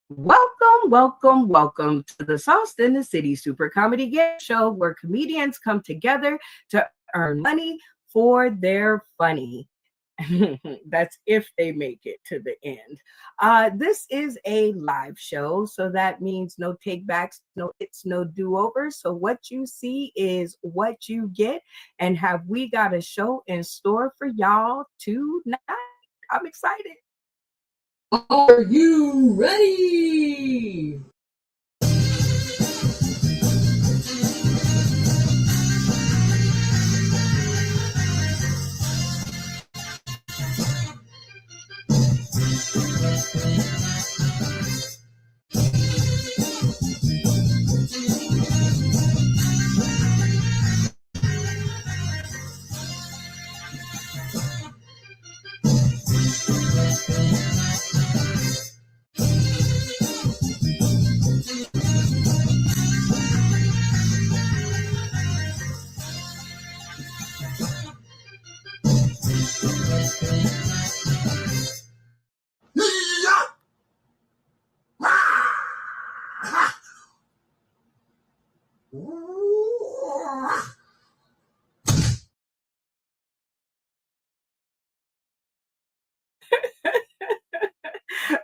Welcome to the Sauce in the City Super Comedy Game Show, where comedians come together to earn money for their funny. That's if they make it to the end. This is a live show, so that means no takebacks, no hits, no do-overs. So what you see is what you get. And have we got a show in store for y'all tonight? I'm excited. Are you ready?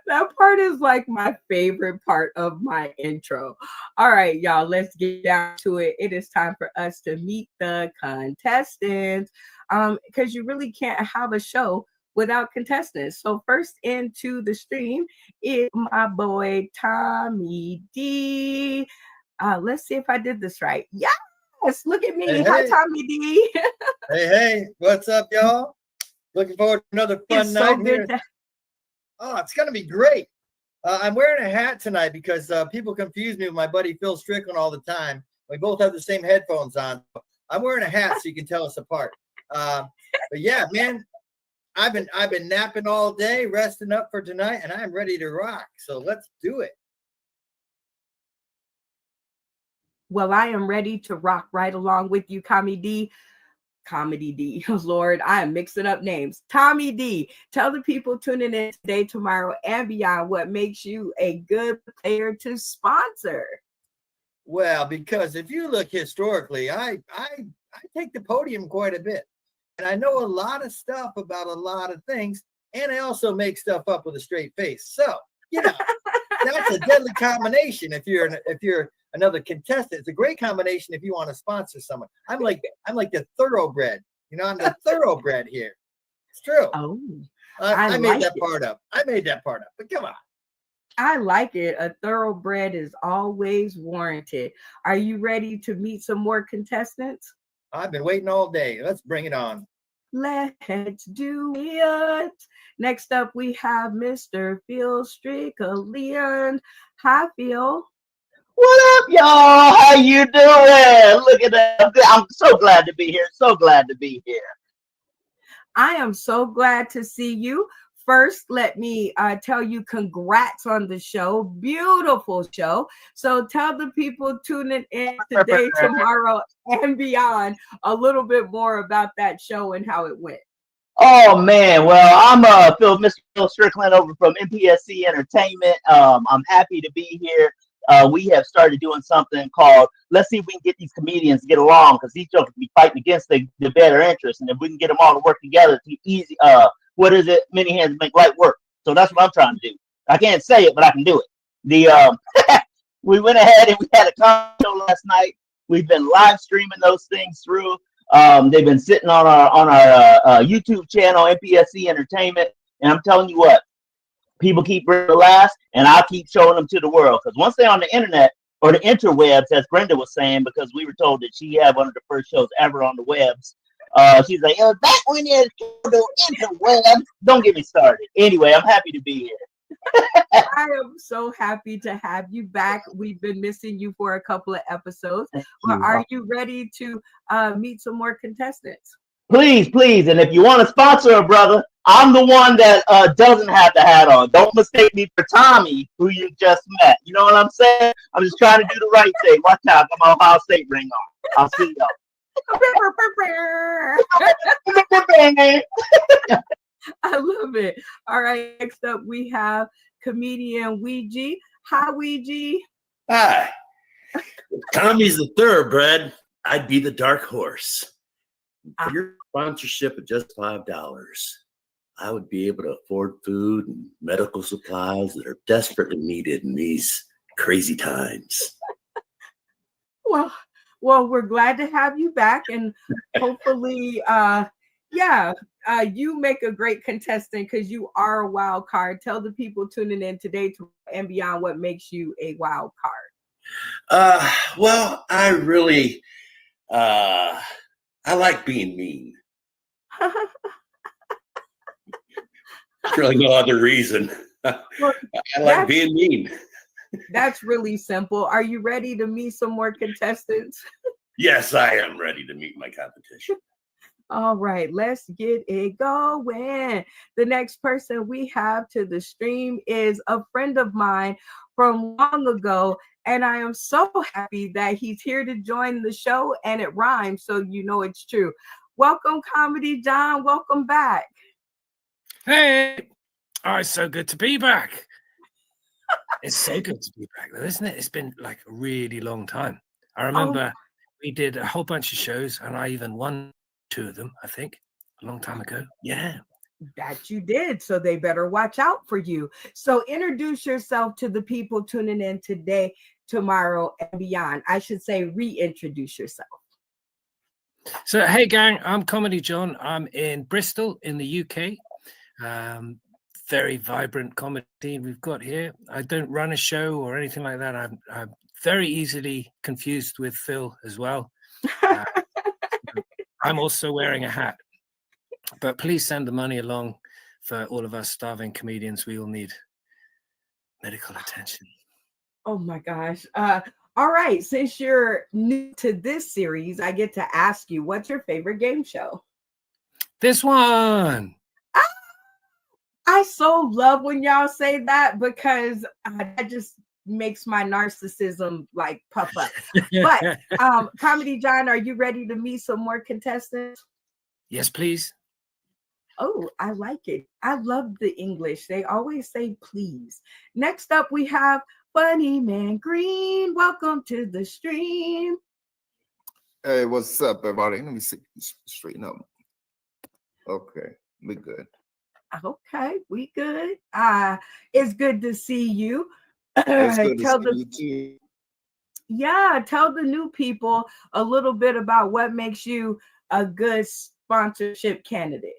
That part is like my favorite part of my intro. All right, y'all, let's get down to it. It is time for us to meet the contestants because you really can't have a show without contestants. So first into the stream is my boy Tommy D. Let's see if I did this right. Yes, look at me. Hey, Hi, hey. Tommy D. Hey, what's up, y'all? Looking forward to another fun It's night so here. good to Oh, it's going to be great. I'm wearing a hat tonight because people confuse me with my buddy Phil Strickland all the time. We both have the same headphones on. I'm wearing a hat so you can tell us apart. But yeah, man, I've been napping all day, resting up for tonight, and I'm ready to rock. So let's do it. Well, I am ready to rock right along with you, Comedy D. Oh, Lord, I am mixing up names. Tommy D, tell the people tuning in today, tomorrow, and beyond what makes you a good player to sponsor. Well, because if you look historically, I take the podium quite a bit. And I know a lot of stuff about a lot of things. And I also make stuff up with a straight face. So, that's a deadly combination if you're another contestant. It's a great combination if you want to sponsor someone. I'm like the thoroughbred. I'm the thoroughbred here. It's true. Oh, I made like that it. part up. But come on. I like it. A thoroughbred is always warranted. Are you ready to meet some more contestants? I've been waiting all day. Let's bring it on. Let's do it. Next up, we have Mr. Phil Strickland. Hi, Phil. What up, y'all? How you doing? Look at that. I'm so glad to be here. So glad to be here. I am so glad to see you. First, let me tell you congrats on the show. Beautiful show. So tell the people tuning in today, tomorrow, and beyond a little bit more about that show and how it went. Oh man, well I'm Mr. Phil Strickland over from MPSC Entertainment. I'm happy to be here. We have started doing something called let's see if we can get these comedians to get along because these jokers be fighting against the better interest, and if we can get them all to work together to easy what is it? Many hands make light work. So that's what I'm trying to do. I can't say it, but I can do it. We went ahead and we had a comedy show last night. We've been live streaming those things through. They've been sitting on our YouTube channel, MPSC Entertainment, and I'm telling you what, people keep bringing the last, and I'll keep showing them to the world. Because once they're on the internet or the interwebs, as Brenda was saying, because we were told that she had one of the first shows ever on the webs. She's like, oh, that one is the interwebs. Don't get me started. Anyway, I'm happy to be here. I am so happy to have you back. We've been missing you for a couple of episodes. But are you ready to meet some more contestants? Please, please. And if you want to sponsor a brother, I'm the one that doesn't have the hat on. Don't mistake me for Tommy, who you just met. You know what I'm saying? I'm just trying to do the right thing. Watch out. Got my Ohio State ring on. I'll see y'all. I love it. All right, next up we have comedian Ouija. Hi, Ouija. Hi. If Tommy's the thoroughbred, I'd be the dark horse. For your sponsorship of just $5, I would be able to afford food and medical supplies that are desperately needed in these crazy times. Well, we're glad to have you back, and hopefully, you make a great contestant because you are a wild card. Tell the people tuning in today and beyond what makes you a wild card. Well, I really, I like being mean. There's really no other reason. Well, I like being mean. That's really simple. Are you ready to meet some more contestants? Yes, I am ready to meet my competition. All right, let's get it going. The next person we have to the stream is a friend of mine from long ago, and I am so happy that he's here to join the show, and it rhymes, so you know it's true. Welcome, Comedy John. Welcome back. Hey, oh, it's so good to be back. It's so good to be back, though, isn't it? It's been like a really long time. I remember we did a whole bunch of shows, and I even won 2 of them, I think, a long time ago. Yeah. That you did, so they better watch out for you. So introduce yourself to the people tuning in today, tomorrow, and beyond. I should say reintroduce yourself. So, hey, gang, I'm Comedy John. I'm in Bristol in the UK. Very vibrant comedy we've got here. I don't run a show or anything like that. I'm very easily confused with Phil as well. I'm also wearing a hat. But please send the money along for all of us starving comedians. We all need medical attention. Oh my gosh. All right. Since you're new to this series, I get to ask you, what's your favorite game show? This one. I so love when y'all say that because that just makes my narcissism like puff up. But Comedy John, are you ready to meet some more contestants? Yes, please. Oh, I like it. I love the English. They always say please. Next up, we have Funny Man Green. Welcome to the stream. Hey, what's up, everybody? Let me see. Straighten up. Okay, we good. Okay, we good. It's good to see you. It's good to see you too. Yeah, tell the new people a little bit about what makes you a good sponsorship candidate.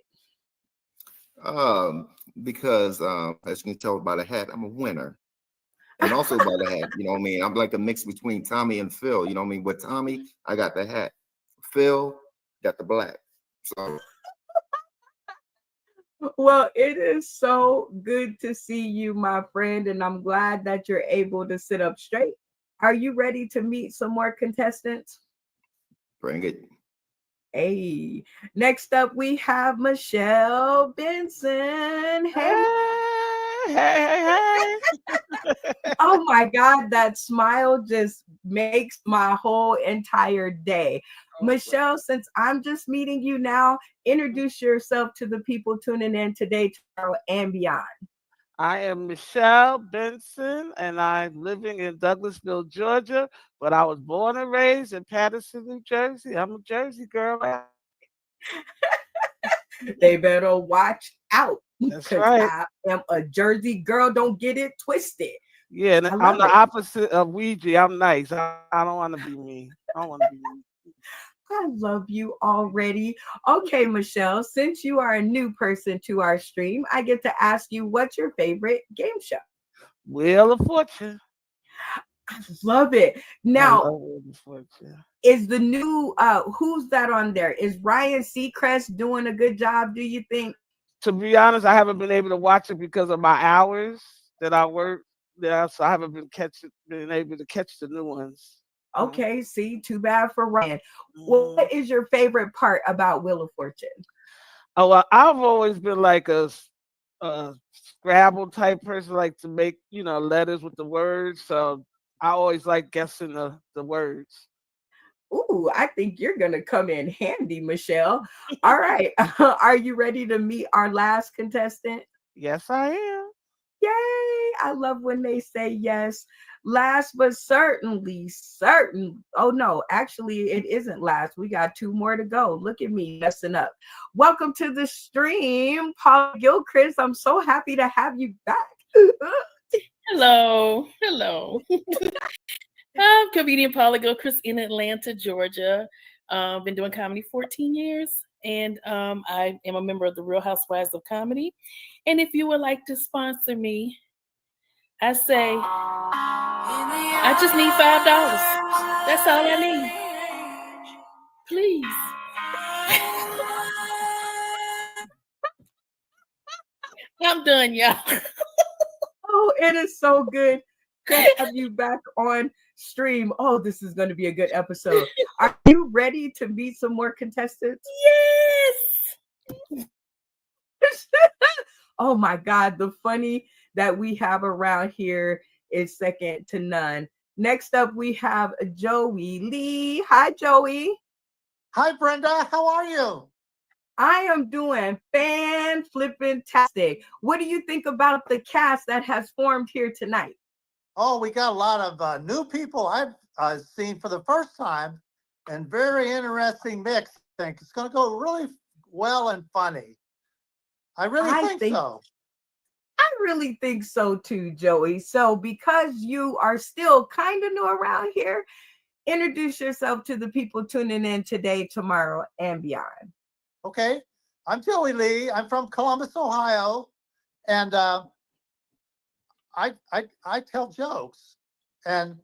Because as you can tell by the hat, I'm a winner. And also by the hat, you know what I mean? I'm like a mix between Tommy and Phil, you know what I mean? With Tommy, I got the hat. Phil got the black. So well, it is so good to see you, my friend, and I'm glad that you're able to sit up straight. Are you ready to meet some more contestants? bring it. Hey, next up we have Michelle Benson. Hey. Oh my God, that smile just makes my whole entire day. Michelle, since I'm just meeting you now, introduce yourself to the people tuning in today, tomorrow, and beyond. I am Michelle Benson, and I'm living in Douglasville, Georgia, but I was born and raised in Paterson, New Jersey. I'm a Jersey girl. They better watch out. That's right. I am a Jersey girl. Don't get it twisted. Yeah, and I'm the opposite of Ouija. I'm nice. I don't want to be mean. I don't want to be mean. I love you already. Okay, Michelle, since you are a new person to our stream, I get to ask you, what's your favorite game show? Wheel of Fortune. I love it. Now, is the new, who's that on there? Is Ryan Seacrest doing a good job, do you think? To be honest, I haven't been able to watch it because of my hours that I work there, so I haven't been able to catch the new ones. Okay, see, too bad for Ryan. What is your favorite part about Wheel of Fortune? Oh, well, I've always been like a Scrabble type person, like to make, letters with the words. So I always like guessing the words. Ooh, I think you're going to come in handy, Michelle. All right. Are you ready to meet our last contestant? Yes, I am. Yay. I love when they say yes. Last but certainly, certain. Oh no, actually, it isn't last. We got 2 more to go. Look at me messing up. Welcome to the stream, Paul Gilchrist. I'm so happy to have you back. Hello. I'm comedian Paula Gilchrist in Atlanta, Georgia. I've been doing comedy 14 years, and I am a member of the Real Housewives of Comedy. And if you would like to sponsor me, I say, I just need $5. That's all I need. Please. I'm done, y'all. Oh, it is so good to have you back on stream. Oh, this is going to be a good episode. Are you ready to meet some more contestants? Yes. Oh my God, the funny that we have around here is second to none. Next up, we have Joey Lee. Hi, Joey. Hi, Brenda. How are you? I am doing fan-flippin-tastic. What do you think about the cast that has formed here tonight? Oh, we got a lot of new people I've seen for the first time, and very interesting mix. I think it's going to go really well and funny. I really think so. I really think so too, Joey. So because you are still kind of new around here, introduce yourself to the people tuning in today, tomorrow, and beyond. Okay. I'm Joey Lee. I'm from Columbus, Ohio. And I tell jokes. And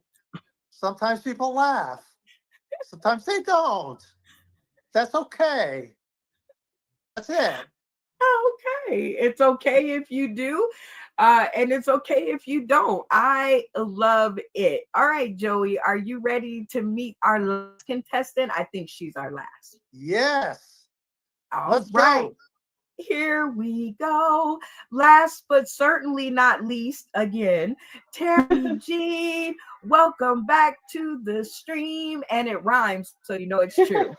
sometimes people laugh. Sometimes they don't. That's okay. That's it. Okay. It's okay if you do. And it's okay if you don't. I love it. All right, Joey, are you ready to meet our last contestant? I think she's our last. Yes. Let's go. Here we go. Last but certainly not least, again, Terry Jean. Welcome back to the stream. And it rhymes, so you know it's true.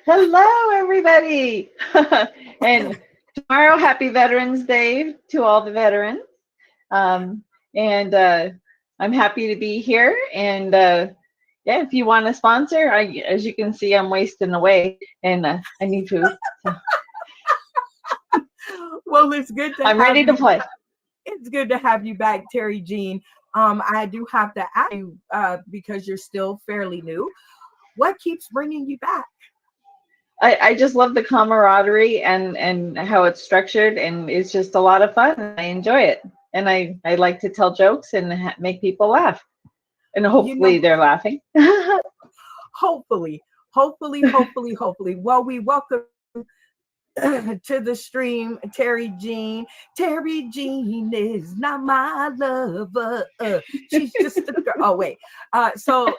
Hello, everybody. And tomorrow, happy Veterans Day to all the veterans. I'm happy to be here. And yeah, if you want to sponsor, as you can see, I'm wasting away and I need food. So. Well, it's good to I'm ready to play. It's good to have you back, Terry Jean. I do have to ask you, because you're still fairly new, what keeps bringing you back? I just love the camaraderie and how it's structured, and it's just a lot of fun. I enjoy it. And I like to tell jokes and make people laugh. And hopefully they're laughing. Hopefully. Well, we welcome to the stream, Terry Jean. Terry Jean is not my lover. She's just a girl. Oh, wait. So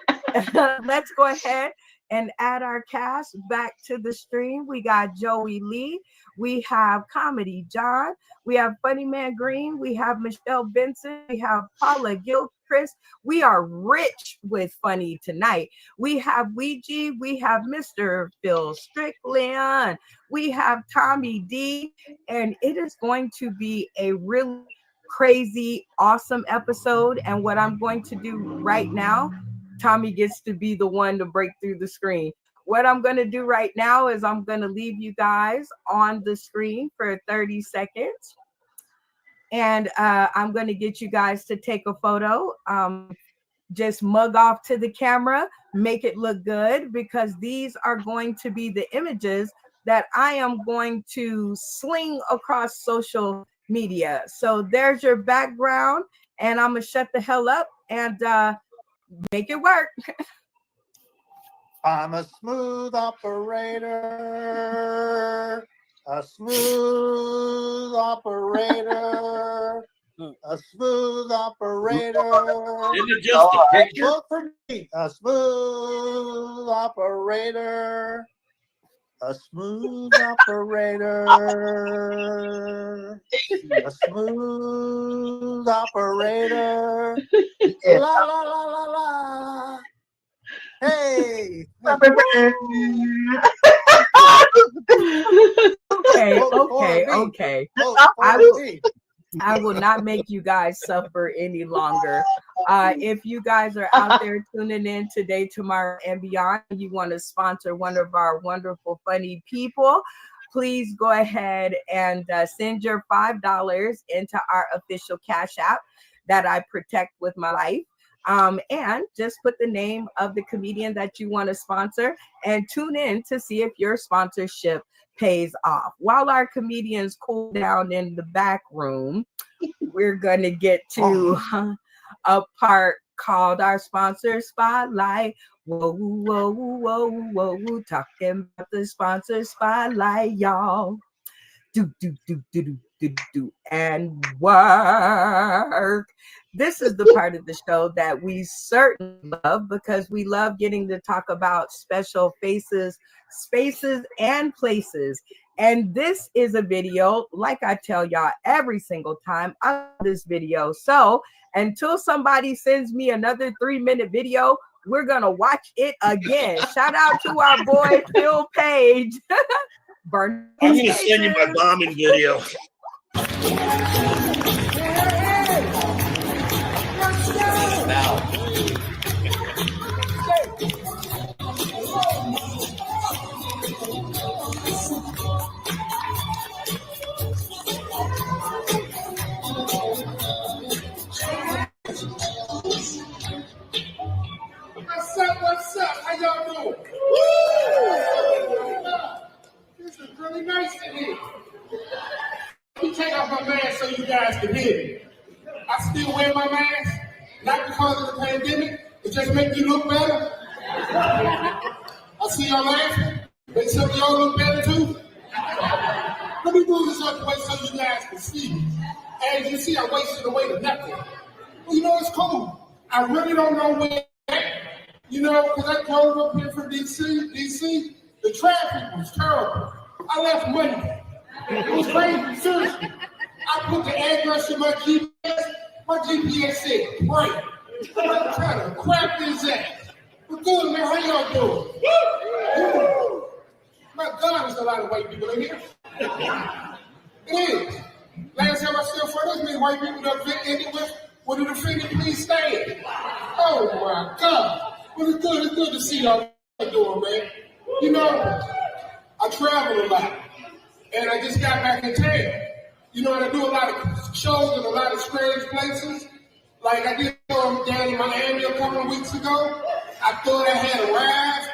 let's go ahead and add our cast back to the stream. We got Joey Lee. We have Comedy John. We have Funny Man Green. We have Michelle Benson. We have Paula Gilchrist. We are rich with funny tonight. We have Ouija. We have Mr. Phil Strickland. We have Tommy D. And it is going to be a really crazy, awesome episode. And what I'm going to do right now, Tommy gets to be the one to break through the screen. What I'm going to do right now is I'm going to leave you guys on the screen for 30 seconds. And I'm going to get you guys to take a photo. Just mug off to the camera, make it look good, because these are going to be the images that I am going to sling across social media. So there's your background, and I'm going to shut the hell up and make it work. I'm a smooth operator, a smooth operator, a smooth operator. Isn't it just a picture? Vote for me, a smooth operator, a smooth operator, a smooth operator. La la la la la. Hey. Okay. Vote for me. I will not make you guys suffer any longer. If you guys are out there tuning in today, tomorrow, and beyond, you want to sponsor one of our wonderful, funny people, please go ahead and send your $5 into our official Cash App that I protect with my life. And just put the name of the comedian that you want to sponsor and tune in to see if your sponsorship pays off. While our comedians cool down in the back room, we're going to get to a part called our sponsor spotlight. Whoa, whoa, whoa, whoa, talking about the sponsor spotlight, y'all. Do and work. This is the part of the show that we certainly love because we love getting to talk about special faces, spaces, and places. And this is a video, like I tell y'all every single time, I love this video. So until somebody sends me another 3-minute video, we're going to watch it again. Shout out to our boy, Phil Page. I'm going to send you my bombing video. What's up? How y'all doing? This is really nice in here. Let me take off my mask so you guys can hear me. I still wear my mask, not because of the pandemic, it just makes you look better. I see y'all laughing. Make some of y'all look better too. Let me move this other way so you guys can see me. As you see, I wasted away to nothing. Well, you know, it's cool. I really don't know where. You know, because I drove up here from DC, the traffic was terrible. I left Monday. It was crazy, seriously. I put the address in my GPS said, right. What kind of crap is that? Well, good, man, how y'all doing? Woo! My God, there's a lot of white people in here. It is. Last time I stood for this many white people that ended with, would the defendant please stand? Oh my God. Well, it's good to see y'all doing, man. You know, I travel a lot, and I just got back in town. You know, and I do a lot of shows in a lot of strange places. Like I did down in Miami a couple of weeks ago. I thought I had arrived.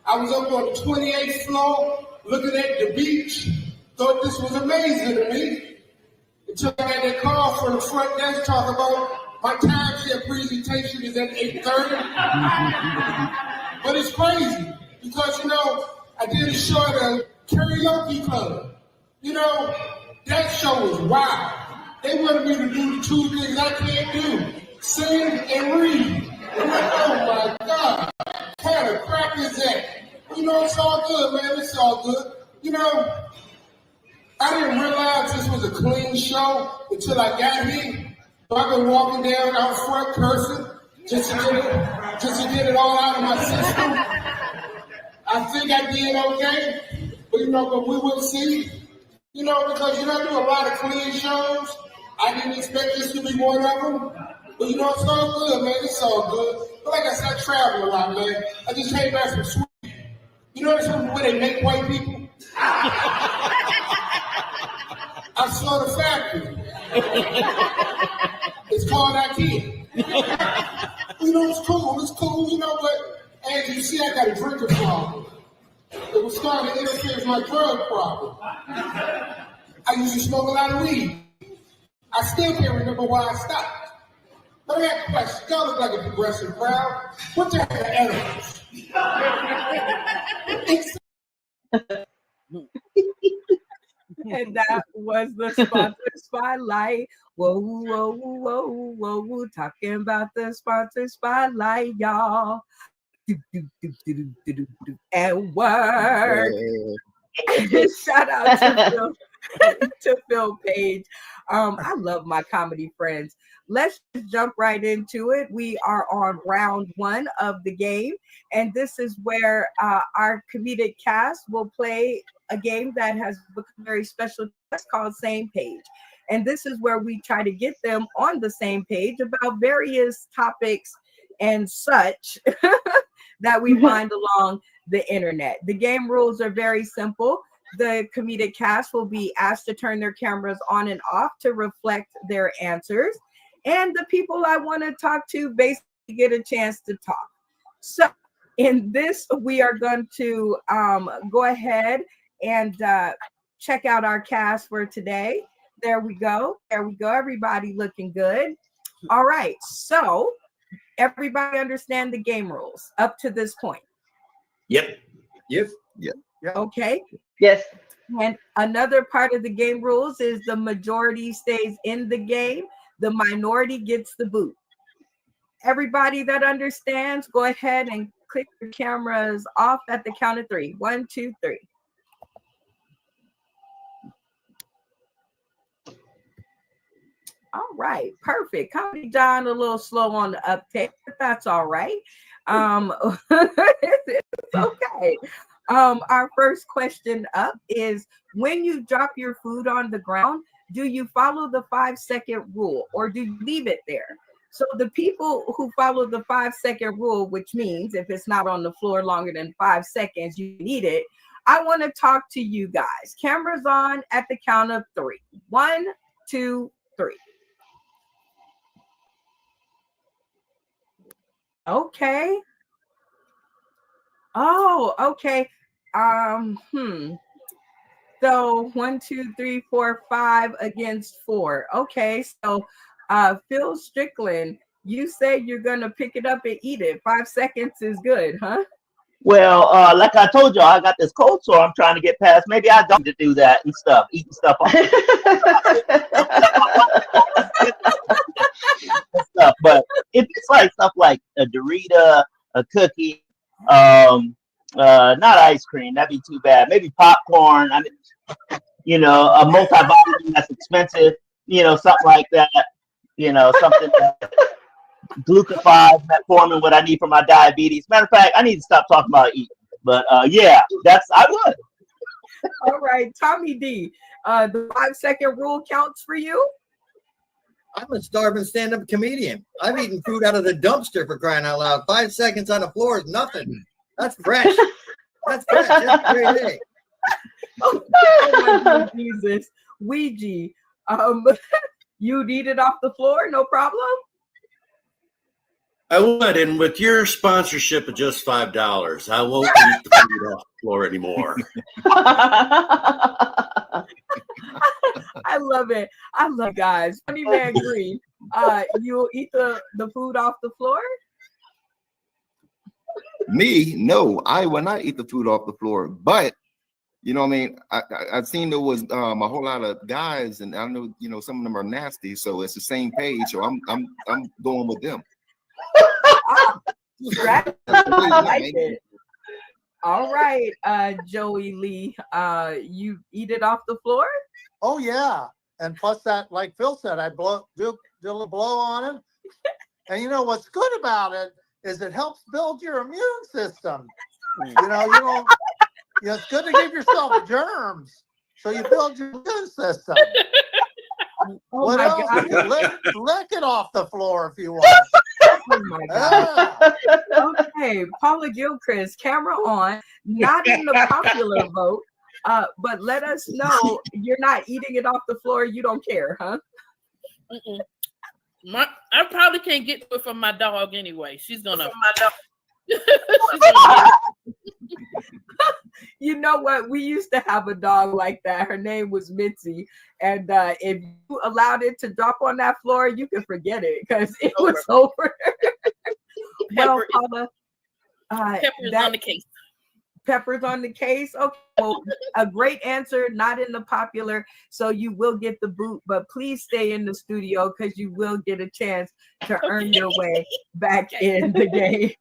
I was up on the 28th floor looking at the beach. Thought this was amazing to me. Until I got that call from the front desk talking about my timeshare presentation is at 8:30. But it's crazy because, you know, I did a show at a karaoke club. You know, that show was wild. They wanted me to do the two things I can't do, sing and read. I'm like, oh my God, what kind of crap is that? You know, it's all good, man, it's all good. You know, I didn't realize this was a clean show until I got here. So I've been walking down out front cursing just to get it all out of my system. I think I did okay, but we will see. You know, because I do a lot of clean shows. I didn't expect this to be one of them. But it's all good, man. It's all good. But like I said, I travel a lot, man. I just came back from Sweden. You know where they make white people? I saw the factory. It's called IKEA. It's cool, but as you see, I got a drinking problem. It was starting to interfere with my drug problem. I used to smoke a lot of weed. I still can't remember why I stopped. But I got a question. Y'all look like a progressive crowd. What the heck are animals? And that was the sponsor spotlight. Whoa, whoa, whoa, whoa, whoa, talking about the sponsor spotlight, y'all. And work. Shout out to Phil Page. I love my comedy friends. Let's just jump right into it. We are on round 1 of the game, and this is where our comedic cast will play a game that has become very special to us called Same Page. And this is where we try to get them on the same page about various topics and such that we find along the internet. The game rules are very simple. The comedic cast will be asked to turn their cameras on and off to reflect their answers. And the people I want to talk to basically get a chance to talk. So in this, we are going to go ahead and check out our cast for today. There we go. There we go. Everybody looking good. All right. So everybody understand the game rules up to this point? Yep. Yep. Okay. Yes. And another part of the game rules is the majority stays in the game. The minority gets the boot. Everybody that understands, go ahead and click your cameras off at the count of 3. 1, 2, 3. All right, perfect. Comedy John a little slow on the uptake, but that's all right. It's okay. Our first question up is, when you drop your food on the ground, do you follow the 5-second rule or do you leave it there? So the people who follow the 5-second rule, which means if it's not on the floor longer than 5 seconds, you need it. I want to talk to you guys. Cameras on at the count of 3. 1, 2, 3. Okay. Oh, okay. So 1, 2, 3, 4, 5 against 4. Okay, so Phil Strickland, you say you're gonna pick it up and eat it. 5 seconds is good, huh? Well, like I told you, I got this cold sore I'm trying to get past. Maybe I don't need to do that and stuff, eating stuff on stuff. But if it's like stuff like a Dorita, a cookie, not ice cream, that'd be too bad. Maybe popcorn. I mean, you know, a multivitamin that's expensive. You know, something like that. You know, something that glucophage, metformin, what I need for my diabetes. Matter of fact, I need to stop talking about eating. But yeah, I would. All right, Tommy D, the 5-second rule counts for you? I'm a starving stand-up comedian. I've eaten food out of the dumpster, for crying out loud. 5 seconds on the floor is nothing. That's fresh. That's fresh. That's a great day. Oh my Jesus. Ouija, you'd eat it off the floor, no problem? I would, and with your sponsorship of just $5, I won't eat the food off the floor anymore. I love it. I love guys. Funny Man Green, you'll eat the food off the floor? Me? No, I will not eat the food off the floor. But you know what I mean? I've seen there was a whole lot of guys, and I know, you know, some of them are nasty, so it's the same page. So I'm going with them. I like it. All right, Joey Lee, you eat it off the floor? Oh yeah, and plus that, like Phil said, I do a blow on it. And you know what's good about it is it helps build your immune system. You know, it's good to give yourself germs, so you build your immune system. Oh what my else? God. Lick it off the floor if you want. Oh my God. Okay, Paula Gilchrist, camera on, not in the popular vote, but let us know you're not eating it off the floor. You don't care, huh? I probably can't get to it from my dog anyway. She's gonna. You know what? We used to have a dog like that. Her name was Mitzi. And if you allowed it to drop on that floor, you could forget it because it was over. Well, Paula, Pepper's on the case. Pepper's on the case. Okay, well, a great answer, not in the popular, so you will get the boot, but please stay in the studio because you will get a chance to earn your way back in the game.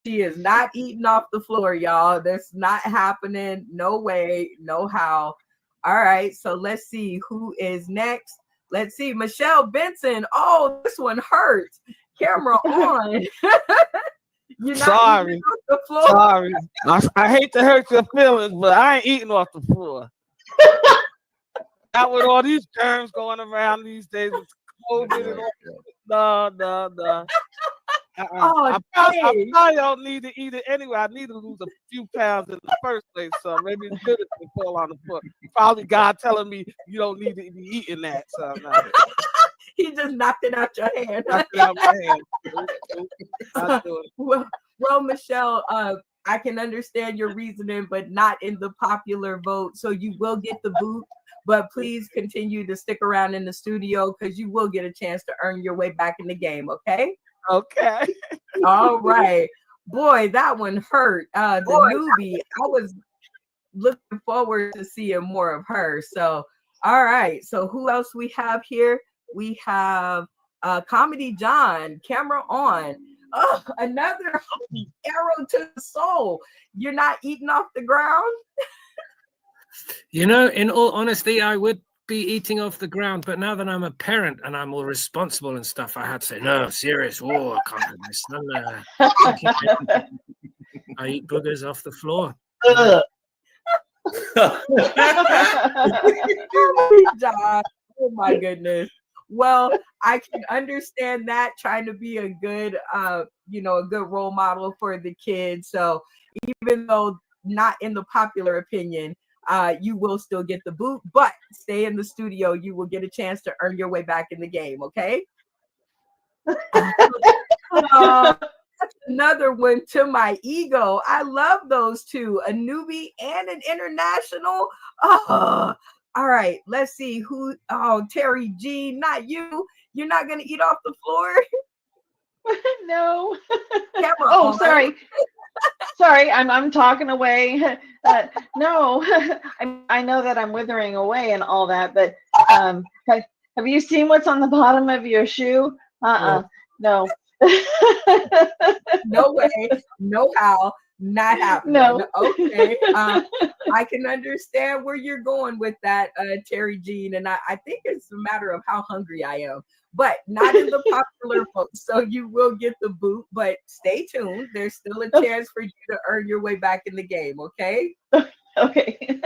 She is not eating off the floor, y'all. That's not happening. No way, no how. All right, so let's see who is next. Let's see, Michelle Benson. Oh, this one hurts. Camera on. You're not Sorry. eating off the floor. Sorry. I hate to hurt your feelings, but I ain't eating off the floor. Not with all these germs going around these days with COVID and all. No. Oh, I probably dang. don't need to eat it anyway. I need to lose a few pounds in the first place, so maybe it's good if it fall on the foot. Probably God telling me you don't need to be eating that. So no. He just knocked it out your hand. Knocked it out my hand. Not doing it. Well, Michelle, I can understand your reasoning, but not in the popular vote. So you will get the boot, but please continue to stick around in the studio because you will get a chance to earn your way back in the game. Okay. Okay. All right. Boy, that one hurt. The newbie, I was looking forward to seeing more of her. So, all right. So who else we have here? We have Comedy John, camera on. Oh, another arrow to the soul. You're not eating off the ground? You know, in all honesty, I would be eating off the ground, but now that I'm a parent and I'm more responsible and stuff, I had to say, no, serious. Oh, I can't do this. I eat boogers off the floor. John, oh my goodness. Well, I can understand that, trying to be a good a good role model for the kids. So even though not in the popular opinion, you will still get the boot, but stay in the studio. You will get a chance to earn your way back in the game. Okay. That's another one to my ego. I love those two, a newbie and an international. Oh, all right. Let's see who. Oh, Terry G, not you. You're not going to eat off the floor. No. Oh, sorry. Sorry, I'm talking away. No, I know that I'm withering away and all that, but have you seen what's on the bottom of your shoe? No. No way, no how, not happening. No. Okay. I can understand where you're going with that, Terry Jean, and I think it's a matter of how hungry I am, but not in the popular vote. So you will get the boot, but stay tuned. There's still a chance for you to earn your way back in the game. Okay. Okay.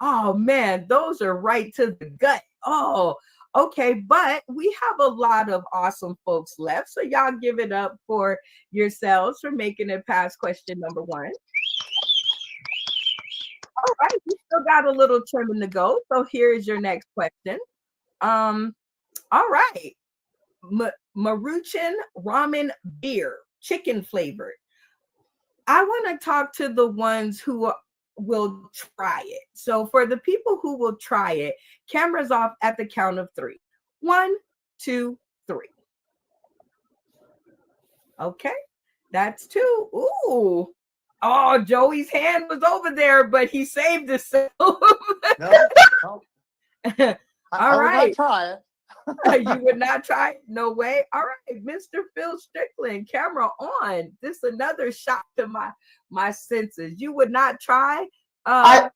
Oh man, those are right to the gut. Oh, okay, but we have a lot of awesome folks left. So y'all give it up for yourselves for making it past question number 1. All right, we still got a little trimming to go. So here is your next question. All right. Maruchan ramen beer, chicken flavored. I want to talk to the ones who will try it. So for the people who will try it, cameras off at the count of 3. 1, 2, 3. Okay, that's 2. Ooh. Oh, Joey's hand was over there, but he saved himself. No. All right. I would not try it. You would not try it? No way. All right, Mr. Phil Strickland, camera on. This is another shock to my senses. You would not try? I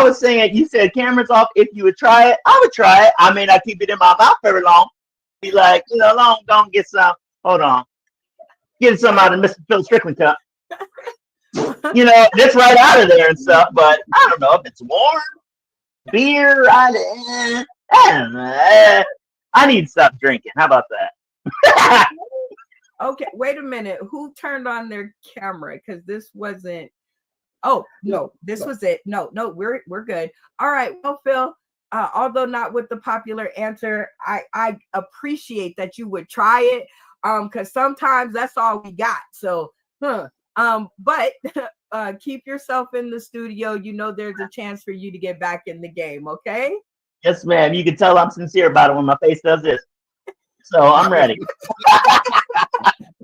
was saying, you said cameras off. If you would try it, I would try it. I may not keep it in my mouth very long. Be like, long, don't get some. Hold on. Get some out of Mr. Phil Strickland cup. That's right out of there and stuff. But I don't know if it's warm. Beer, I don't know. I need to stop drinking. How about that? Okay, wait a minute. Who turned on their camera? Because this wasn't. Oh no, this was it. No, we're good. All right. Well, Phil, although not with the popular answer, I appreciate that you would try it. Because sometimes that's all we got. So, but keep yourself in the studio. There's a chance for you to get back in the game. Okay. Yes, ma'am. You can tell I'm sincere about it when my face does this. So I'm ready.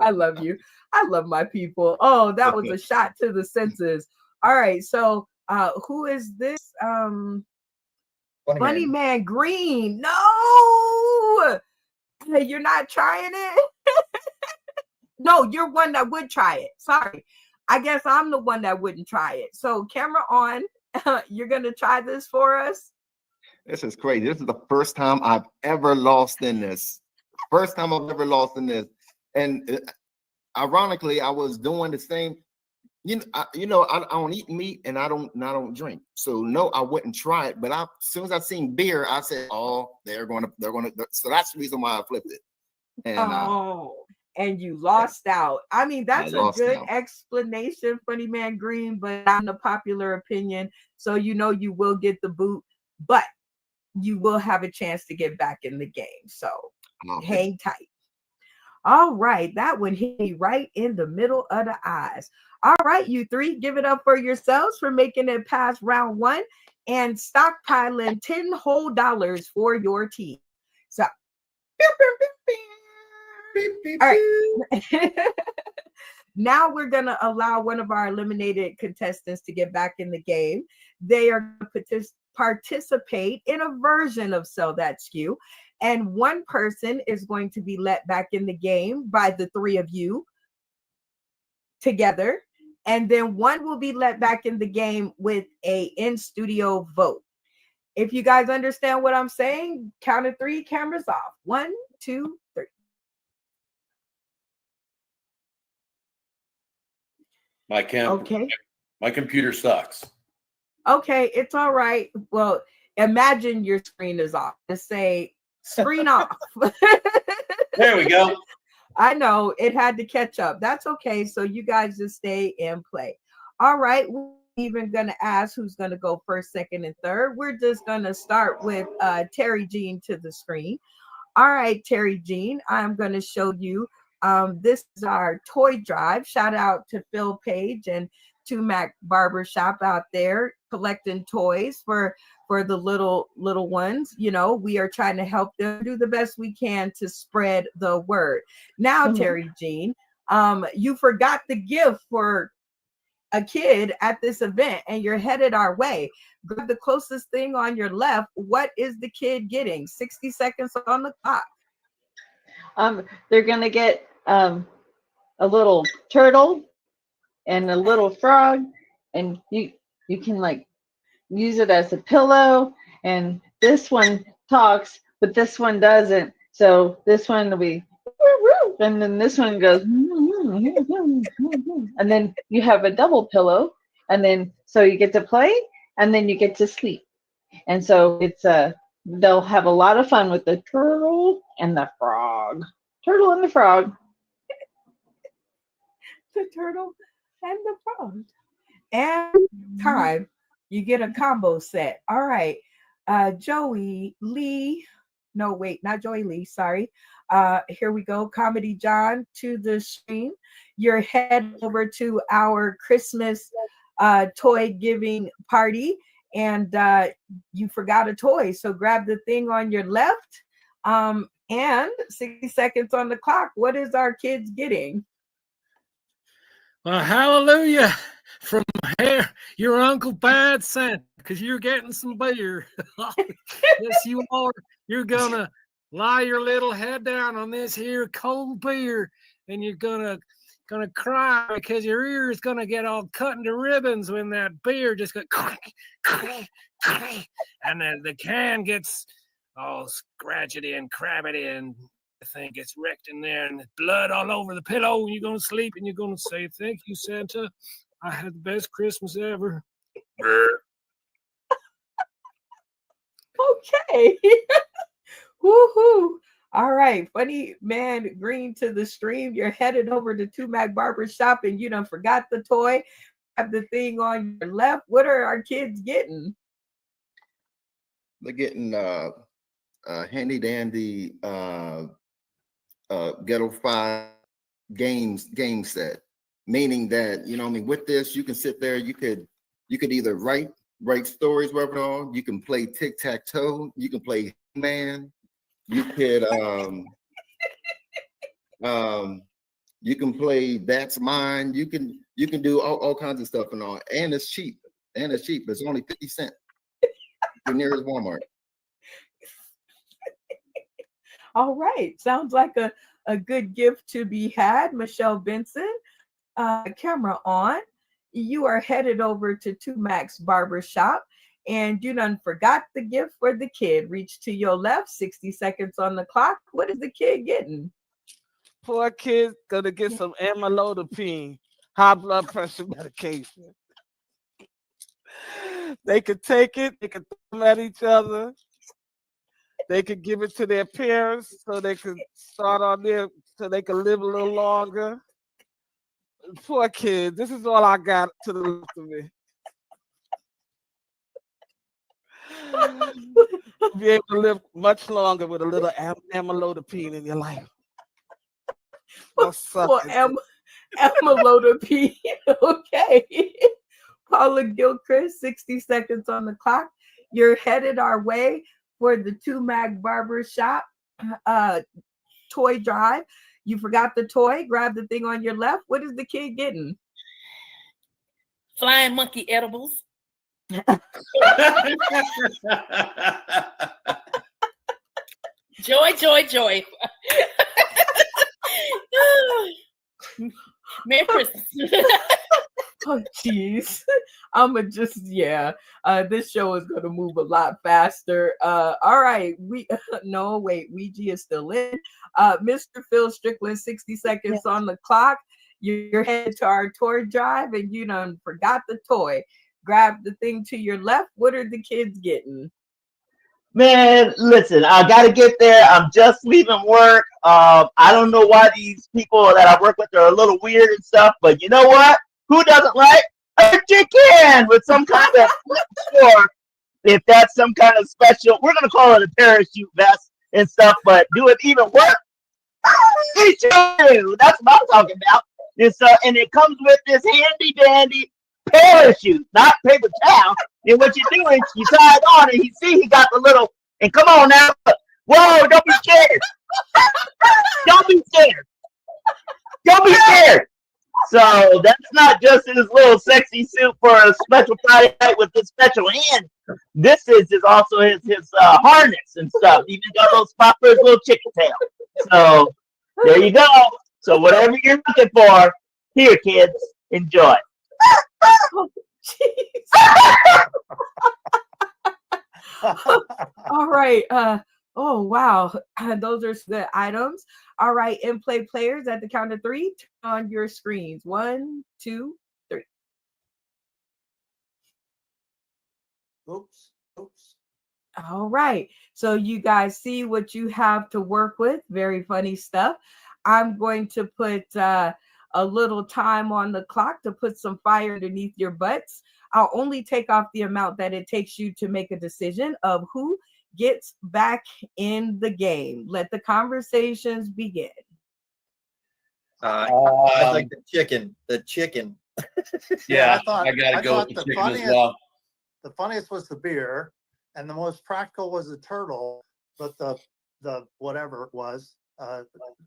I love you. I love my people. Oh, that was a shot to the senses. All right. So who is this? Bunny Man Green. No, you're not trying it. No, you're one that would try it. Sorry. I guess I'm the one that wouldn't try it. So camera on. You're going to try this for us? This is crazy. This is the first time I've ever lost in this. First time I've ever lost in this. And ironically, I was doing the same. I don't eat meat and I don't drink. So no, I wouldn't try it. But as soon as I seen beer, I said, "Oh, they're gonna." So that's the reason why I flipped it. And and you lost out. I mean, that's a good out. explanation, Funny Man Green, but not a popular opinion. So you will get the boot, but you will have a chance to get back in the game. So hang tight. All right, that one hit me right in the middle of the eyes. All right, you three, give it up for yourselves for making it past round one and stockpiling $10 whole for your team. So, all right. Now we're going to allow one of our eliminated contestants to get back in the game. They are going to participate in a version of Sell That SKU. And one person is going to be let back in the game by the three of you together. And then one will be let back in the game with a in-studio vote. If you guys understand what I'm saying, count of three, cameras off. 1, 2, 3. My computer sucks. Okay, it's all right. Well, imagine your screen is off. Just say screen off. There we go. I know it had to catch up. That's okay. So you guys just stay and play. All right. We're even going to ask who's going to go first, second, and third. We're just going to start with Terry Jean to the screen. All right, Terry Jean, I'm going to show you. This is our toy drive. Shout out to Phil Page and Mac Barbershop out there collecting toys for the little ones. We are trying to help them do the best we can to spread the word. Now, Terry Jean, you forgot the gift for a kid at this event and you're headed our way. Grab the closest thing on your left. What is the kid getting? 60 seconds on the clock. They're gonna get a little turtle and a little frog, and you can like use it as a pillow. And this one talks, but this one doesn't. So this one will be, and then this one goes, and then you have a double pillow, and then so you get to play, and then you get to sleep. And so it's they'll have a lot of fun with the turtle and the frog. Turtle and the frog. The turtle and the frog. And time. You get a combo set. All right. Joey Lee. No, wait, not Joey Lee. Sorry. Here we go. Comedy John to the screen. You're head over to our Christmas toy giving party. And you forgot a toy. So grab the thing on your left. And 60 seconds on the clock. What is our kids getting? Well, hallelujah. From here, your Uncle Bad sent, because you're getting some beer. Yes, you are. You're going to lie your little head down on this here cold beer, and you're gonna cry because your ear is gonna get all cut into ribbons when that beer just goes and then the can gets all scratchety and crabbity and the thing gets wrecked in there and blood all over the pillow, and you're gonna sleep and you're gonna say, "Thank you, Santa. I had the best Christmas ever." Okay. Woohoo. All right. Funny Man Green to the stream. You're headed over to Mac Barbershop and you done forgot the toy. Have the thing on your left. What are our kids getting? They're getting handy dandy Ghetto 5 game set. Meaning that, with this, you can sit there, you could either write stories, whatever on, you can play tic-tac-toe, you can play man, you could you can play That's Mine, you can do all kinds of stuff and all, and it's cheap. It's only 50 cents. The nearest Walmart. All right. Sounds like a good gift to be had. Michelle Benson. Camera on. You are headed over to Mac's Barbershop and you done forgot the gift for the kid. Reach to your left, 60 seconds on the clock. What is the kid getting? Poor kid's gonna get some amlodipine. high blood pressure medication. They could take it, they could throw them at each other, they could give it to their parents so they could start on their, so they could live a little longer. Poor kids. This is all I got to the left of me. Be able to live much longer with a little amlodipine in your life. Well, amlodipine. Okay. Paula Gilchrist, 60 seconds on the clock. You're headed our way for the 2 Mag Barber Shop toy drive. You forgot the toy. Grab the thing on your left. What is the kid getting? Flying monkey edibles. Joy, joy, joy. Merry Christmas. Oh, jeez. I'ma just, yeah. This show is gonna move a lot faster. All right. No, wait, Ouija is still in. Mr. Phil Strickland, 60 seconds on the clock. You're headed to our toy drive and you done forgot the toy. Grab the thing to your left. What are the kids getting? Man, listen, I gotta get there. I'm just leaving work. I don't know why these people that I work with are a little weird and stuff, but you know what? Who doesn't like a chicken with some kind of, or if that's some kind of special, we're gonna call it a parachute vest and stuff, but do it even work? That's what I'm talking about. And it comes with this handy dandy parachute, not paper towel. And what you do is you tie it on, and you see he got the little. And come on now, whoa! Don't be scared. Don't be scared. Don't be scared. So that's not just his little sexy suit for a special Friday night with this special hand. This is also his harness and stuff. Even got a little spot for his little chicken tail. So there you go. So whatever you're looking for, here, kids, enjoy. Oh, jeez. All right. Oh, wow. Those are good items. All right. In play players, at the count of 3, turn on your screens. 1, 2, 3. Oops. All right. So you guys see what you have to work with. Very funny stuff. I'm going to put a little time on the clock to put some fire underneath your butts. I'll only take off the amount that it takes you to make a decision of who gets back in the game. Let the conversations begin. I like the chicken. The chicken. Yeah, I gotta go with the chicken as well. The funniest was the beer, and the most practical was the turtle. But the whatever it was,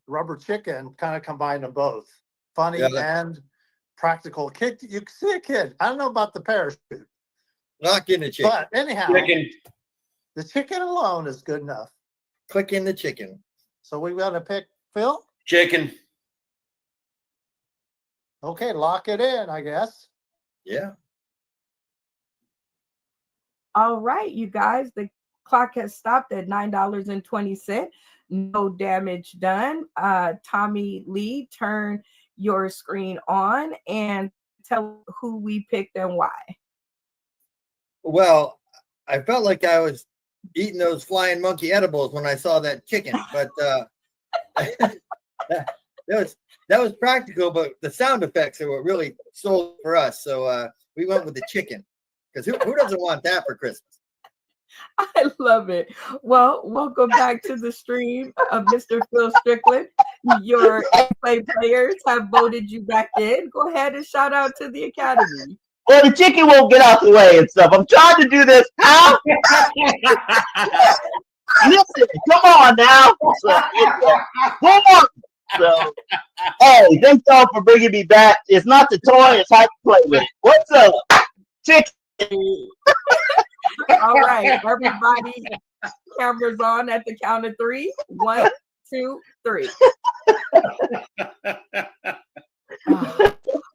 rubber chicken kind of combined them both. Funny and practical. Kid, you can see a kid. I don't know about the parachute. Not getting a chicken. But anyhow, the chicken alone is good enough. Click in the chicken. So we got to pick Phil? Chicken. Okay, lock it in, I guess. Yeah. All right, you guys, the clock has stopped at $9.20. No damage done. Tommy Lee, turn your screen on and tell who we picked and why. Well, I felt like I was eating those flying monkey edibles when I saw that chicken, but that was practical, but the sound effects are what really sold for us. So we went with the chicken, because who doesn't want that for Christmas? I love it. Well, welcome back to the stream of Mr. Phil Strickland. Your play players have voted you back in. Go ahead and shout out to the Academy. Well, the chicken won't get out the way and stuff. I'm trying to do this. How? Listen, come on now. Come on. So, hey, thanks y'all for bringing me back. It's not the toy, it's how you play with it. What's up, chicken? All right, everybody, cameras on at the count of 3. 1, 2, 3.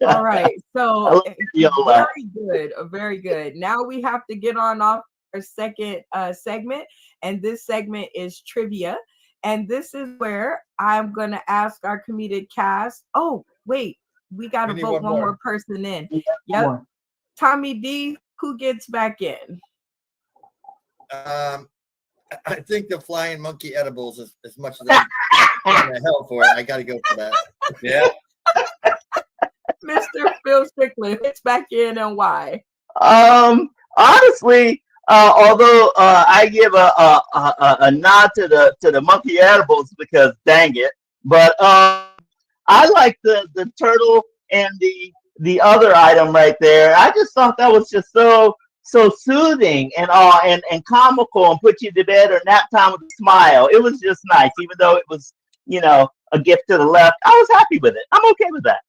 All right, so very good, very good. Now we have to get on off our second segment, and this segment is trivia. And this is where I'm going to ask our comedic cast. Oh, wait, We got to We need vote one one more. more person in. One Yep. more. Tommy D, who gets back in? I think the flying monkey edibles, as much as I'm going to hell for it, I got to go for that. Yeah. Mr. Phil Strickland gets back in, and why? Honestly, although I give a nod to the monkey edibles because dang it, but I like the turtle and the other item right there. I just thought that was just so soothing and comical and put you to bed or nap time with a smile. It was just nice, even though it was a gift to the left. I was happy with it. I'm okay with that.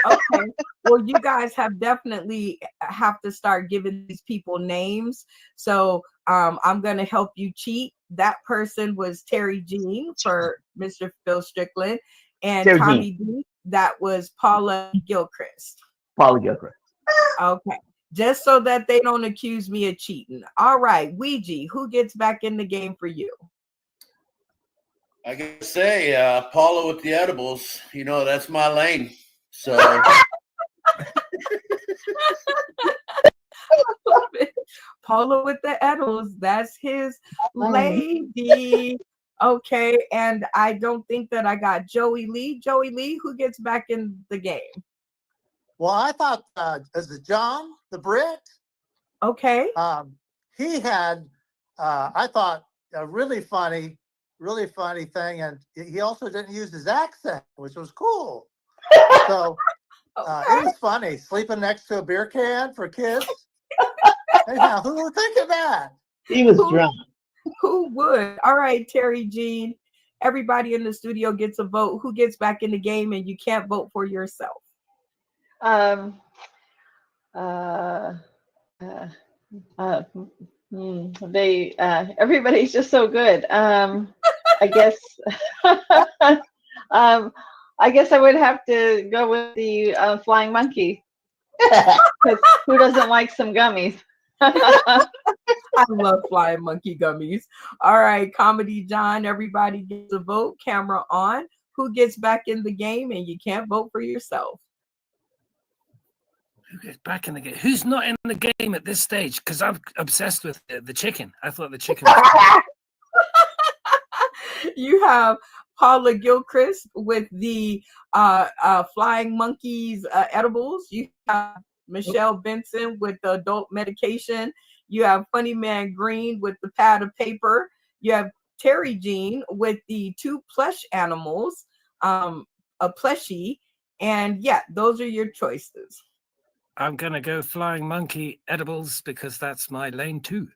Okay. Well, you guys definitely have to start giving these people names. So I'm going to help you cheat. That person was Terry Jean for Mr. Phil Strickland. And Terry Tommy D, that was Paula Gilchrist. Paula Gilchrist. Okay. Just so that they don't accuse me of cheating. All right. Ouija, who gets back in the game for you? I gotta say, Paula with the edibles, that's my lane. So Paula with the edibles, that's his lady. Okay, and I don't think that I got Joey Lee. Joey Lee, who gets back in the game? Well, I thought, is it John, the Brit? Okay. He had, I thought, a really funny thing, and he also didn't use his accent, which was cool. So it was funny, sleeping next to a beer can for kids. Hey, now, who would think of that? He was drunk. Who would? All right, Terry Jean. Everybody in the studio gets a vote. Who gets back in the game, and you can't vote for yourself? Everybody's just so good. I guess I guess I would have to go with the flying monkey. Because who doesn't like some gummies? I love flying monkey gummies. All right, Comedy John, everybody gets a vote. Camera on. Who gets back in the game, and you can't vote for yourself? Who gets back in the game? Who's not in the game at this stage? Because I'm obsessed with the chicken. I thought the chicken was You have Paula Gilchrist with the flying monkeys edibles. You have Michelle Benson with the adult medication. You have Funny Man Green with the pad of paper. You have Terry Jean with the 2 plush animals, a plushie. And yeah, those are your choices. I'm going to go flying monkey edibles because that's my lane too.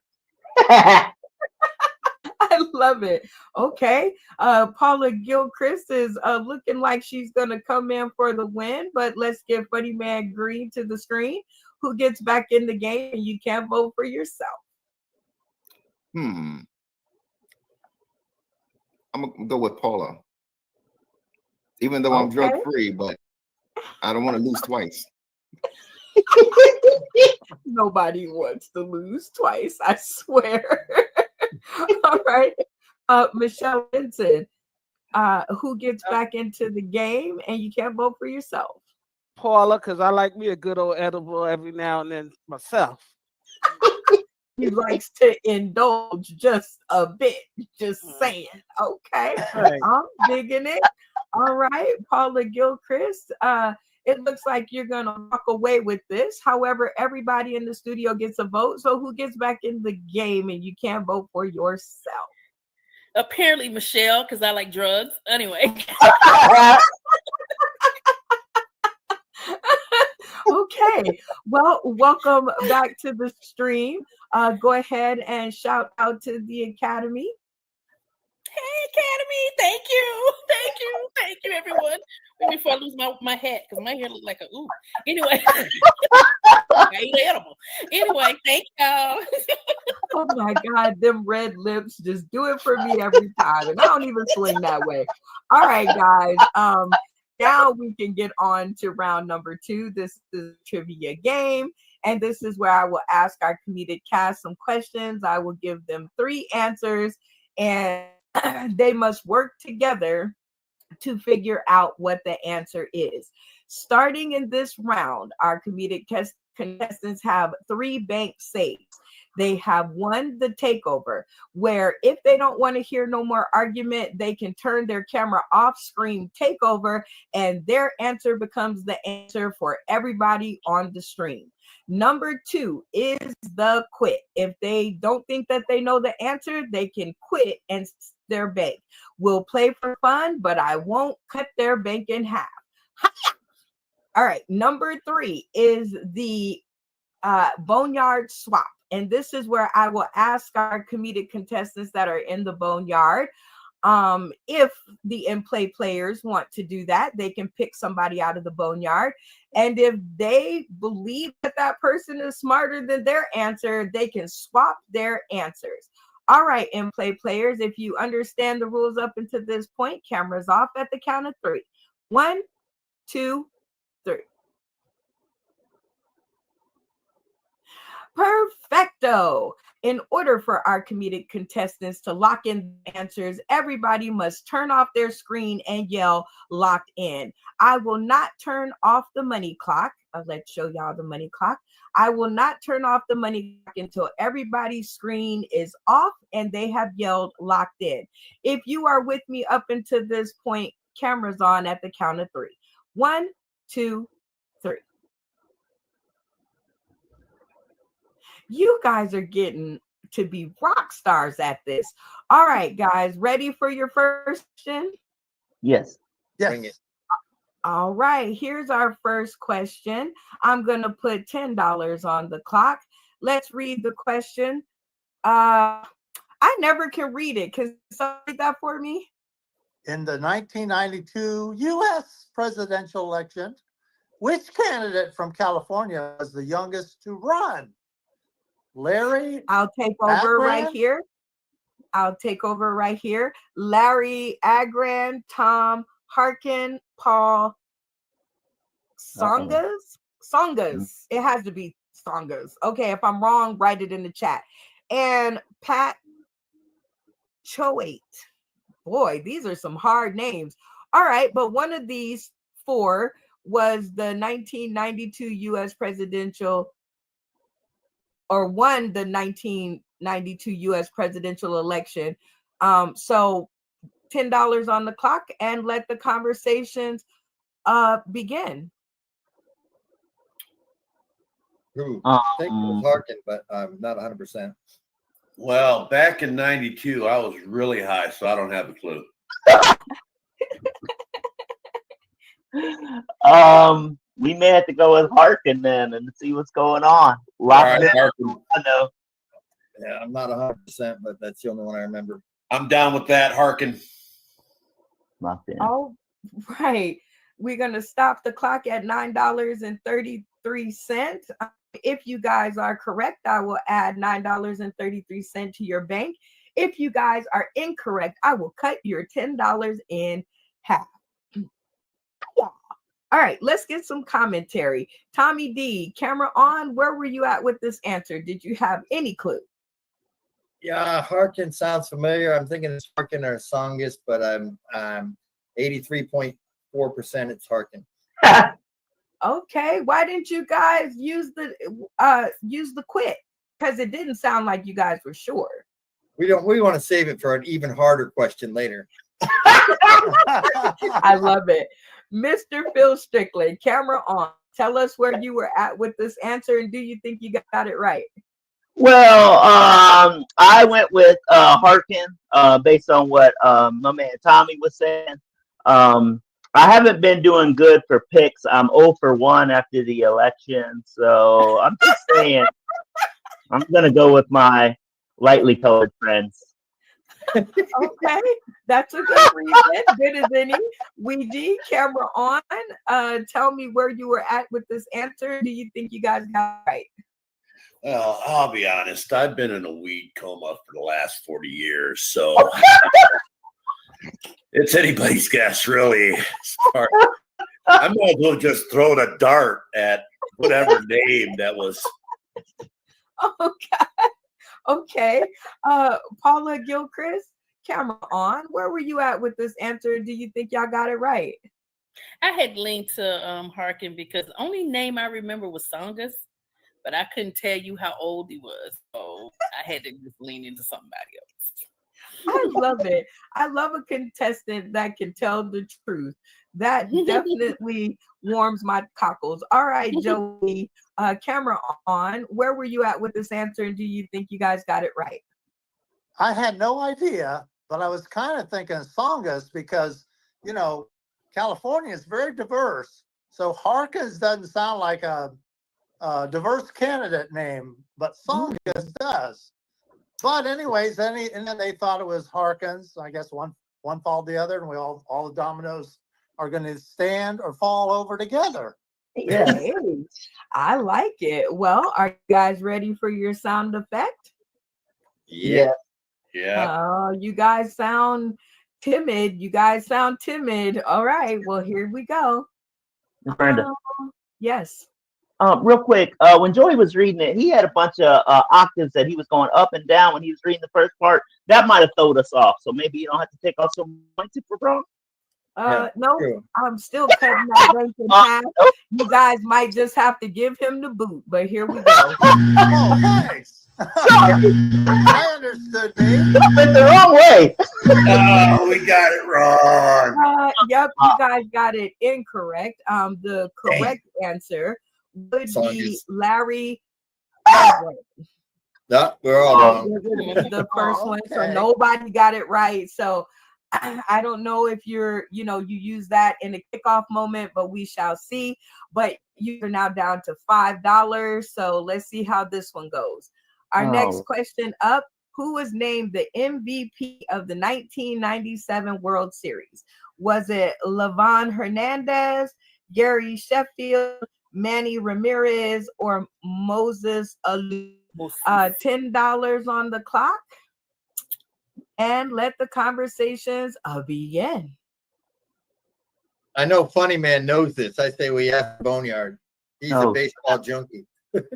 I love it. Okay. Paula Gilchrist is looking like she's going to come in for the win, but let's give Funny Man Green to the screen. Who gets back in the game, and you can't vote for yourself? I'm going to go with Paula. Even though I'm drug-free, but I don't want to lose twice. Nobody wants to lose twice, I swear. All right. Michelle Benson, who gets back into the game, and you can't vote for yourself? Paula, because I like me a good old edible every now and then myself. He likes to indulge just a bit, just saying. Okay. Right. I'm digging it. All right, Paula Gilchrist. It looks like you're going to walk away with this. However, everybody in the studio gets a vote. So who gets back in the game, and you can't vote for yourself? Apparently Michelle, because I like drugs. Anyway. Okay. Well, welcome back to the stream. Go ahead and shout out to the Academy. Hey, Academy. Thank you, everyone. Wait before I lose my hat, because my hair looks like a ooh. Anyway, I ate an edible. Anyway, thank y'all. Oh my God, them red lips just do it for me every time, and I don't even swing that way. All right, guys. Now we can get on to round number 2. This is a trivia game, and this is where I will ask our comedic cast some questions. I will give them 3 answers, and they must work together to figure out what the answer is. Starting in this round, our comedic contestants have 3 bank saves. They have 1, the takeover, where if they don't want to hear no more argument, they can turn their camera off, scream takeover, and their answer becomes the answer for everybody on the stream. Number 2 is the quit. If they don't think that they know the answer, they can quit and their bank. We'll play for fun, but I won't cut their bank in half. All right, number 3 is the boneyard swap. And this is where I will ask our comedic contestants that are in the boneyard, if the in-play players want to do that, they can pick somebody out of the boneyard. And if they believe that that person is smarter than their answer, they can swap their answers. All right, in-play players, if you understand the rules up until this point, cameras off at the count of 3. 1, 2, 3. Perfecto. In order for our comedic contestants to lock in answers, everybody must turn off their screen and yell locked in. I will not turn off the money clock. Let's show y'all the money clock. I will not turn off the money clock until everybody's screen is off and they have yelled locked in. If you are with me up until this point, cameras on at the count of 3. 1, 2, 3. You guys are getting to be rock stars at this. All right, guys, ready for your first question? Yes. Bring it. All right, here's our first question. I'm going to put $10 on the clock. Let's read the question. I never can read it. Can someone read that for me? In the 1992 U.S. presidential election, which candidate from California was the youngest to run? Larry? I'll take over right Agran? here. I'll take over right here. Larry Agran, Tom Harkin, Paul Songas. Songas. It has to be Songas. Okay, if I'm wrong, write it in the chat. And Pat Choate. Boy, these are some hard names. All right, but one of these 4 was the 1992 U.S. presidential, or won the 1992 U.S. presidential election. So $10 on the clock and let the conversations begin. Who? I think it was Harkin, but I'm not 100%. Well, back in 92, I was really high, so I don't have a clue. We may have to go with Harkin then and see what's going on. Locked in. Harkin. I know. Yeah, I'm not 100%, but that's the only one I remember. I'm down with that, Harkin. Locked in. All right. We're going to stop the clock at $9.33. If you guys are correct, I will add $9.33 to your bank. If you guys are incorrect, I will cut your $10 in half. All right, let's get some commentary. Tommy D, camera on. Where were you at with this answer? Did you have any clue? Yeah, Harkin sounds familiar. I'm thinking it's Harkin or Songus, but I'm 83.4% it's Harkin. Okay, why didn't you guys use the quit? Because it didn't sound like you guys were sure. We want to save it for an even harder question later. I love it. Mr. Phil Strickland, camera on. Tell us where you were at with this answer, and do you think you got it right? Well, I went with Harkin based on what my man Tommy was saying. I haven't been doing good for picks. I'm 0 for 1 after the election, so I'm just saying I'm gonna go with my lightly colored friends. Okay, that's a good reason. Good as any. Ouija, camera on. Tell me where you were at with this answer. Do you think you guys got it right? Well, I'll be honest. I've been in a weed coma for the last 40 years, so it's anybody's guess, really. Sorry. I might as well just throw a dart at whatever name that was. Oh, God. Okay. Paula Gilchrist, camera on. Where were you at with this answer? Do you think y'all got it right? I had leaned to Harkin because the only name I remember was Songus, but I couldn't tell you how old he was. So I had to just lean into somebody else. I love it. I love a contestant that can tell the truth. That definitely warms my cockles. All right, Joey, camera on. Where were you at with this answer? And do you think you guys got it right? I had no idea, but I was kind of thinking Songus because, you know, California is very diverse. So Harkins doesn't sound like a diverse candidate name, but Songus does. But anyways, and then they thought it was Harkins. I guess one followed the other, and we all the dominoes are going to stand or fall over together. Yeah, hey, I like it. Well, are you guys ready for your sound effect? Yeah. Yeah. Oh, you guys sound timid. All right. Well, here we go. Brenda. Yes. Real quick, when Joey was reading it, he had a bunch of octaves that he was going up and down when he was reading the first part. That might have thrown us off. So maybe you don't have to take off some points if we're wrong. No, true. I'm still cutting that rank in half. You guys might just have to give him the boot, but here we go. Oh, thanks. I understood, me. Went the wrong way. Oh, we got it wrong. Yep, you guys got it incorrect. The correct answer would be Larry. No, we're all wrong. The first one, so nobody got it right. So I don't know if you use that in a kickoff moment, but we shall see. But you're now down to $5. So let's see how this one goes. Our next question up: who was named the MVP of the 1997 World Series? Was it Livan Hernandez, Gary Sheffield, Manny Ramirez, or Moses Alou? $10 on the clock. And let the conversations begin. I know Funny Man knows this. I say we ask Boneyard. He's a baseball junkie.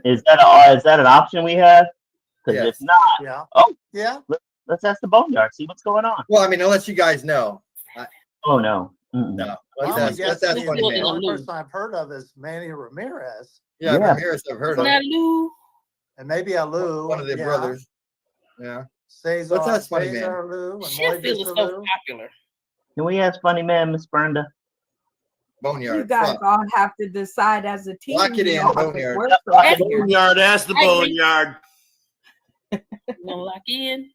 Is that an option we have? Because if not, let's ask the Boneyard. See what's going on. Well, I mean, unless you guys know. Oh no. No. Let's ask Funny Man. The only person I've heard of is Manny Ramirez. Yeah, Ramirez I've heard of. Lou. And maybe Alou. One of the brothers. Yeah. Cesar, What's that, Funny Man? Sheffield is so popular. Can we ask Funny Man, Miss Brenda? Boneyard. You guys all have to decide as a team. Lock it in, Boneyard. Boneyard, ask the Boneyard. You gonna lock in?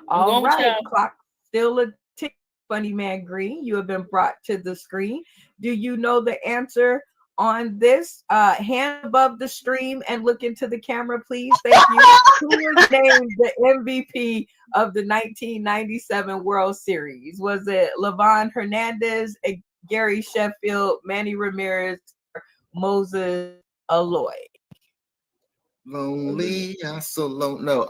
All right, clock still a tick. Funny Man Green, you have been brought to the screen. Do you know the answer on this? Hand above the stream and look into the camera, please. Thank you. Who was named the MVP of the 1997 World Series? Was it Livan Hernandez, Gary Sheffield, Manny Ramirez, or Moses Alou? Lonely, I'm so lonely. No,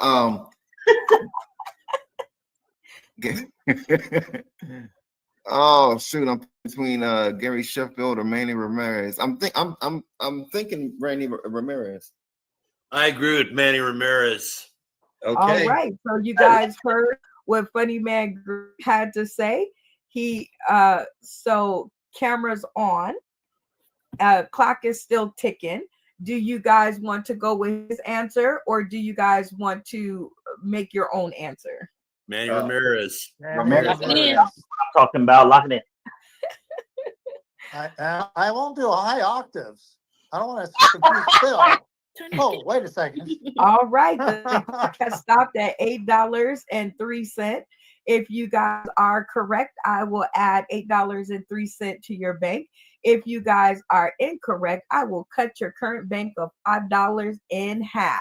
oh shoot, I'm between Gary Sheffield or Manny Ramirez. I'm thinking Randy Ramirez. I agree with Manny Ramirez. Okay. All right. So you guys heard what Funny Man had to say. So cameras on. Clock is still ticking. Do you guys want to go with his answer, or do you guys want to make your own answer? Manny Ramirez. Ramirez. I'm talking about locking in. I won't do high octaves. I don't want to confuse Phil. Oh, wait a second. All right. The clock has stopped at $8.03. If you guys are correct, I will add $8.03 to your bank. If you guys are incorrect, I will cut your current bank of $5 in half.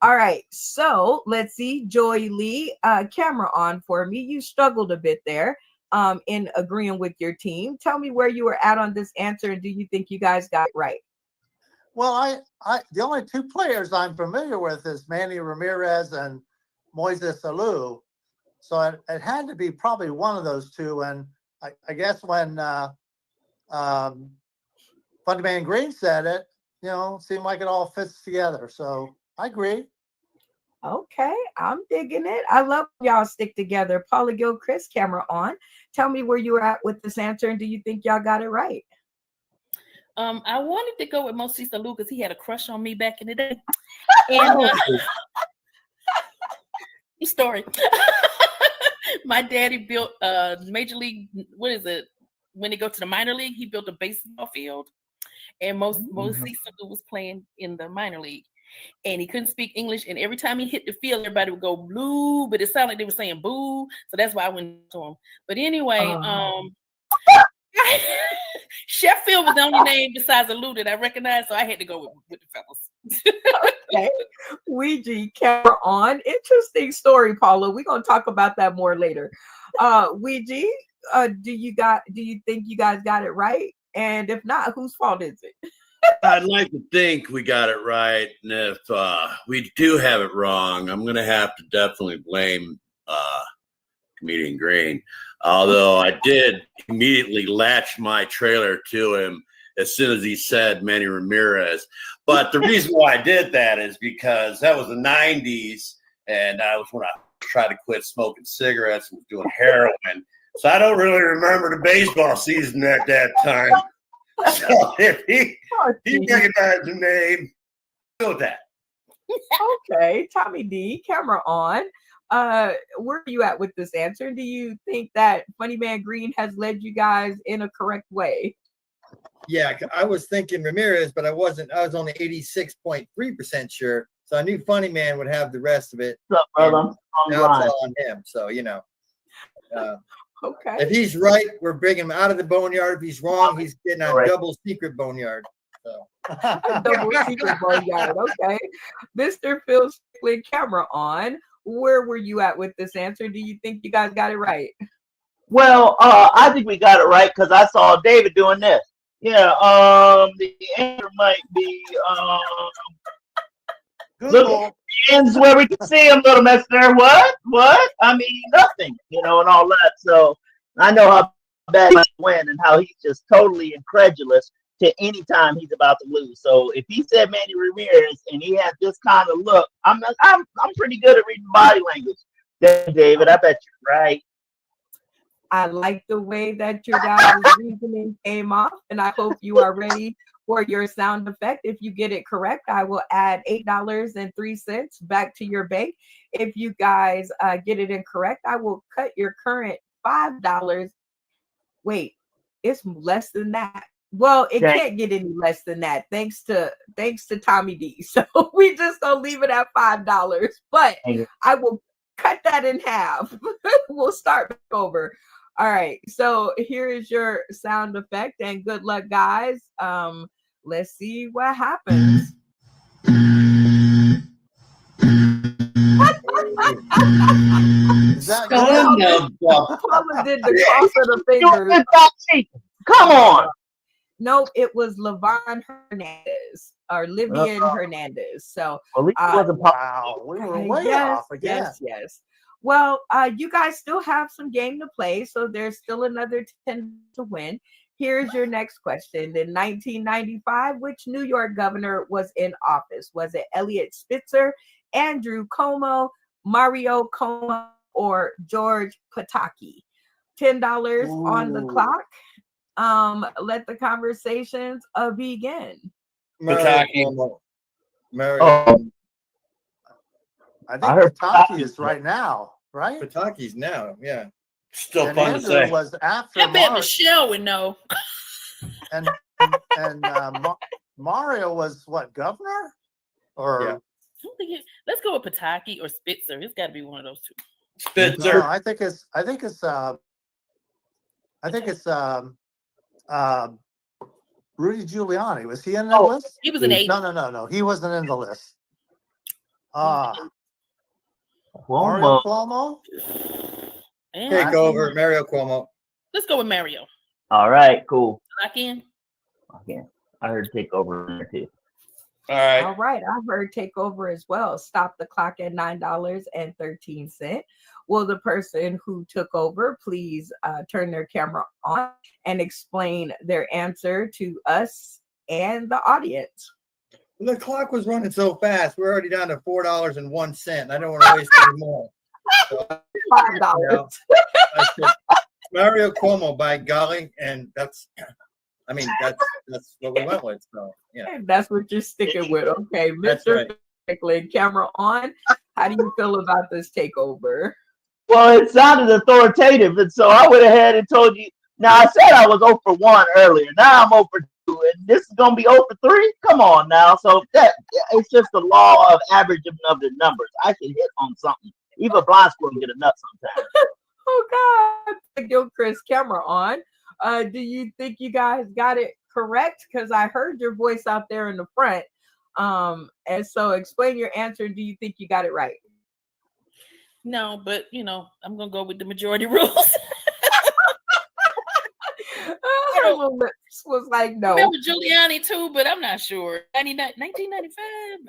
All right, so let's see. Joy Lee, camera on for me. You struggled a bit there in agreeing with your team. Tell me where you were at on this answer, and do you think you guys got it right? Well, I the only two players I'm familiar with is Manny Ramirez and Moises Alou. So it had to be probably one of those two. And I guess when Funny Man Green said it, seemed like it all fits together. So I agree. Okay, I'm digging it. I love when y'all stick together. Paula Gilchrist, camera on. Tell me where you were at with this answer, and do you think y'all got it right? I wanted to go with Mosisa Lou because he had a crush on me back in the day. And story. My daddy built a major league. What is it? When they go to the minor league, he built a baseball field, and Mosisa Lou was playing in the minor league. And he couldn't speak English. And every time he hit the field, everybody would go blue, but it sounded like they were saying boo. So that's why I went to him. But anyway, Sheffield was the only name besides Lou that I recognized, so I had to go with the fellas. Okay. Ouija, camera on. Interesting story, Paula. We're gonna talk about that more later. Ouija, do you think you guys got it right? And if not, whose fault is it? I'd like to think we got it right, and if we do have it wrong, I'm going to have to definitely blame comedian Green. Although I did immediately latch my trailer to him as soon as he said Manny Ramirez. But the reason why I did that is because that was the 90s, and that was when I tried to quit smoking cigarettes and was doing heroin. So I don't really remember the baseball season at that time. So if he recognized the name, go with that. Okay, Tommy D, camera on. Where are you at with this answer? Do you think that Funny Man Green has led you guys in a correct way? Yeah, I was thinking Ramirez, but I wasn't. I was only 86.3% sure. So I knew Funny Man would have the rest of it. What's up, brother? Now it's all on him. So, Okay. If he's right, we're bringing him out of the boneyard. If he's wrong, he's getting a double secret boneyard. So. Double secret boneyard. Okay. Mr. Phil Strickland, camera on. Where were you at with this answer? Do you think you guys got it right? Well, I think we got it right because I saw David doing this. Yeah, the answer might be look ends where we can see him, little mister. What? I mean, nothing, and all that. So I know how bad he win and how he's just totally incredulous to any time he's about to lose. So if he said Manny Ramirez and he has this kind of look, I'm pretty good at reading body language. David, I bet you're right. I like the way that your guys' reasoning came off, and I hope you are ready for your sound effect. If you get it correct, I will add $8.03 back to your bank. If you guys get it incorrect, I will cut your current $5. Wait, it's less than that. Well, it can't get any less than that, thanks to Tommy D. So we just gonna leave it at $5. But I will cut that in half. We'll start back over. All right, so here is your sound effect, and good luck, guys. Let's see what happens. Paula did the cross of the fingers. Come on. No, it was Levon Hernandez or Livian Hernandez. So wow, we were way off again. Yes. Well, you guys still have some game to play, so there's still another 10 to win. Here's your next question. In 1995, which New York governor was in office? Was it Elliot Spitzer, Andrew Cuomo, Mario Cuomo, or George Pataki? $10 on the clock. Let the conversations begin. Mario. I think Pataki is right now, right? Pataki's now, yeah. Still and fun Andrew to say. Was after I bet Michelle would know. And Mario was what, governor? Or let's go with Pataki or Spitzer. It's got to be one of those two. Spitzer. No, I think it's Rudy Giuliani. Was he in the list? He was an 8. No. He wasn't in the list. Mario Cuomo. Take over, Mario Cuomo. Let's go with Mario. All right, cool. Lock in. Okay. I heard take over there too. All right. I heard take over as well. Stop the clock at $9.13. Will the person who took over please turn their camera on and explain their answer to us and the audience? The clock was running so fast. We're already down to $4.01. I don't want to waste any more. So, $5. I said, Mario Cuomo, by golly, and that's what we went with. So yeah, That's what you're sticking with. Okay, That's Mr. right. Franklin, camera on. How do you feel about this takeover? Well, it sounded authoritative, and so I went ahead and told you. Now, I said I was 0 for 1 earlier. Now I'm 0 for 2, and this is going to be 0 for 3? Come on now. So it's just the law of averaging of the numbers. I can hit on something. Even a blind squirrel can get a nut sometimes. Oh, God. Gilchrist, camera on. Do you think you guys got it correct? Because I heard your voice out there in the front. And so explain your answer. Do you think you got it right? No, but I'm gonna go with the majority rules. Her lips was like, no. I remember Giuliani too, but I'm not sure. 1995?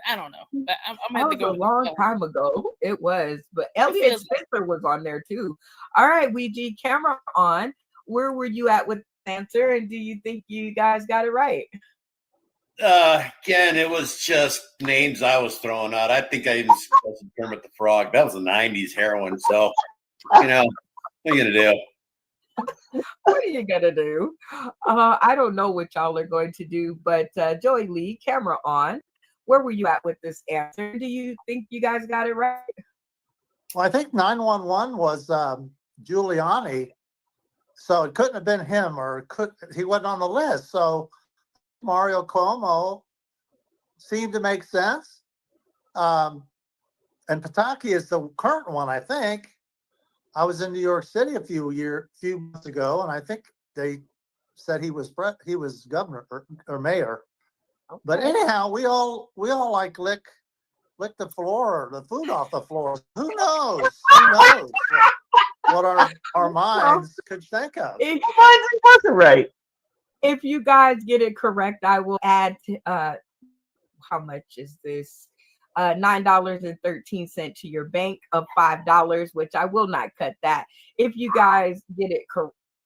I don't know. But I'm That have to was go a with long time ago. It was, but Elliot feels Spencer was on there too. All right, Ouija, camera on. Where were you at with the answer? And do you think you guys got it right? Again, it was just names I was throwing out. I think I even suggested Kermit the Frog. That was the 90s heroin. So, what are you going to do? What are you gonna do? I don't know what y'all are going to do, but Joey Lee, camera on. Where were you at with this answer? Do you think you guys got it right? Well, I think 911 was Giuliani, so it couldn't have been him, or he wasn't on the list. So Mario Cuomo seemed to make sense, and Pataki is the current one, I think. I was in New York City a few months ago, and I think they said he was governor or mayor. Okay. But anyhow, we all like lick the floor, the food off the floor. Who knows? Who knows what our minds could think of? Mine's wasn't right. If you guys get it correct, I will add. How much is this? $9.13 to your bank of $5, which I will not cut that. If you guys get it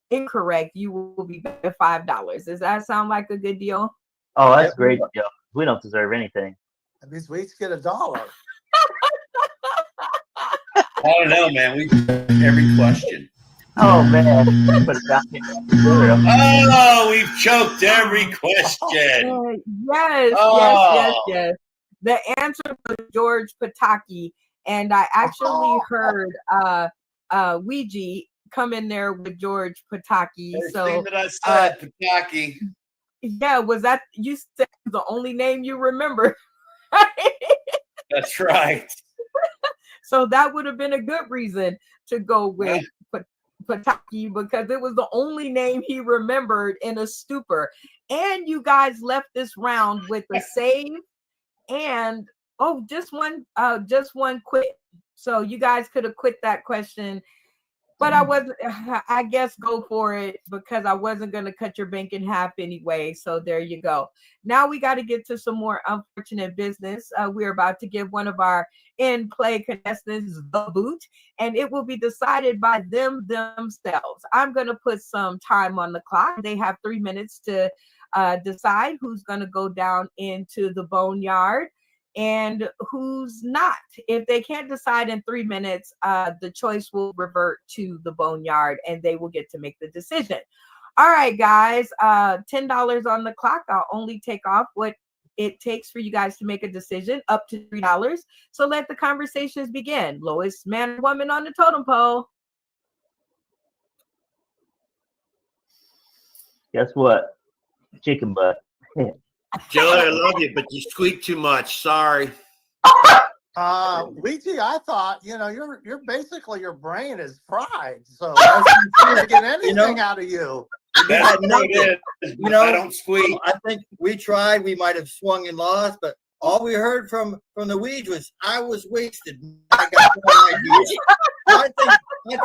incorrect, you will be back at $5. Does that sound like a good deal? Oh, that's great. Yo. We don't deserve anything. That means we each get $1. I don't know, man. We every question. Oh man. Oh, we've choked every question. Yes. The answer was George Pataki, and I actually heard Ouija come in there with George Pataki. First so thing that I said, Pataki. Yeah, was that you said the only name you remember? That's right. So that would have been a good reason to go with Pataki, because it was the only name he remembered in a stupor. And you guys left this round with a save. And just one quit. So you guys could have quit that question, but I guess go for it, because I wasn't going to cut your bank in half anyway. So there you go. Now we got to get to some more unfortunate business. We're about to give one of our in-play contestants the boot, and it will be decided by themselves. I'm going to put some time on the clock. They have 3 minutes to decide who's going to go down into the boneyard and who's not. If they can't decide in 3 minutes, the choice will revert to the boneyard and they will get to make the decision. All right, guys, $10 on the clock. I'll only take off what it takes for you guys to make a decision, up to $3. So let the conversations begin. Lowest man or woman on the totem pole. Guess what? Chicken butt. Joey, I love you, but you squeak too much. Sorry. Ouija, I thought, you're basically, your brain is fried. So I can't get anything out of you. That's it. I don't squeak. I think we tried. We might have swung and lost, but all we heard from the weed was, I was wasted. I got no idea. I think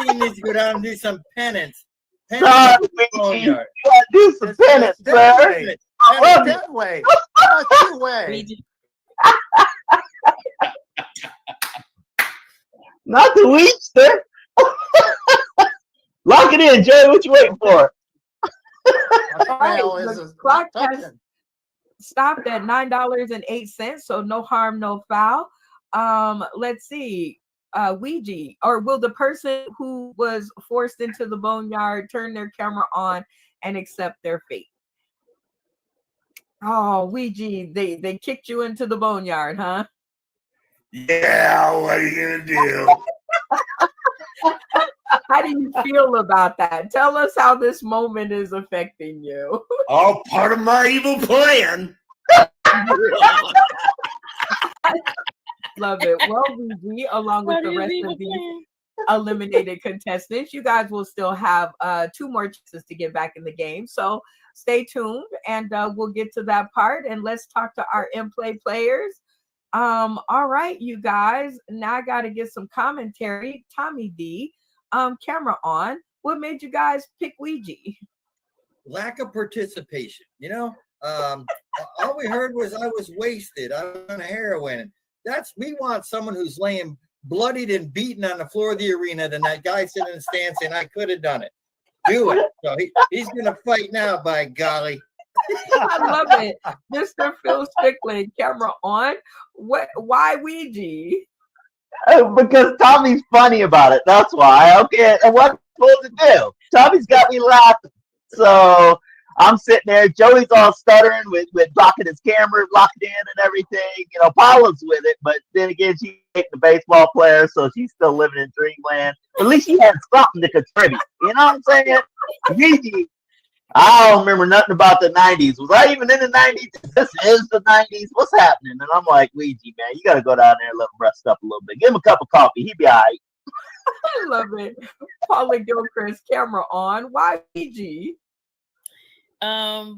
you need to go down and do some penance. Do some penance, sir. Dead way. Not the weed, sir. Lock it in, Jay. What you waiting for? The clock has stopped at $9.08, so no harm, no foul. Let's see. Ouija, or will the person who was forced into the boneyard turn their camera on and accept their fate? Oh, Ouija, they kicked you into the boneyard, huh? Yeah, what are you gonna do? How do you feel about that? Tell us how this moment is affecting you. All part of my evil plan. Love it. Well, Ouija, along with the rest of the eliminated contestants, you guys will still have 2 more chances to get back in the game. So stay tuned, and we'll get to that part. And let's talk to our in-play players. All right, you guys. Now I got to get some commentary. Tommy D, camera on. What made you guys pick Ouija? Lack of participation. You know, all we heard was I was wasted. I was on heroin. We want someone who's laying bloodied and beaten on the floor of the arena than that guy sitting in the stand saying, I could have done it. Do it. So he's going to fight now, by golly. I love it. Mr. Phil Strickland, camera on. Why Ouija? Because Tommy's funny about it. That's why. Okay, and what I'm supposed to do? Tommy's got me laughing. So I'm sitting there. Joey's all stuttering with blocking his camera, locked in and everything. You know, Paula's with it, but then again, she's the baseball player, so she's still living in dreamland. At least she had something to contribute. You know what I'm saying? Ouija, I don't remember nothing about the 90s. Was I even in the 90s? This is the 90s. What's happening? And I'm like, Ouija, man, you got to go down there and let him rest up a little bit. Give him a cup of coffee. He'll be all right. I love it. Paula Gilchrist, camera on. Why Ouija? I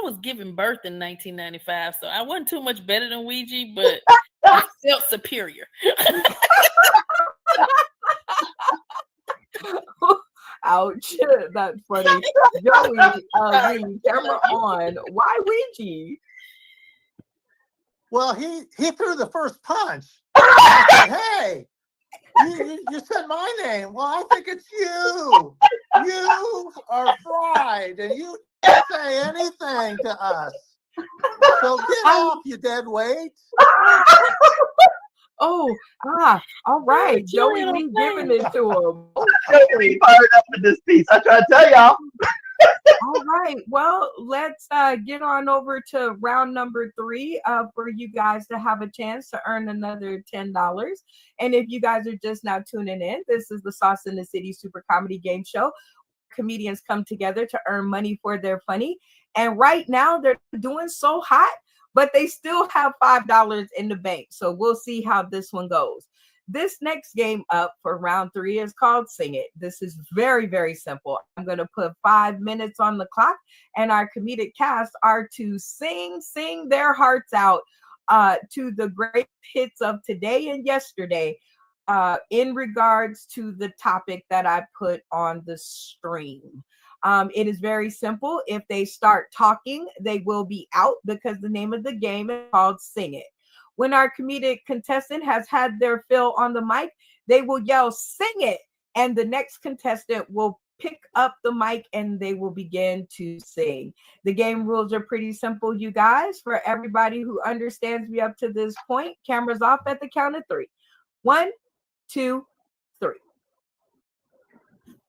was giving birth in 1995, so I wasn't too much better than Ouija, but I felt superior. Ouch, that's funny. Joey, camera on. Why Ouija? Well, he threw the first punch. I said, hey, you said my name. Well, I think it's you. You are fried, and you can't say anything to us. So get off, you dead weight. All right. Joey, we giving it to him. Joey fired up in this piece. I try to tell y'all. All right. Well, let's get on over to round number 3 for you guys to have a chance to earn another $10. And if you guys are just now tuning in, this is the Sauce in the City Super Comedy Game Show. Comedians come together to earn money for their funny. And right now they're doing so hot, but they still have $5 in the bank. So we'll see how this one goes. This next game up for round 3 is called Sing It. This is very, very simple. I'm going to put 5 minutes on the clock, and our comedic cast are to sing their hearts out to the great hits of today and yesterday in regards to the topic that I put on the stream. It is very simple. If they start talking, they will be out because the name of the game is called Sing It. When our comedic contestant has had their fill on the mic, they will yell, sing it. And the next contestant will pick up the mic and they will begin to sing. The game rules are pretty simple, you guys. For everybody who understands me up to this point, cameras off at the count of 3. 1, 2, 3.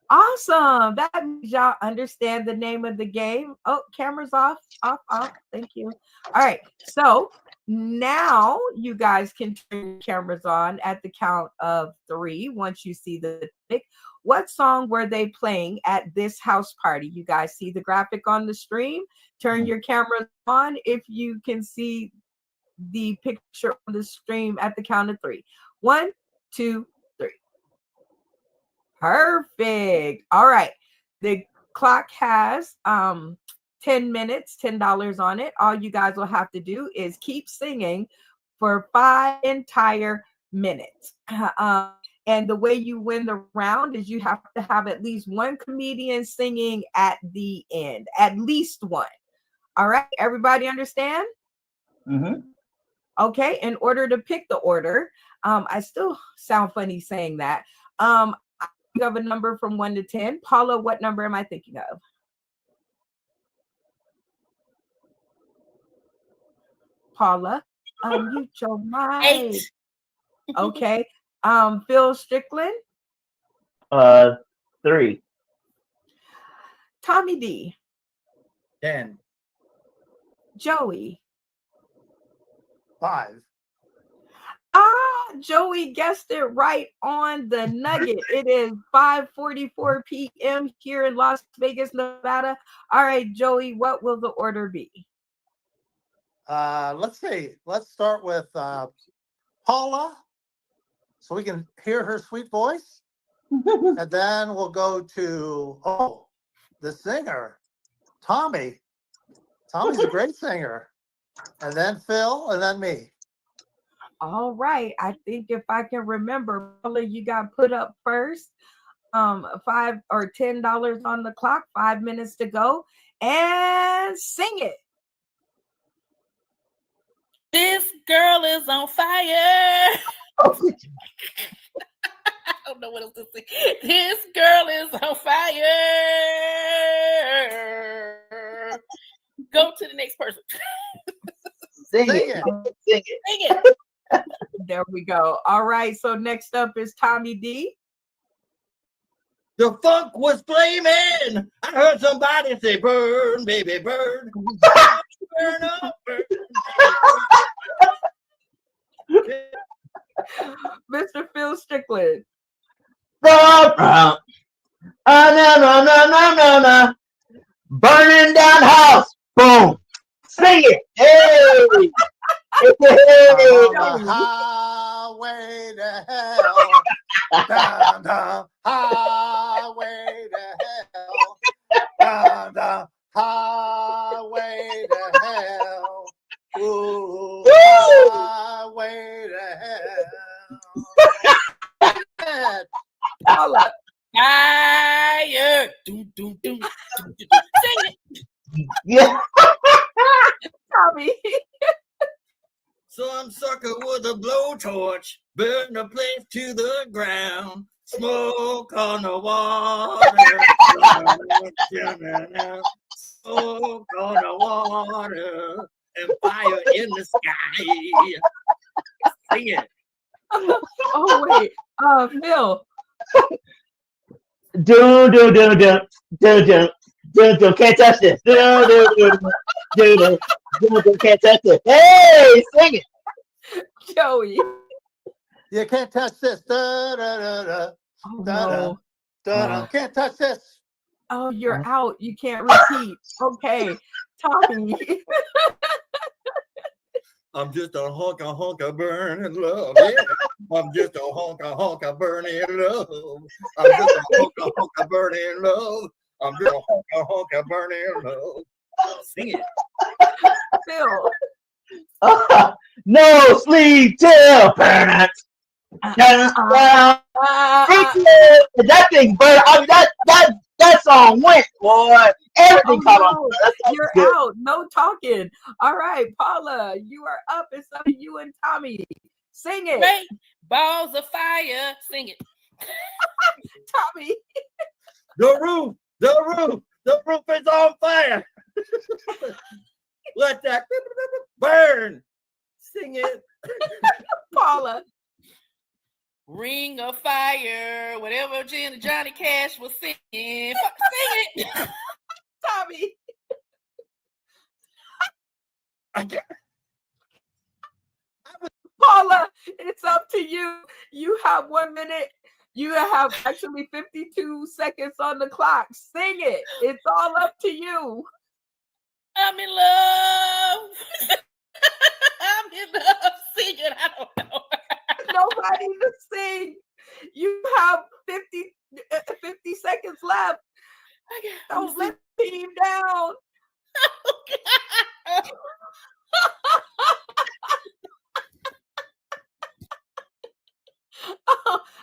Awesome. That means y'all understand the name of the game. Oh, cameras off. Thank you. All right. So now you guys can turn your cameras on at the count of 3 once you see the pick. What song were they playing at this house party? You guys see the graphic on the stream. Turn your cameras on if you can see the picture on the stream at the count of 3. 1, 2, 3. Perfect. All right. The clock has 10 minutes, $10 on it. All you guys will have to do is keep singing for 5 entire minutes. And the way you win the round is you have to have at least one comedian singing at the end, at least one. All right. Everybody understand? Mm-hmm. Okay. In order to pick the order, I still sound funny saying that. I think of a number from 1 to 10. Paula, what number am I thinking of? Paula, mute your mic. 8. Okay. Phil Strickland, 3. Tommy D, 10. Joey. 5. Joey guessed it right on the nugget. It is 5:44 p.m. here in Las Vegas, Nevada. All right, Joey, what will the order be? Let's see. Let's start with Paula, so we can hear her sweet voice. And then we'll go to, the singer, Tommy. Tommy's a great singer. And then Phil, and then me. All right. I think if I can remember, Paula, you got put up first. $5 or $10 on the clock, 5 minutes to go. And sing it. This girl is on fire. I don't know what else to say. This girl is on fire. Go to the next person. Sing Sing it. it. Sing it. Sing it. There we go. All right. So next up is Tommy D. The funk was flaming. I heard somebody say, burn, baby, burn. Burn up, burn. Mr. Phil Strickland. No. Burning down house. Boom. Sing it. Hey. On the highway to hell. Down the highway to hell. Down the highway to hell. Ooh, highway to hell. Paula. Fire. Doom, doom, doom, doom, doom, doom. Sing it. Yeah. Tommy. Some sucker with a blowtorch burn the place to the ground. Smoke on the water. Smoke on the water. And fire in the sky. Sing it. Oh, wait. Phil. Do. Can't touch this. Do. Can't touch this. Hey, sing it. Joey. You can't touch this. Da, da, da, da. Oh, Da, no. da, da. Can't touch this. Oh, you're out. You can't repeat. Okay. Tommy. I'm just a honka burning love. Yeah. I'm just a honka burning love. I'm just a honka burning love. I'm just a honka burning love. Sing it. Phil. No sleep till burn. That thing burned. I mean, that song went, boy. Everything caught on. You're out. No talking. All right, Paula, you are up. It's up to you and Tommy. Sing it. Great balls of fire. Sing it. Tommy. The roof is on fire. Let that burn. Sing it. Paula. Ring of fire. Whatever Johnny Cash was singing. Sing it. Tommy. Paula, it's up to you. You have 1 minute. You have actually 52 seconds on the clock. Sing it. It's all up to you. I'm in love. I'm in love. Sing it. I don't know. Nobody to sing. You have 50 seconds left. Don't let the team down.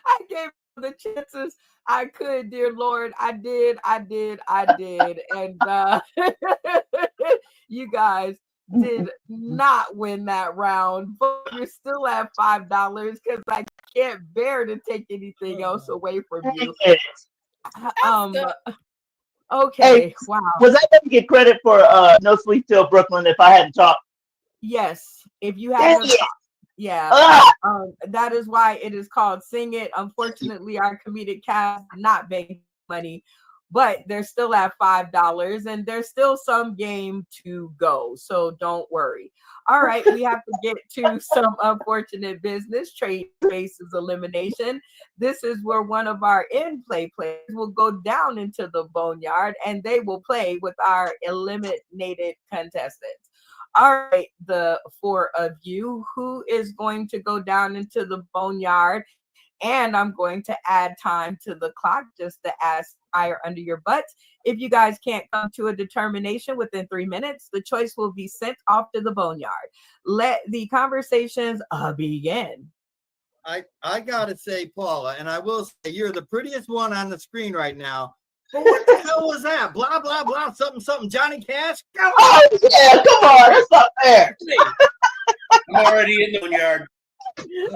I gave the chances I could, dear Lord. I did. And you guys did not win that round, but you're still at $5 because I can't bear to take anything else away from you. Okay. Hey, wow. Was I going to get credit for No Sleep Till Brooklyn if I hadn't talked? Yes, if you Dang have it. yeah, Ugh. that is why it is called Sing It. Unfortunately, our comedic cast did not make money, but they're still at $5 and there's still some game to go. So don't worry. All right, we have to get to some unfortunate business. Trade spaces elimination. This is where one of our in-play players will go down into the boneyard and they will play with our eliminated contestants. All right, the four of you, who is going to go down into the boneyard? And I'm going to add time to the clock just to ask fire under your butts. If you guys can't come to a determination within 3 minutes, the choice will be sent off to the boneyard. Let the conversations begin. I gotta say, Paula, and I will say you're the prettiest one on the screen right now. But what the hell was that? Blah blah blah. Something something. Johnny Cash. Come on. Oh, yeah, come on. That's not fair. I'm already in the yard.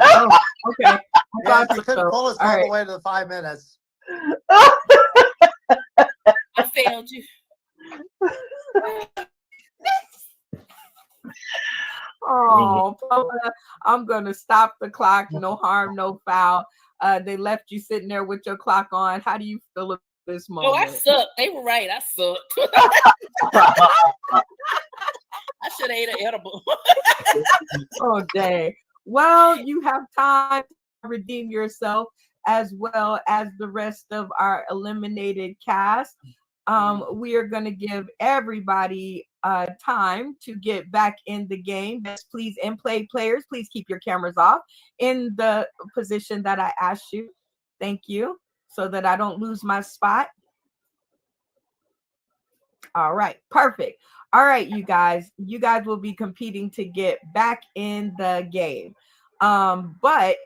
Oh, okay. Yeah, you couldn't pull us all the way to the 5 minutes. I failed you. Oh, Paula, I'm gonna stop the clock. No harm, no foul. They left you sitting there with your clock on. How do you feel at this moment? Oh, I sucked. They were right. I sucked. I should have ate an edible. Oh, dang. Well, you have time to redeem yourself as well as the rest of our eliminated cast. We are going to give everybody time to get back in the game. Yes, please, in-play players, please keep your cameras off in the position that I asked you. Thank you, so that I don't lose my spot. All right, perfect. All right, you guys will be competing to get back in the game. But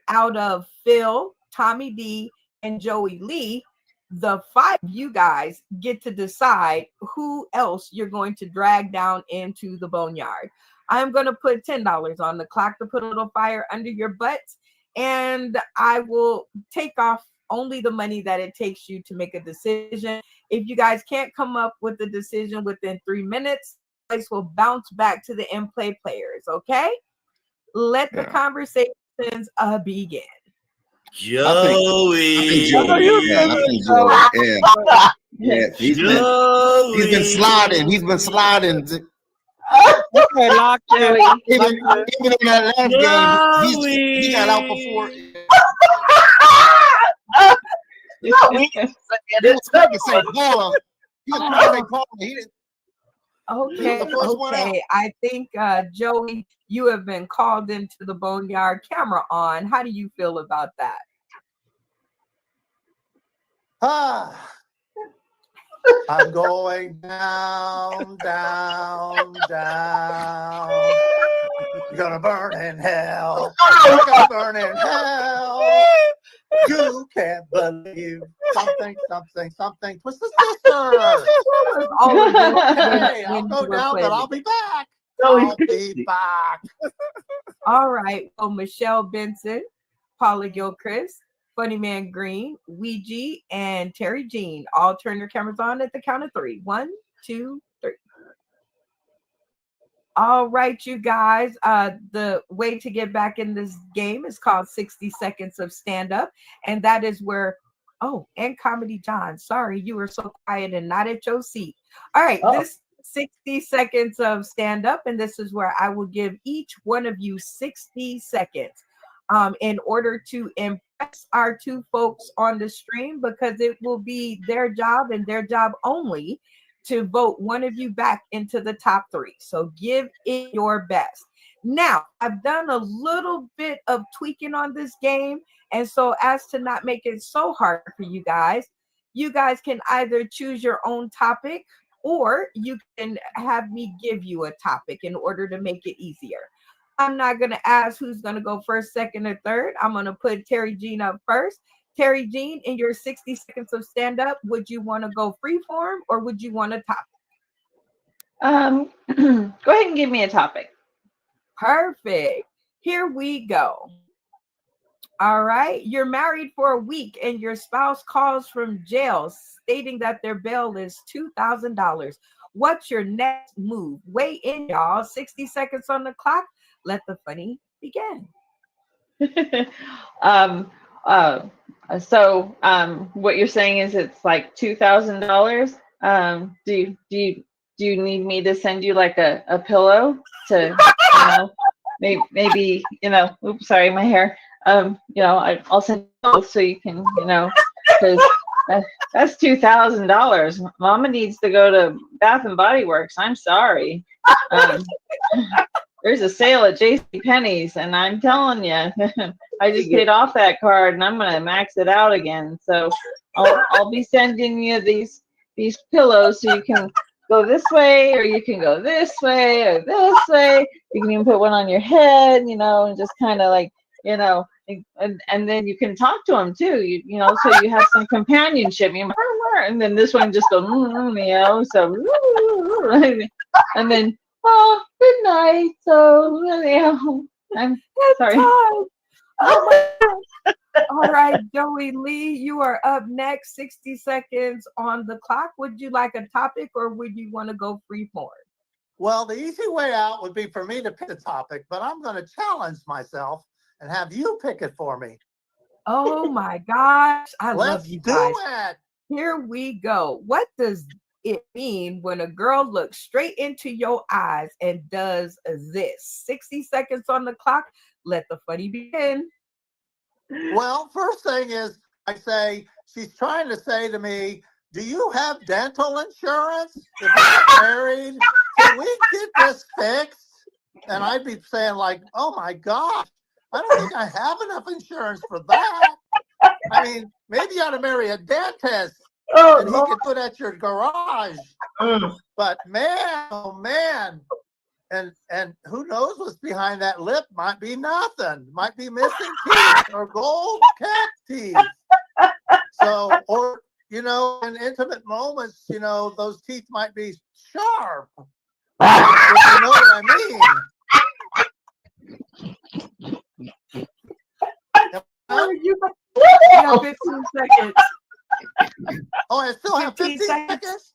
out of Phil, Tommy D, and Joey Lee, the 5 of you guys get to decide who else you're going to drag down into the boneyard. I'm going to put $10 on the clock to put a little fire under your butts, and I will take off only the money that it takes you to make a decision. If you guys can't come up with a decision within 3 minutes, this will bounce back to the in-play players, okay? Let the conversations begin. Joey. I think Joey. Yeah, I think Joey. Yeah. Yeah. He's been sliding. He's been sliding. Okay, locked in. Even in that last game, he got out before. He was trying to say Paula. He was trying to say Paula. He didn't. Okay. I think Joey, you have been called into the boneyard. Camera on. How do you feel about that? I'm going down, down, down. You're gonna burn in hell. You're gonna burn in hell. You can't believe something, something, something. Twisted Sister. Okay, I'll go down, but I'll be back. I'll be back. All right. Well, Michelle Benson, Paula Gilchrist, Funny Man Green, Ouija, and Terry Jean all turn your cameras on at the count of 3. 1, 2, 3. All right, you guys. The way to get back in this game is called 60 seconds of stand up. And that is where, and Comedy John. Sorry, you were so quiet and not at your seat. All right, this 60 seconds of stand up. And this is where I will give each one of you 60 seconds in order to impress our 2 folks on the stream, because it will be their job and their job only to vote one of you back into the top 3. So give it your best. Now, I've done a little bit of tweaking on this game. And so as to not make it so hard for you guys can either choose your own topic, or you can have me give you a topic in order to make it easier. I'm not going to ask who's going to go first, second, or third. I'm going to put Terry Jean up first. Terry Jean, in your 60 seconds of stand up, would you want to go free form or would you want a topic? Go ahead and give me a topic. Perfect. Here we go. All right. You're married for a week and your spouse calls from jail stating that their bail is $2,000. What's your next move? Weigh in, y'all. 60 seconds on the clock. Let the funny begin. What you're saying is it's like $2,000. Do you need me to send you like a pillow to, maybe, oops, sorry, my hair. I'll send you both so you can, because that's $2,000. Mama needs to go to Bath and Body Works. I'm sorry. There's a sale at JCPenney's, and I'm telling you, I just paid off that card, and I'm gonna max it out again. So I'll be sending you these pillows so you can go this way, or you can go this way, or this way. You can even put one on your head, and just kind of like, and then you can talk to them too, so you have some companionship. And then this one just goes, so, and then, oh, good night. So, I'm sorry. Oh my God. All right, Joey Lee, you are up next. 60 seconds on the clock. Would you like a topic, or would you want to go free form? Well, the easy way out would be for me to pick a topic, but I'm going to challenge myself and have you pick it for me. Oh my gosh, I love you guys. Let's do it. Here we go. What does it mean when a girl looks straight into your eyes and does this? 60 seconds on the clock. Let the funny begin. Well, first thing is, I say, she's trying to say to me, do you have dental insurance? If you're married, can we get this fixed? And I'd be saying like, oh my gosh, I don't think I have enough insurance for that. I mean, maybe you ought to marry a dentist and he could put at your garage. But man, oh man. And who knows what's behind that lip? Might be nothing. Might be missing teeth or gold cat teeth. So, or, in intimate moments, those teeth might be sharp. If you know what I mean. You have 15 seconds. Oh, I still have 15 seconds?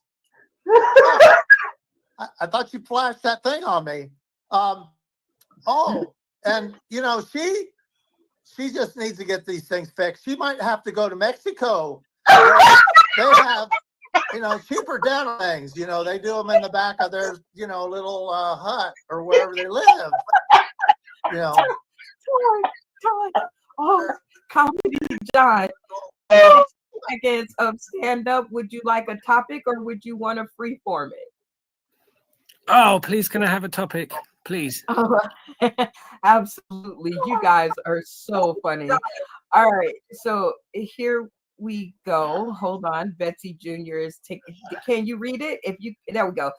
Oh, I thought you flashed that thing on me. And she just needs to get these things fixed. She might have to go to Mexico. They have, cheaper dental things. They do them in the back of their, little hut or wherever they live. Oh, Comedy John. 60 seconds of stand up. Would you like a topic, or would you want to free form it? Oh, please, can I have a topic? Please. Oh, absolutely. You guys are so funny. All right. So here we go. Hold on. Betsy Jr. is taking. Can you read it? There we go.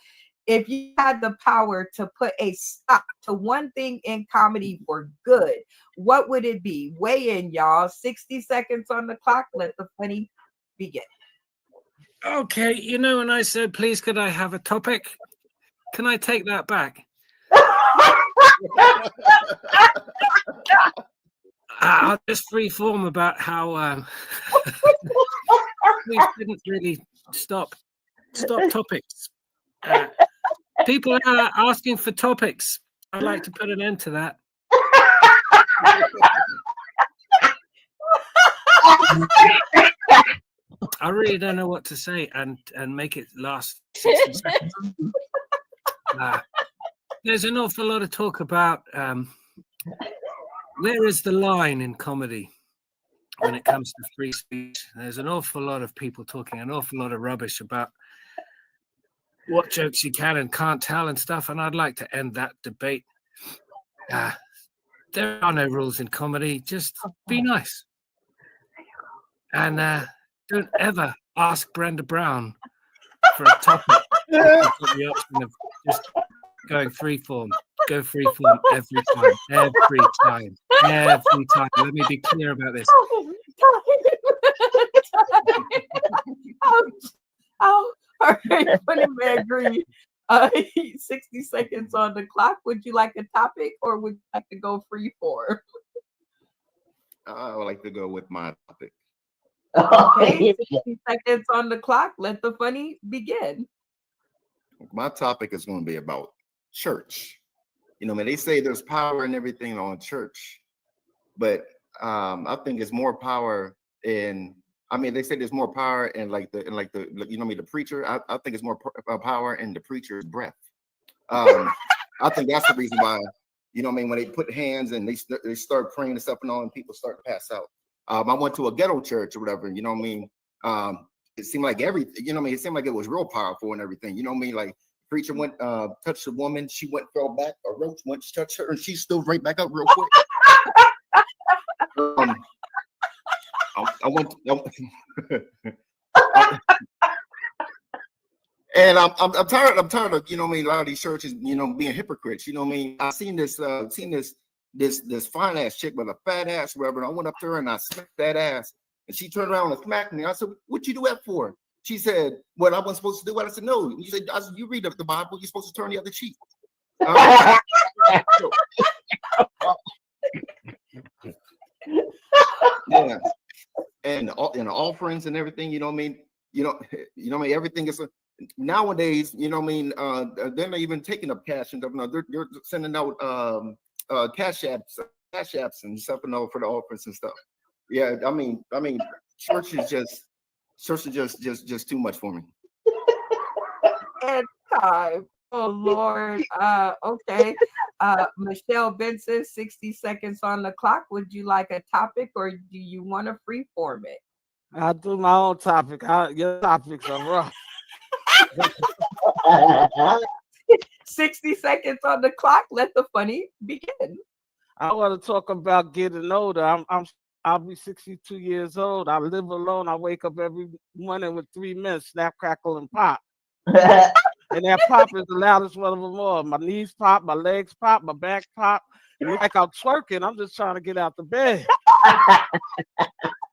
If you had the power to put a stop to one thing in comedy for good, what would it be? Weigh in, y'all. 60 seconds on the clock. Let the funny begin. Okay. When I said, please, could I have a topic? Can I take that back? I'll just freeform about how we didn't really stop topics. People are asking for topics. I'd like to put an end to that. I really don't know what to say and make it last 60 seconds. There's an awful lot of talk about where is the line in comedy when it comes to free speech. There's an awful lot of people talking an awful lot of rubbish about what jokes you can and can't tell and stuff, and I'd like to end that debate. There are no rules in comedy. Just be nice. And don't ever ask Brenda Brown for a topic. The option of just going freeform. Go freeform every time. Every time. Let me be clear about this. All right, Funny Man Green. 60 seconds on the clock. Would you like a topic, or would you like to go freeform? I would like to go with my topic. Okay, 60 seconds on the clock. Let the funny begin. My topic is going to be about church. You know, I mean, they say there's power and everything on church, but I think it's more power in. I mean, they say there's more power in like the you know, what I mean, the preacher. I think it's more power in the preacher's breath. I think that's the reason why. You know what I mean? When they put hands and they start praying and stuff and all, and people start to pass out. I went to a ghetto church or whatever. You know what I mean? It seemed like everything. You know what I mean? It seemed like it was real powerful and everything. You know what I mean? Like preacher went touched a woman, she went fell back. A roach went touched her, and she stood right back up real quick. I went. And I'm tired. I'm tired of, you know what I mean, a lot of these churches, you know, being hypocrites. You know what I mean? I seen this fine ass chick with a fat ass, whatever. And I went up to her and I smacked that ass, and she turned around and smacked me. I said, "What you do that for?" She said, "What I wasn't supposed to do." I said, "No." You said, "You read the Bible. You're supposed to turn the other cheek." Yeah, and the offerings and everything. You know what I mean? You know what I mean? Everything is. Nowadays, you know what I mean, they're not even taking up cash and stuff. No, they're sending out cash apps and stuff and all for the offerings and stuff. Yeah, I mean, church is just too much for me. And time. Oh Lord. Okay. Michelle Benson, 60 seconds on the clock. Would you like a topic or do you want to freeform it? I'll do my own topic. Your topics are rough. 60 seconds on the clock. Let the funny begin. I want to talk about getting older. I'll be 62 years old. I live alone. I wake up every morning with 3 minutes, snap, crackle, and pop. And that pop is the loudest one of them all. My knees pop, my legs pop, my back pop. It looks like I'm twerking. I'm just trying to get out the bed.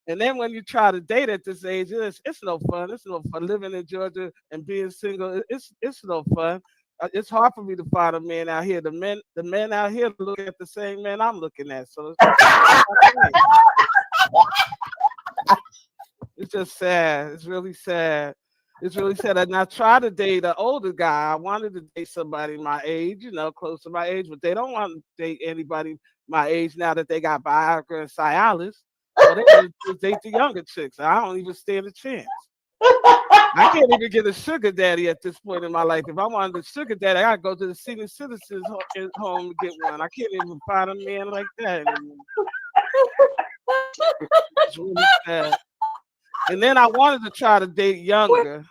And then when you try to date at this age, it's no fun. It's no fun living in Georgia and being single. It's no fun. It's hard for me to find a man out here. The men out here look at the same man I'm looking at. So it's just sad. It's really sad. It's really sad. And I tried to date an older guy. I wanted to date somebody my age, you know, close to my age, but they don't want to date anybody my age now that they got Viagra and Cialis. So they just date the younger chicks. I don't even stand a chance. I can't even get a sugar daddy at this point in my life. If I wanted a sugar daddy, I gotta go to the senior citizens home to get one. I can't even find a man like that anymore. It's really sad. And then I wanted to try to date younger.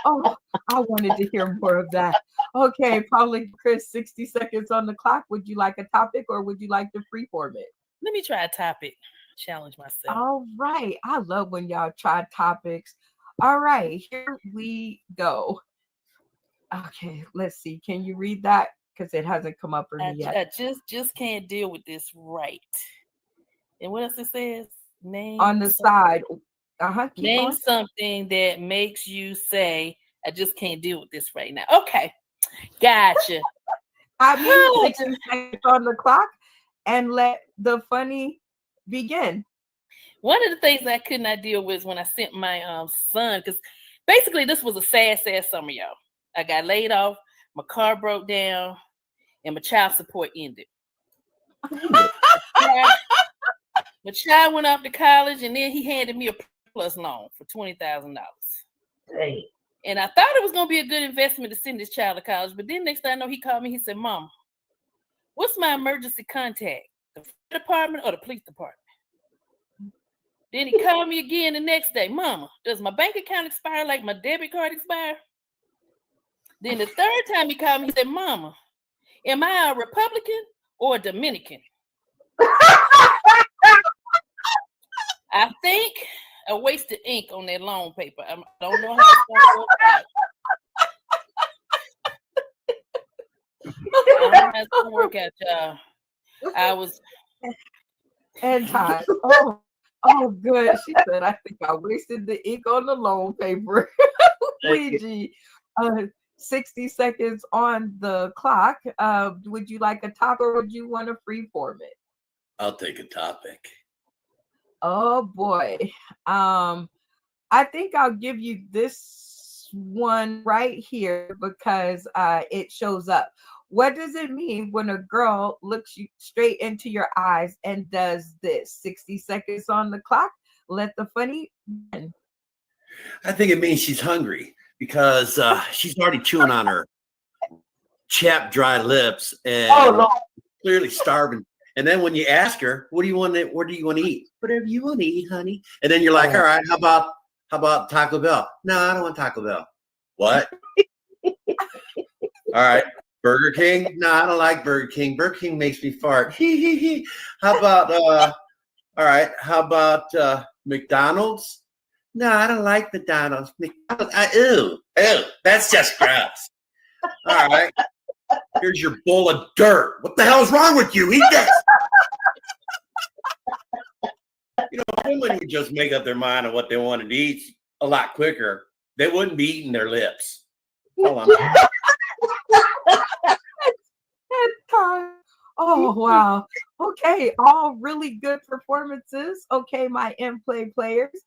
Oh, I wanted to hear more of that. Okay, probably Chris, 60 seconds on the clock. Would you like a topic or would you like to freeform it? Let me try a topic. Challenge myself. All right. I love when y'all try topics. All right, here we go. Okay, let's see. Can you read that? Because it hasn't come up for me yet. I just can't deal with this right. And what else it says? Name on the side. Name something that makes you say, I just can't deal with this right now. Okay. Gotcha. I mean, 60 seconds on the clock and let the funny begin. One of the things I could not deal with when I sent my son, because basically this was a sad summer, y'all. I got laid off, my car broke down, and my child support ended. My child went off to college, and then he handed me a plus loan for $20,000. Hey. And I thought it was going to be a good investment to send this child to college, but then next thing I know, he called me. He said, "Mom, what's my emergency contact? The fire department or the police department?" Then he called me again the next day. "Mama, does my bank account expire like my debit card expire?" Then the third time he called me, he said, "Mama, am I a Republican or a Dominican?" I think I wasted ink on that loan paper. I don't know how it's going to work out. I don't know how it's going to work out, y'all. I was... And time. Oh, good. She said, I think I wasted the ink on the loan paper. Luigi, 60 seconds on the clock. Would you like a topic or would you want to freeform it? I'll take a topic. Oh boy. I think I'll give you this one right here because it shows up. What does it mean when a girl looks you straight into your eyes and does this? 60 seconds on the clock. Let the funny begin. I think it means she's hungry because she's already chewing on her chapped, dry lips and clearly starving. And then when you ask her, "What do you want to eat?" "Whatever you want to eat, honey." And then you're like, "All right, how about Taco Bell?" "No, I don't want Taco Bell." "What?" "All right, Burger King?" "No, I don't like Burger King. Burger King makes me fart." How about all right, how about McDonald's?" "No, I don't like McDonald's. McDonald's, ew, that's just gross." "All right, here's your bowl of dirt. What the hell is wrong with you? Eat this." If women would just make up their mind on what they wanted to eat a lot quicker, they wouldn't be eating their lips. Tell them. Oh, wow. Okay, all really good performances. Okay, my in-play players,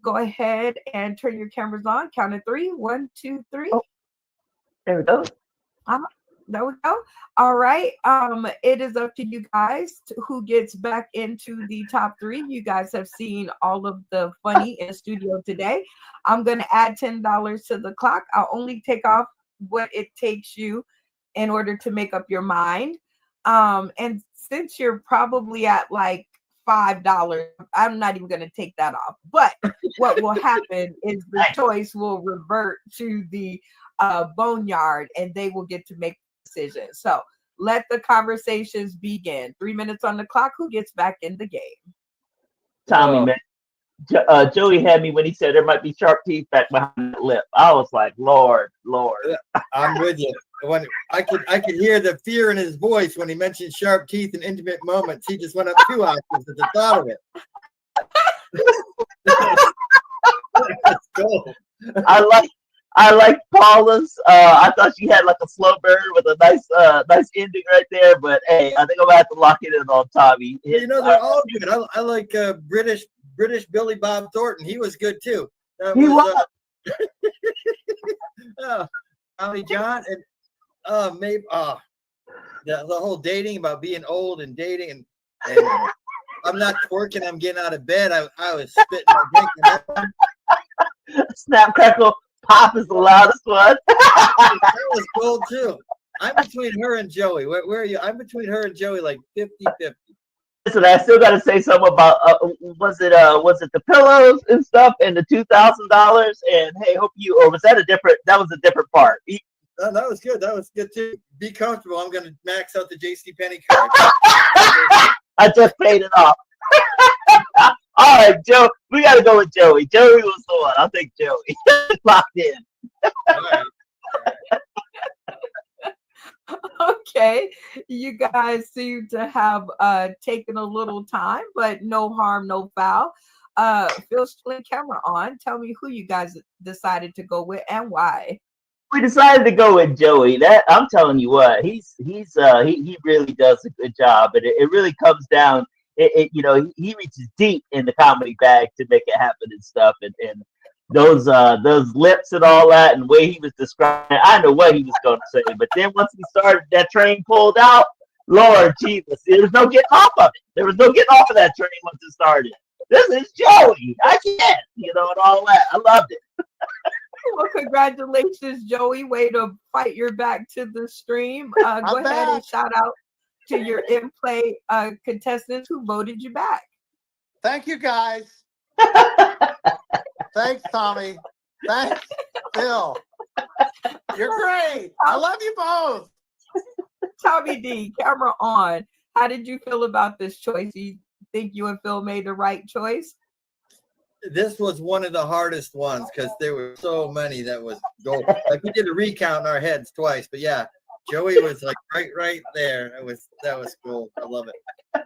go ahead and turn your cameras on. Count of 3. 1, 2, 3. Oh, there we go. There we go. All right. It is up to you guys who gets back into the top 3. You guys have seen all of the funny in studio today. I'm going to add $10 to the clock. I'll only take off what it takes you in order to make up your mind. And since you're probably at like $5, I'm not even going to take that off. But what will happen is the choice will revert to the boneyard and they will get to make decisions. So let the conversations begin. 3 minutes on the clock. Who gets back in the game? Tommy, man. Joey had me when he said there might be sharp teeth back behind the lip. I was like, Lord. I'm with you. When I could hear the fear in his voice when he mentioned sharp teeth and intimate moments. He just went up 2 octaves at the thought of it. Let's go. I like Paula's. I thought she had like a slow burn with a nice ending right there. But hey, I think I'm gonna have to lock it in on Tommy. They're all good. I like British Billy Bob Thornton. He was good too. He was. Tommy John and maybe the whole dating about being old and dating and I'm not twerking. I'm getting out of bed. I was spitting my drink. Snap, crackle, pop is the loudest one. That was cool too. I'm between her and Joey. Where are you? I'm between her and Joey, like 50-50. Listen, I still got to say something about was it the pillows and stuff and the $2,000 and hey, hope you, or was that a different? That was a different part. No, that was good. That was good too. Be comfortable. I'm gonna max out the JCPenney card. I just paid it off. All right, Joe. We got to go with Joey. Joey was the one. I'll take Joey. Locked in. All right. Okay, you guys seem to have taken a little time, but no harm, no foul. Phil, split camera on. Tell me who you guys decided to go with and why. We decided to go with Joey. That I'm telling you what, he really does a good job, and it really comes down. He reaches deep in the comedy bag to make it happen and stuff, and those lips and all that, and the way he was describing, I know what he was going to say, but then once he started, that train pulled out. Lord Jesus, there was no getting off of it. There was no getting off of that train once it started. This is Joey. I can't, and all that. I loved it. Well, congratulations, Joey. Way to fight your back to the stream. Go ahead and shout out to your in-play contestants who voted you back. Thank you, guys. Thanks, Tommy. Thanks, Phil. You're great. I love you both. Tommy D, camera on. How did you feel about this choice? You think you and Phil made the right choice? This was one of the hardest ones because there were so many that was gold. Like we did a recount in our heads twice, but yeah, Joey was like right there. That was cool. I love it.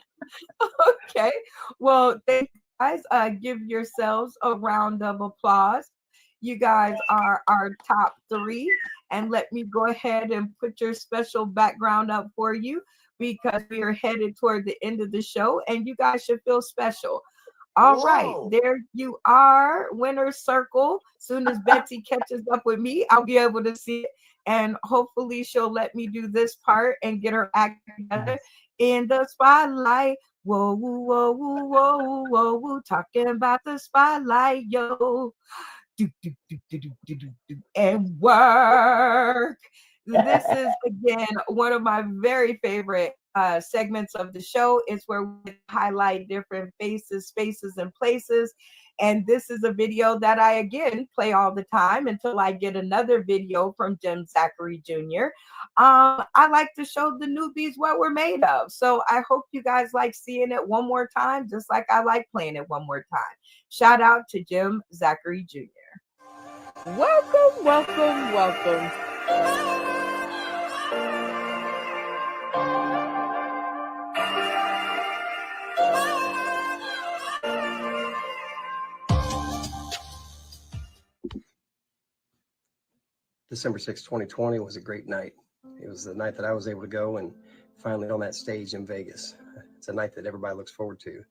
Okay. Well, thank you guys. Give yourselves a round of applause. You guys are our top 3. And let me go ahead and put your special background up for you because we are headed toward the end of the show and you guys should feel special. All right, Whoa. there you are, winner's circle. Soon as Betsy catches up with me, I'll be able to see it. And hopefully she'll let me do this part and get her act together in the spotlight. Whoa, whoa, whoa, whoa, whoa, whoa, whoa, talking about the spotlight, yo. Do, do, do, do, do, do, do, do, and work. This is again one of my very favorite segments of the show. It's where we highlight different faces, spaces, and places. And this is a video that I again play all the time until I get another video from Jim Zachary Jr. I like to show the newbies what we're made of. So I hope you guys like seeing it one more time, just like I like playing it one more time. Shout out to Jim Zachary Jr. Welcome, welcome, welcome. December 6, 2020 was a great night. It was the night that I was able to go and finally on that stage in Vegas. It's a night that everybody looks forward to.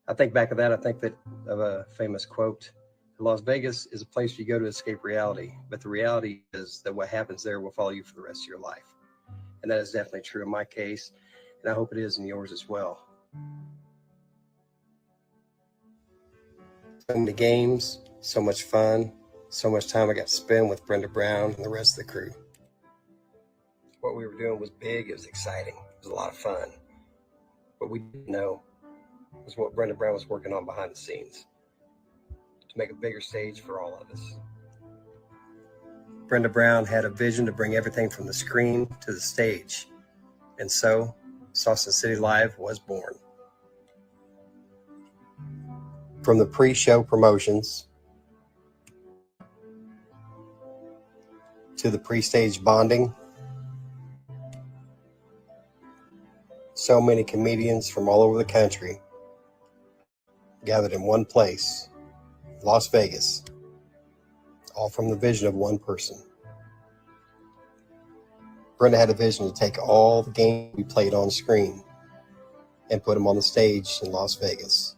I think back of that, I think that of a famous quote, Las Vegas is a place you go to escape reality, but the reality is that what happens there will follow you for the rest of your life. And that is definitely true in my case, and I hope it is in yours as well. So many games, so much fun, so much time I got to spend with Brenda Brown and the rest of the crew. What we were doing was big, it was exciting, it was a lot of fun. What we didn't know was what Brenda Brown was working on behind the scenes to make a bigger stage for all of us. Brenda Brown had a vision to bring everything from the screen to the stage. And so, Sauce City Live was born. From the pre-show promotions to the pre-stage bonding, so many comedians from all over the country gathered in one place, Las Vegas, all from the vision of one person. Brenda had a vision to take all the games we played on screen and put them on the stage in Las Vegas.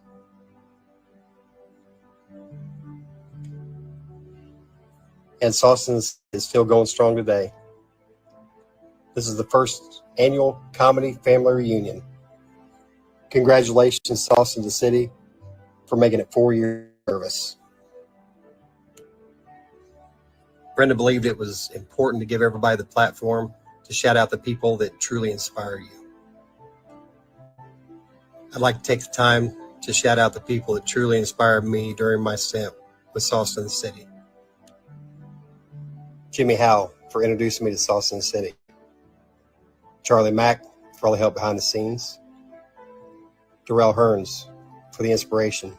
And Saucins is still going strong today. This is the first annual comedy family reunion. Congratulations, Saucins City, for making it 4 years of service. Brenda believed it was important to give everybody the platform to shout out the people that truly inspire you. I'd like to take the time to shout out the people that truly inspired me during my stint with Sauce in the City. Jimmy Howell for introducing me to Sauce in the City. Charlie Mack for all the help behind the scenes. Darrell Hearns for the inspiration.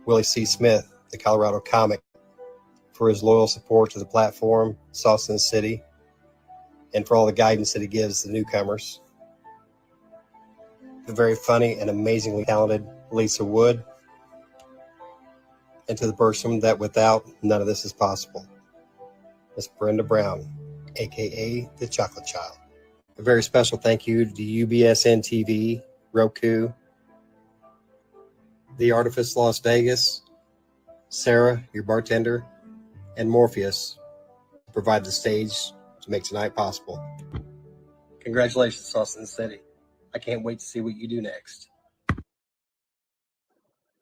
Willie C. Smith, the Colorado comic, for his loyal support to the platform, Sauce in the City, and for all the guidance that he gives the newcomers. The very funny and amazingly talented Lisa Wood, and to the person that without none of this is possible, Miss Brenda Brown, aka the Chocolate Child. A very special thank you to UBSN TV, Roku, The Artifice Las Vegas, Sarah, your bartender, and Morpheus to provide the stage to make tonight possible. Congratulations, Sauce in the City. I can't wait to see what you do next.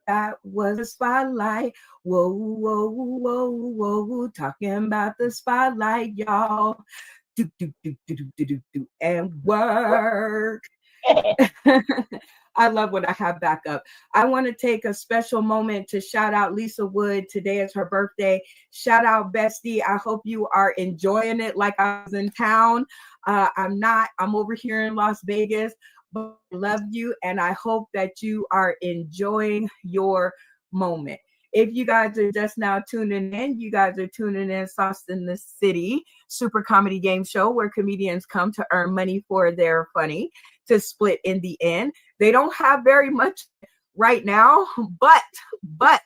That was a spotlight. Whoa, whoa, whoa, whoa, whoa. Talking about the spotlight, y'all. Do, do, do, do, do, do, do, do, and work. I love when I have backup. I want to take a special moment to shout out Lisa Wood. Today is her birthday. Shout out Betsy. I hope you are enjoying it like I was in town. I'm not. I'm over here in Las Vegas. But I love you, and I hope that you are enjoying your moment. If you guys are just now tuning in, you guys are tuning in Sauce in the City, super comedy game show where comedians come to earn money for their funny to split in the end. They don't have very much right now, but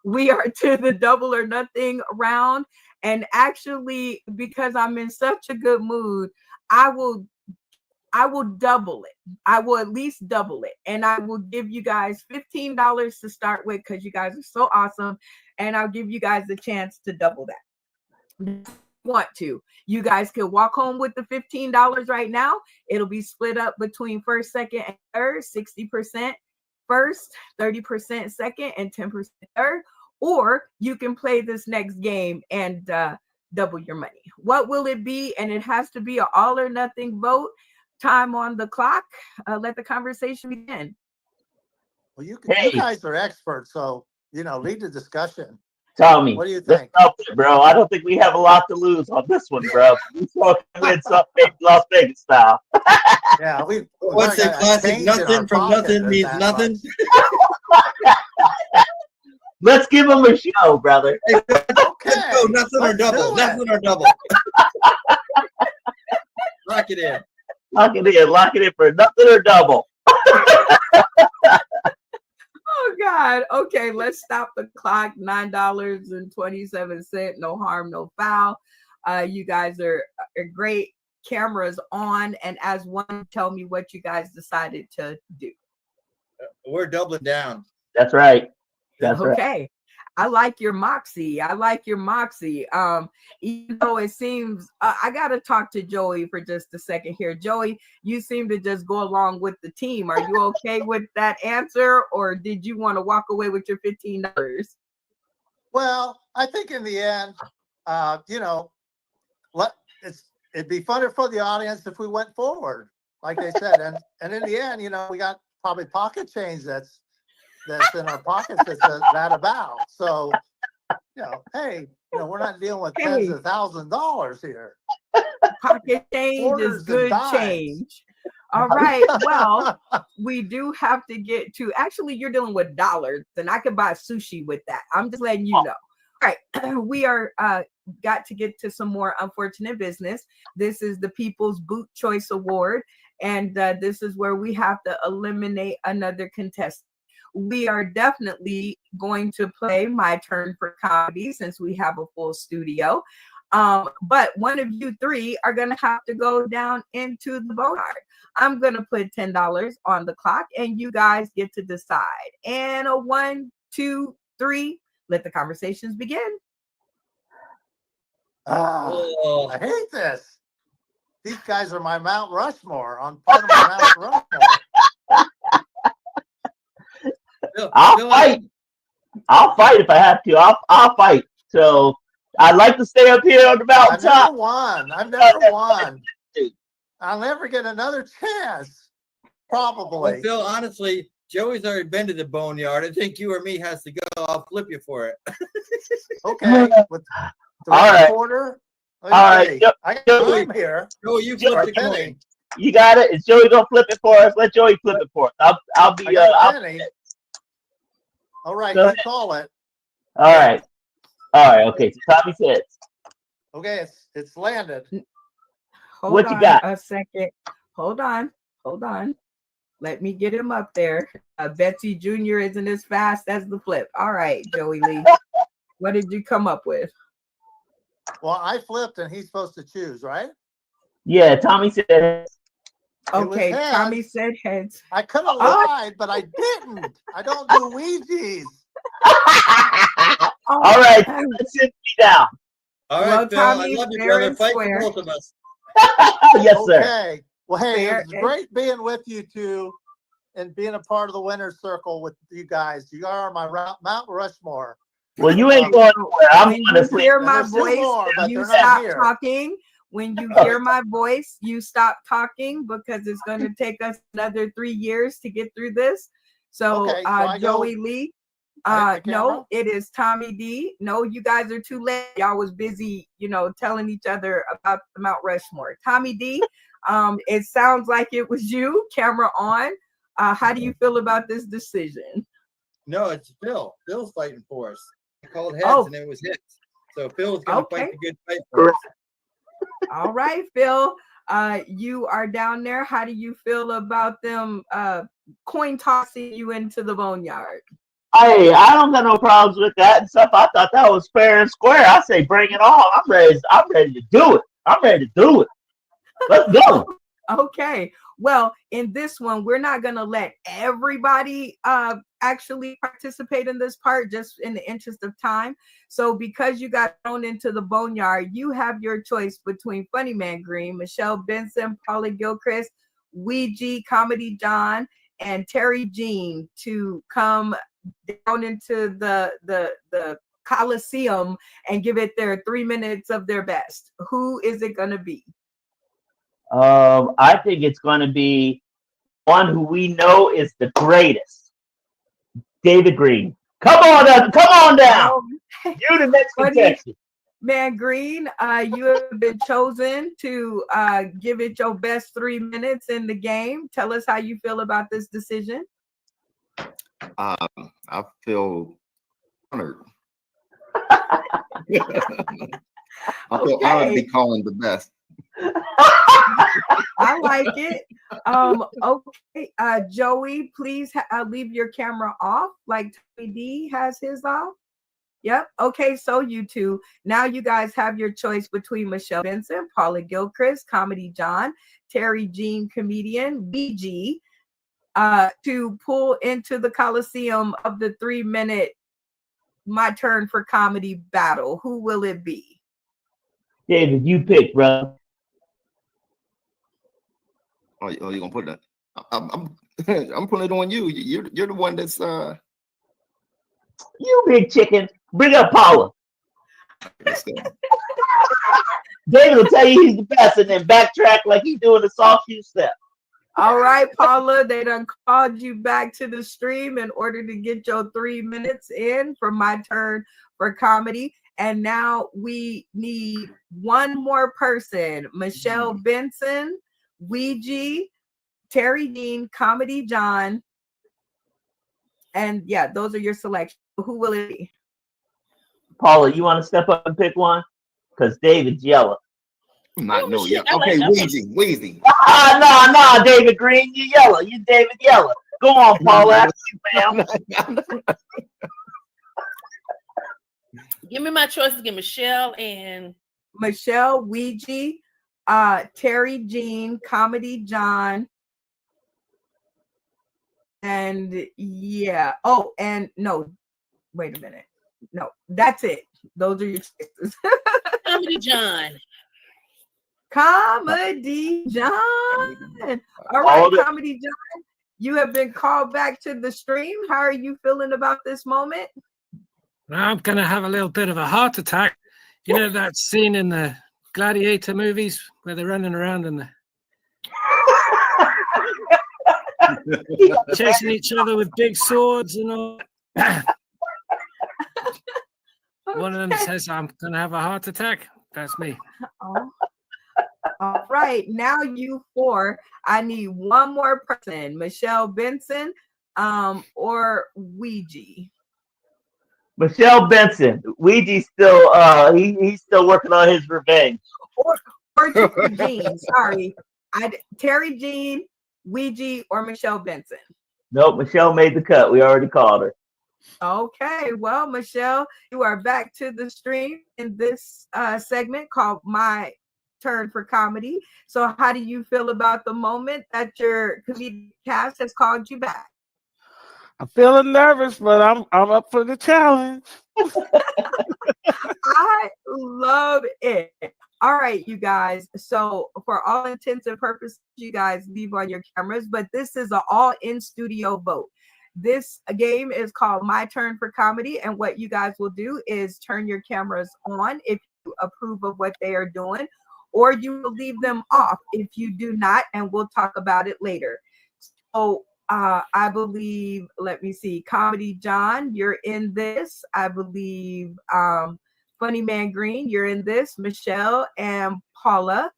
we are to the double or nothing round. And actually, because I'm in such a good mood, I I will double it. I will at least double it. And I will give you guys $15 to start with because you guys are so awesome. And I'll give you guys the chance to double that. Want to. You guys can walk home with the $15 right now. It'll be split up between first, second, and third, 60% first, 30% second, and 10% third. Or you can play this next game and double your money. What will it be? And it has to be an all or nothing vote. Time on the clock. Let the conversation begin. Well, you guys are experts, so lead the discussion. Tommy, what do you let's think, help it, bro? I don't think we have a lot to lose on this one, bro. We talking win something Las Vegas style. Yeah, what's the classic? Nothing from nothing means nothing. Let's give them a show, brother. Hey, let's go nothing or double. Nothing or double. Lock it in. Lock it in. Lock it in for nothing or double. Oh God. Okay, let's stop the clock. $9.27. No harm, no foul. You guys are great. Cameras on, and as one, tell me what you guys decided to do. We're doubling down. That's right. That's right. Okay. I like your moxie. I like your moxie. Even though it seems, I got to talk to Joey for just a second here. Joey, you seem to just go along with the team. Are you okay with that answer, or did you want to walk away with your $15? Well, I think in the end, it'd be funner for the audience if we went forward, like they said. And in the end, we got probably pocket change that's in our pockets that's that about. So, hey, we're not dealing with tens of $1,000s here. Pocket change is good change. All right. Well, we do have to get to, actually, you're dealing with dollars, and I could buy sushi with that. I'm just letting you know. All right. We are got to get to some more unfortunate business. This is the People's Boot Choice Award, and this is where we have to eliminate another contestant. We are definitely going to play My Turn for Comedy since we have a full studio. But one of you three are going to have to go down into the boneyard. I'm going to put $10 on the clock, and you guys get to decide. And a 1, 2, 3. Let the conversations begin. I hate this. These guys are my Mount Rushmore on part of my Mount Rushmore. I'll fight. I'll fight if I have to. I'll fight. So I'd like to stay up here on the mountaintop. I've never won. I'll never get another chance. Probably. Well, Phil, honestly, Joey's already been to the boneyard. I think you or me has to go. I'll flip you for it. Okay. With the all right. recorder. All right. I got time here. Joey, you flip the coin. You got it. Is Joey gonna flip it for us? Let Joey flip it for us. I'll be. All right, you call it. All right. Okay. So Tommy says. Okay, it's landed. What you got? A second. Hold on. Let me get him up there. Betsy Jr. isn't as fast as the flip. All right, Joey Lee. What did you come up with? Well, I flipped and he's supposed to choose, right? Yeah, Tommy said. Okay, Tommy said heads. I could have lied, but I didn't. I don't do Ouija's. All right, let's sit me down. All right, Phil, I love you, brother. Fight for both of us. Yes, sir. Okay. Well, hey, it's great being with you two and being a part of the winner's circle with you guys. You are my Mount Rushmore. Well, you ain't going nowhere. I'm going to sleep. Hear my voice, you stop talking. When you hear my voice, you stop talking because it's going to take us another 3 years to get through this. So, Joey Lee, no, it is Tommy D. No, you guys are too late. Y'all was busy, telling each other about the Mount Rushmore. Tommy D, it sounds like it was you. Camera on. How do you feel about this decision? No, it's Phil. Phil's fighting for us. I called heads and it was hits. So Phil's going to fight the good fight for us. All right, Phil. You are down there. How do you feel about them coin tossing you into the boneyard? Hey, I don't got no problems with that and stuff. I thought that was fair and square. I say bring it on. I'm ready to do it. Let's go. Okay. Well, in this one, we're not going to let everybody actually participate in this part, just in the interest of time. So because you got thrown into the boneyard, you have your choice between Funny Man Green, Michelle Benson, Paula Gilchrist, Ouija, Comedy John, and Terry Jean to come down into the Coliseum and give it their 3 minutes of their best. Who is it going to be? I think it's going to be one who we know is the greatest, David Green. Come on down. You're the next contestant. Man Green, you have been chosen to give it your best 3 minutes in the game. Tell us how you feel about this decision. I feel honored. I feel honored to be calling the best. I like it. Okay, Joey, please leave your camera off, like Tony D has his off. Yep. Okay, so you two, now you guys have your choice between Michelle Benson, Paula Gilchrist, Comedy John, Terry Jean, comedian, BG, to pull into the Coliseum of the 3 minute My Turn for Comedy battle. Who will it be? David, you pick, bro. Oh, you're gonna put that? I'm putting it on you. You're the one that's You big chicken. Bring up Paula. David will tell you he's the best and then backtrack like he's doing the soft shoe step. All right, Paula, they done called you back to the stream in order to get your 3 minutes in for My Turn for Comedy. And now we need one more person, Michelle Benson, Ouija, Terry Dean, Comedy John. And yeah, those are your selections. Who will it be? Paula, you want to step up and pick one? Because David's yellow. not no yeah. Okay, Wheezy. No, David Green, you yellow. You David yellow. Go on, Paula. After you, ma'am. Give me my choices again, Michelle, Ouija, Terry Jean, Comedy John, and yeah. Oh, and no, wait a minute. No, that's it. Those are your choices. Comedy John. Comedy John. All right, Comedy John, you have been called back to the stream. How are you feeling about this moment? I'm going to have a little bit of a heart attack. You know that scene in the Gladiator movies where they're running around and chasing each other with big swords and all that. One of them says, I'm going to have a heart attack. That's me. All right, now you four, I need one more person, Michelle Benson or Ouija. Michelle Benson. Ouija's still he's still working on his revenge. Or Terry Jean, sorry. Terry Jean, Ouija, or Michelle Benson. Nope, Michelle made the cut. We already called her. Okay, well, Michelle, you are back to the stream in this segment called My Turn for Comedy. So how do you feel about the moment that your comedic cast has called you back? I'm feeling nervous, but I'm up for the challenge. I love it. All right, you guys. So for all intents and purposes, you guys leave on your cameras, but this is an all in studio vote. This game is called My Turn for Comedy. And what you guys will do is turn your cameras on if you approve of what they are doing, or you will leave them off if you do not, and we'll talk about it later. So I believe, let me see, Comedy John, you're in this. I believe Funny Man Green, you're in this. Michelle and Paula.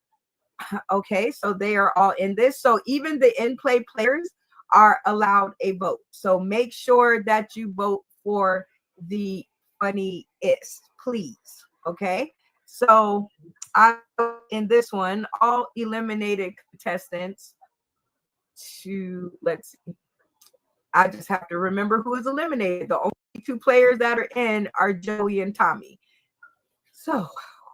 Okay, so they are all in this. So even the in-play players are allowed a vote. So make sure that you vote for the funniest, please. Okay, so in this one, all eliminated contestants let's see. I just have to remember who is eliminated. The only two players that are in are Joey and Tommy. So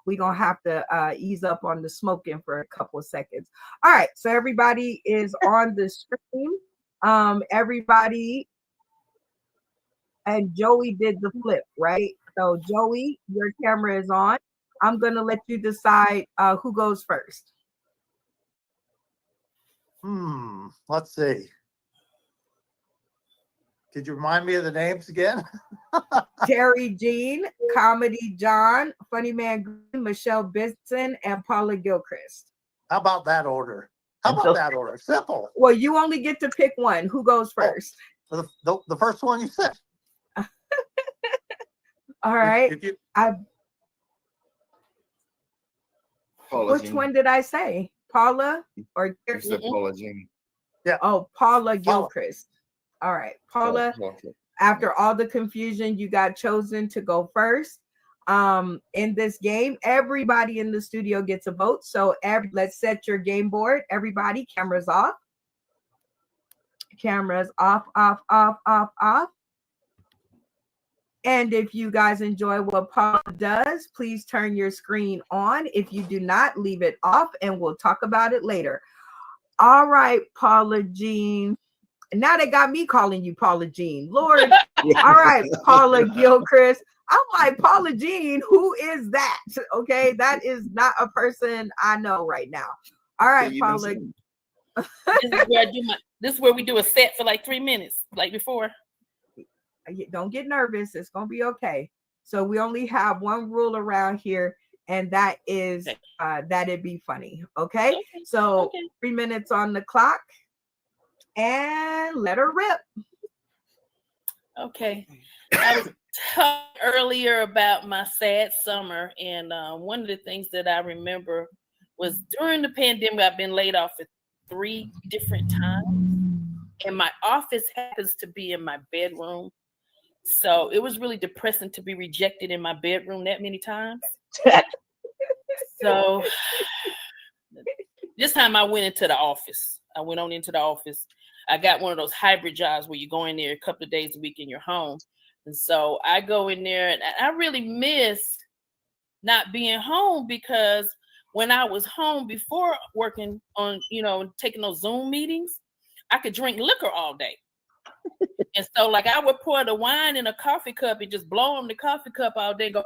we're gonna have to ease up on the smoking for a couple of seconds. All right, so everybody is on the screen. Everybody, and Joey did the flip, right? So Joey, your camera is on. I'm gonna let you decide who goes first. Let's see. Could you remind me of the names again? Terry Jean, Comedy John, Funny Man Green, Michelle Benson, and Paula Gilchrist. How about that order? Simple. Well, you only get to pick one. Who goes first? The first one you said. All right. Paula Which Jean. one did I say? Paula or You said Paula Jean. Yeah. Oh, Paula Gilchrist. All right, Paula. After all the confusion, you got chosen to go first. In this game, everybody in the studio gets a vote. So let's set your game board. Everybody, cameras off. Cameras off, off, off, off, off. And if you guys enjoy what Paula does, please turn your screen on. If you do not, leave it off and we'll talk about it later. All right, Paula Jean. Now they got me calling you Paula Jean. Lord. All right, Paula Gilchrist. I'm like, Paula Jean, who is that? Okay, that is not a person I know right now. All right, Paula. This is where we do a set for like 3 minutes, like before. Don't get nervous. It's going to be okay. So we only have one rule around here, and that is that it be funny. Okay? So 3 minutes on the clock, and let her rip. Okay. I was talking earlier about my sad summer, and one of the things that I remember was during the pandemic, I've been laid off at 3 different times, and my office happens to be in my bedroom. So it was really depressing to be rejected in my bedroom that many times. So this time I went into the office. I went on into the office. I got one of those hybrid jobs where you go in there a couple of days a week in your home. And so I go in there, and I really miss not being home, because when I was home before working on, taking those Zoom meetings, I could drink liquor all day. And so like I would pour the wine in a coffee cup and just blow on the coffee cup all day and go,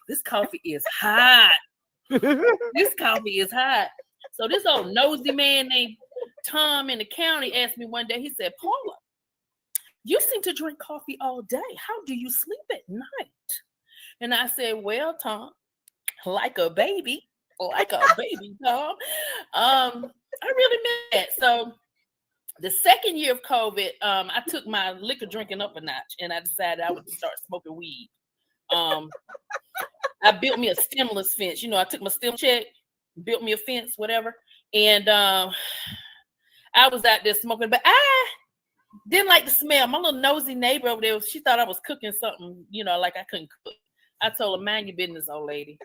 this coffee is hot. This coffee is hot. So this old nosy man named Tom in the county asked me one day, he said, Paula, you seem to drink coffee all day. How do you sleep at night? And I said, well, Tom, like a baby, Tom. I really meant that. So the second year of COVID, I took my liquor drinking up a notch, and I decided I would start smoking weed. I built me a stimulus fence. I took my stim check, built me a fence, whatever. And I was out there smoking, but I didn't like the smell. My little nosy neighbor over there, she thought I was cooking something, like I couldn't cook. I told her, mind your business, old lady.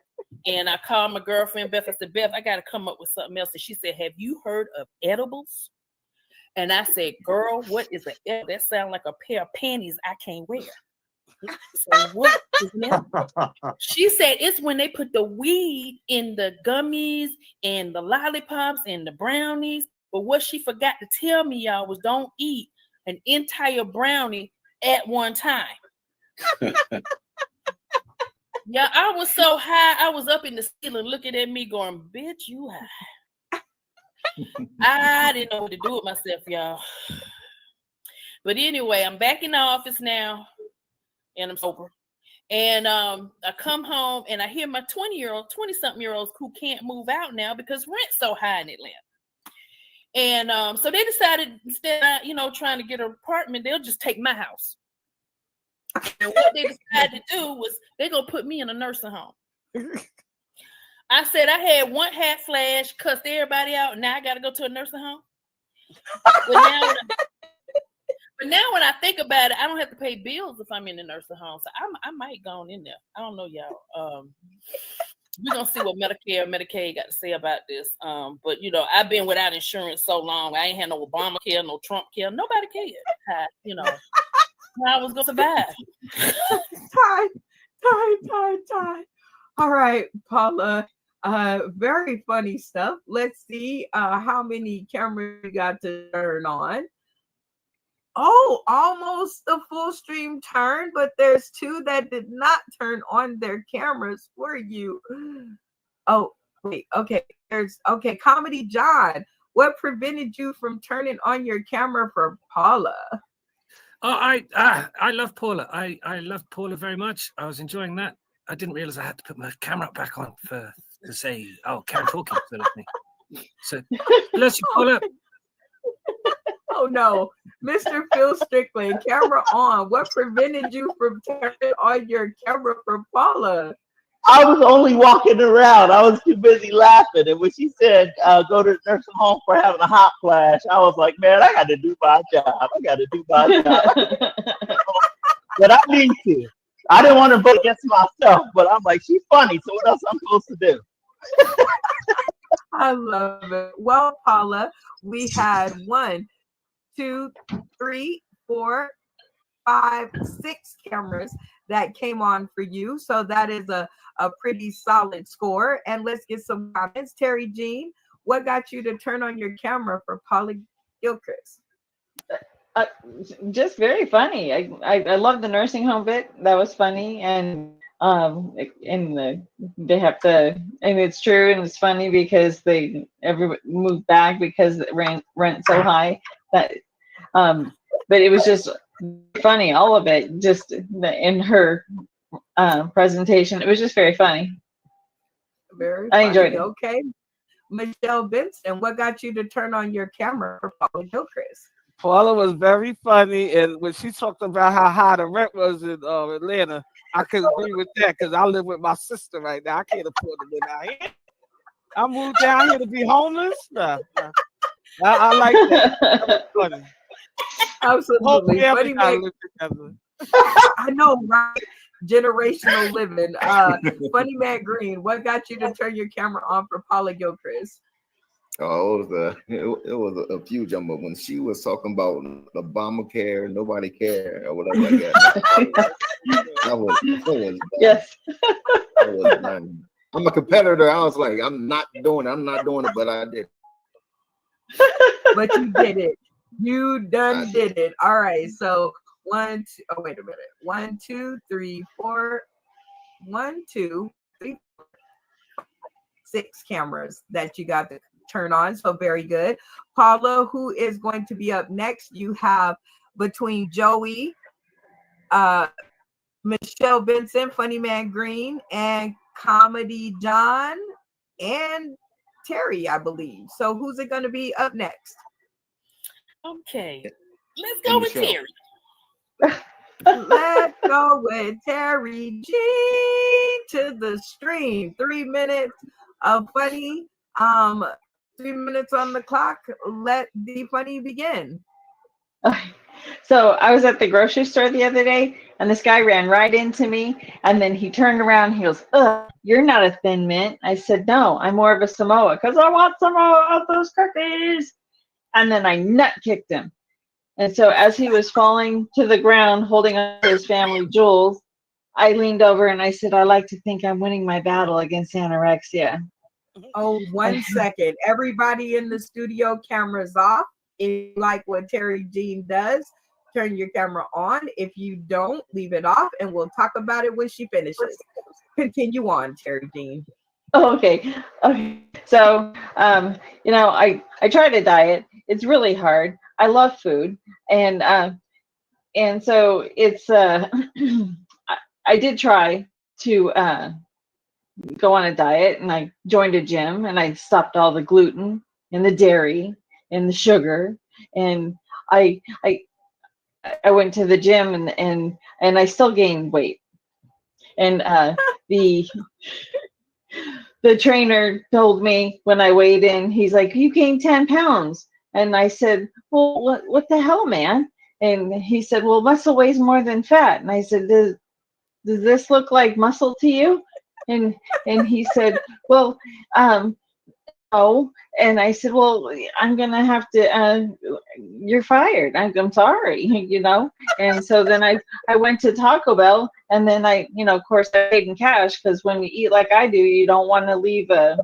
And I called my girlfriend, Beth. I said, Beth, I got to come up with something else. And she said, have you heard of edibles? And I said, girl, what is an edible? That sounds like a pair of panties I can't wear. So what is that? She said, it's when they put the weed in the gummies and the lollipops and the brownies. But what she forgot to tell me, y'all, was don't eat an entire brownie at one time. Yeah, I was so high. I was up in the ceiling looking at me going, bitch, you high. I didn't know what to do with myself, y'all. But anyway, I'm back in the office now, and I'm sober. And I come home, and I hear my 20-something-year-olds who can't move out now because rent's so high in Atlanta. And so they decided, instead of, trying to get an apartment, they'll just take my house. And what they decided to do was they're going to put me in a nursing home. I said I had one hat flash, cussed everybody out, and now I got to go to a nursing home. But now when I think about it, I don't have to pay bills if I'm in the nursing home. So I might go on in there. I don't know, y'all. We're going to see what Medicare and Medicaid got to say about this. But, I've been without insurance so long. I ain't had no Obamacare, no Trump care. Nobody cared. How I was going to survive. Time. All right, Paula. Very funny stuff. Let's see how many cameras you got to turn on. Oh, almost a full stream turn, but there's two that did not turn on their cameras for you. Oh, wait, okay. Okay, Comedy John. What prevented you from turning on your camera for Paula? Oh, I love Paula. I love Paula very much. I was enjoying that. I didn't realize I had to put my camera back on to say, oh, Karen talking instead of me. So, bless you, Paula. Oh no, Mr. Phil Strickland, camera on. What prevented you from turning on your camera for Paula? I was only walking around. I was too busy laughing. And when she said, go to the nursing home for having a hot flash, I was like, man, I got to do my job. I got to do my job. But I need to. I didn't want to vote against myself, but I'm like, she's funny. So what else I'm supposed to do? I love it. Well, Paula, we had 1, 2, 3, 4, 5, 6 cameras that came on for you. So that is a pretty solid score. And let's get some comments. Terry Jean, what got you to turn on your camera for Paula Gilchrist? Just very funny. I love the nursing home bit. That was funny. And they have to, and it's true, and it's funny because everyone moved back because the rent so high that but it was just funny, all of it, just in her presentation. It was just very funny. Very I funny. enjoyed it. Okay, Michelle Benson, what got you to turn on your camera for Paula Gilchrist? Paula was very funny, and when she talked about how high the rent was in Atlanta, I could agree with that because I live with my sister right now. I can't afford to live out here. I moved down here to be homeless. Nah. I like that. That was funny. Absolutely. Funny man. I know, right? Generational living. Funny Man Green, what got you to turn your camera on for Paula Gilchrist? Oh, it was a few jumbo when she was talking about Obamacare, nobody care or whatever like that. That was yes. That was, I'm a competitor. I was like, I'm not doing it, but I did. But you did it. You did it. All right. So 1, 2, oh, wait a minute. 1, 2, 3, 4. 1, 2, 3, 4, 6 cameras that you got to turn on. So very good. Paula, who is going to be up next? You have between Joey, Michelle Vincent, Funny Man Green, and Comedy John, and Terry, I believe. So who's it going to be up next? Okay, let's go with Terry. Let's go with Terry G to the stream. 3 minutes of funny. 3 minutes on the clock. Let the funny begin. So I was at the grocery store the other day, and this guy ran right into me, and then he turned around. He goes, "Ugh, you're not a Thin Mint." I said, "No, I'm more of a Samoa because I want some of those cookies." And then I nut kicked him. And so as he was falling to the ground, holding on to his family jewels, I leaned over and I said, "I like to think I'm winning my battle against anorexia." Oh, 1 second. Everybody in the studio, cameras off. If you like what Terry Jean does, turn your camera on. If you don't, leave it off, and we'll talk about it when she finishes. Continue on, Terry Jean. Okay. So, I try to diet. It's really hard. I love food, and so it's I did try to go on a diet, and I joined a gym, and I stopped all the gluten and the dairy and the sugar, and I went to the gym, and I still gained weight, and the trainer told me when I weighed in, he's like, "You gained 10 pounds." And I said, "Well, what the hell, man?" And he said, "Well, muscle weighs more than fat." And I said, does this look like muscle to you? And he said, "Well, no. And I said, well, I'm going to have to, you're fired. I'm sorry, you know? And so then I went to Taco Bell, and then of course I paid in cash, because when you eat like I do, you don't want to leave a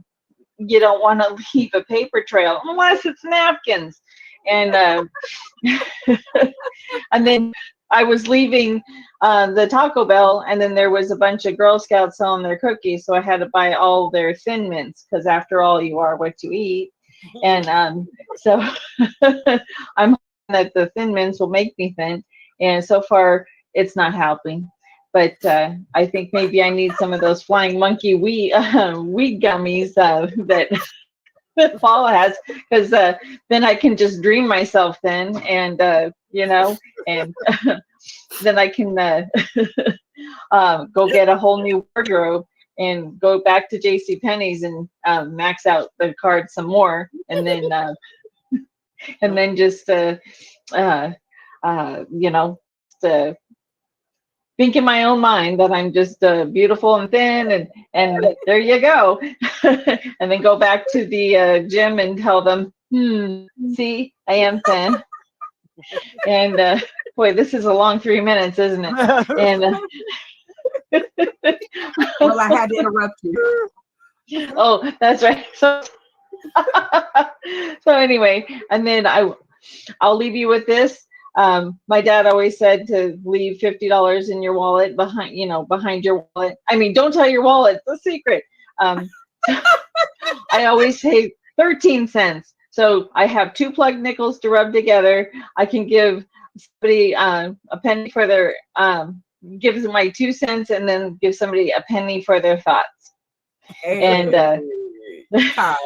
paper trail unless it's napkins. And and then I was leaving the Taco Bell, and then there was a bunch of Girl Scouts selling their cookies, so I had to buy all their Thin Mints, because after all, you are what you eat. And so I'm hoping that the Thin Mints will make me thin, and so far it's not helping. But I think maybe I need some of those Flying Monkey weed gummies that Paula has, because then I can just dream myself thin, and and then I can go get a whole new wardrobe and go back to JCPenney's and max out the card some more, and then just think in my own mind that I'm just beautiful and thin, and there you go. And then go back to the gym and tell them, see, I am thin. And boy, this is a long 3 minutes, isn't it? And well, I had to interrupt you. Oh, that's right. So anyway, and then I'll leave you with this. My dad always said to leave $50 in your wallet behind your wallet. I mean, don't tell your wallet, it's a secret. I always say 13 cents. So I have 2 plug nickels to rub together. I can give somebody a penny for their, give them my 2 cents, and then give somebody a penny for their thoughts. Hey. And all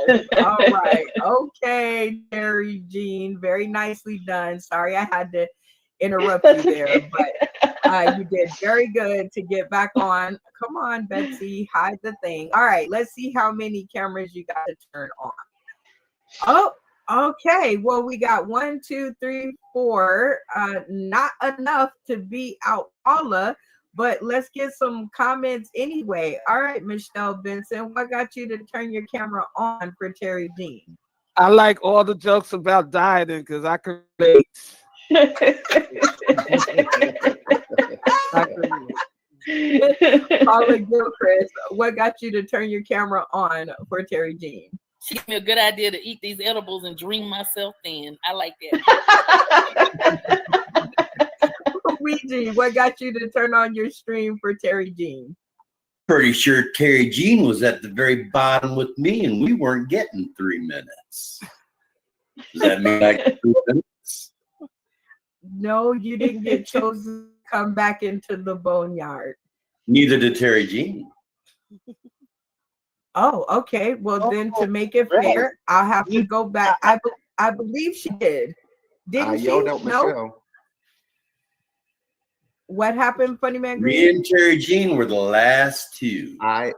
right. Okay, Terry Jean. Very nicely done. Sorry I had to interrupt you there, but you did very good to get back on. Come on, Betsy, hide the thing. All right, let's see how many cameras you got to turn on. Oh, okay. Well, we got 1, 2, 3, 4. Not enough to beat out Paula, but let's get some comments anyway. All right, Michelle Benson, what got you to turn your camera on for Terry Jean? I like all the jokes about dieting because I can relate. Paula Gilchrist, what got you to turn your camera on for Terry Jean? She gave me a good idea to eat these edibles and dream myself thin. I like that. Luigi, what got you to turn on your stream for Terry Jean? Pretty sure Terry Jean was at the very bottom with me, and we weren't getting 3 minutes. Does that mean like 3 minutes? No, you didn't get chosen to come back into the boneyard. Neither did Terry Jean. Oh, okay. Well, then to make it fair, I'll have to go back. I believe she did. Didn't she? Yelled out No. Michelle. What happened, Funny Man Green? Me and Terry Jean were the last 2. I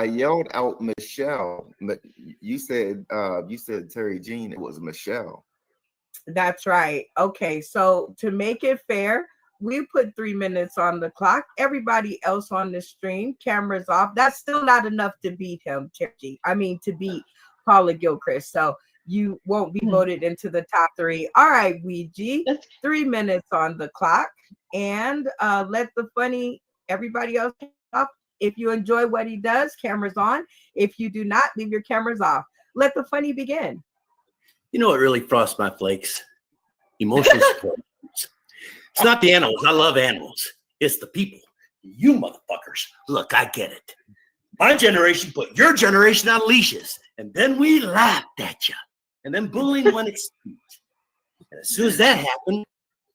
yelled out Michelle, but you said Terry Jean. It was Michelle. That's right. Okay, so to make it fair, we put 3 minutes on the clock. Everybody else on the stream, cameras off. That's still not enough to beat him, Terry. I mean, to beat Paula Gilchrist. So you won't be voted into the top 3. All right, Ouija, 3 minutes on the clock. And let the funny, everybody else up. If you enjoy what he does, cameras on. If you do not, leave your cameras off. Let the funny begin. You know what really frosts my flakes? Emotional support. It's not the animals. I love animals. It's the people. You motherfuckers. Look, I get it. My generation put your generation on leashes, and then we laughed at you. And then bullying went extinct. And as soon as that happened,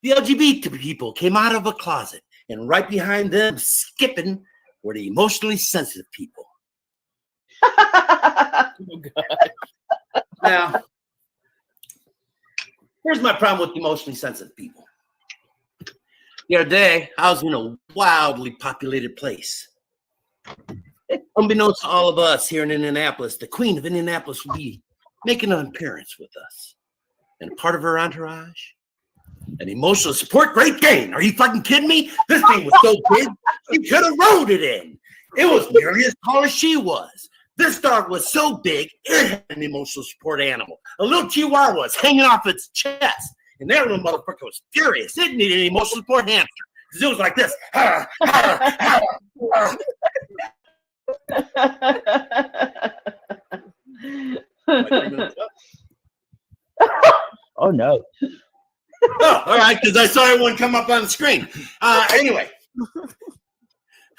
the LGBT people came out of a closet, and right behind them, skipping, were the emotionally sensitive people. Oh, God. Now, here's my problem with emotionally sensitive people. The other day, I was in a wildly populated place. Unbeknownst to all of us here in Indianapolis, the Queen of Indianapolis would be making an appearance with us. And part of her entourage, an emotional support Great Dane. Are you fucking kidding me? This thing was so big, you could have rode it in. It was nearly as tall as she was. This dog was so big, it had an emotional support animal. A little chihuahua was hanging off its chest. And that little motherfucker was furious. It needed an emotional support hamster. Because it was like this. Oh no. Oh, all right, because I saw everyone come up on the screen. Anyway.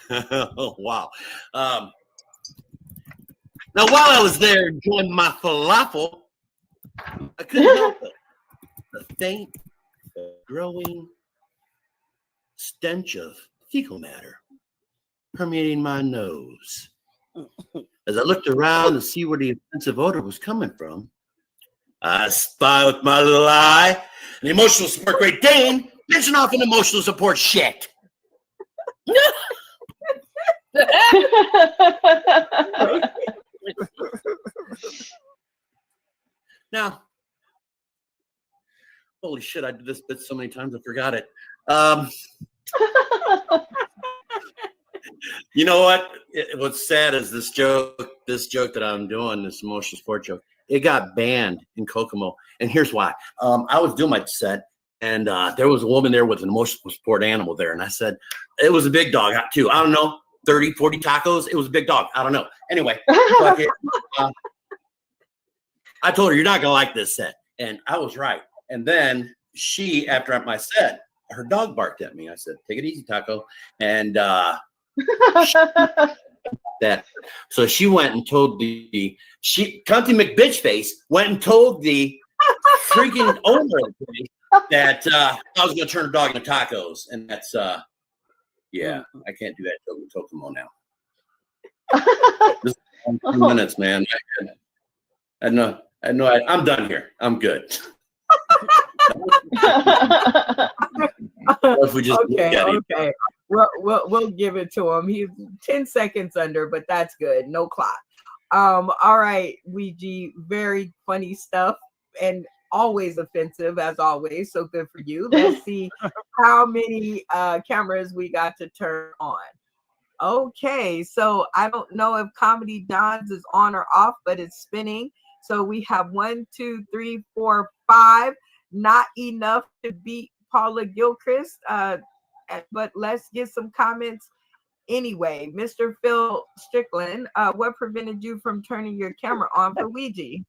Oh, wow. Now, while I was there enjoying my falafel, I couldn't help it. The faint, growing stench of fecal matter permeating my nose. As I looked around to see where the offensive odor was coming from, I spy with my little eye an emotional support Great Dane pinching off an emotional support shit. Now, holy shit, I did this bit so many times I forgot it. You know what? What's sad is this joke that I'm doing, this emotional support joke, it got banned in Kokomo. And here's why. I was doing my set, and there was a woman there with an emotional support animal there. And I said, it was a big dog, too. I don't know, 30, 40 tacos. It was a big dog. I don't know. Anyway, I told her, you're not going to like this set. And I was right. And then she, after my set, her dog barked at me. I said, take it easy, Taco. And that. So she went and told Cunty McBitchface went and told the freaking owner of the place that I was going to turn her dog into tacos. And that's, yeah, I can't do that in Kokomo now. This is 2 minutes, man. I know. I'm done here. I'm good. If we just okay. We'll give it to him. He's 10 seconds under, but that's good. No clock. All right, Ouija, very funny stuff and always offensive as always. So good for you. Let's see how many cameras we got to turn on. Okay, so I don't know if Comedy Don's is on or off, but it's spinning. So we have 1, 2, 3, 4, 5. Not enough to beat Paula Gilchrist, but let's get some comments anyway. Mr. Phil Strickland, what prevented you from turning your camera on for Ouija?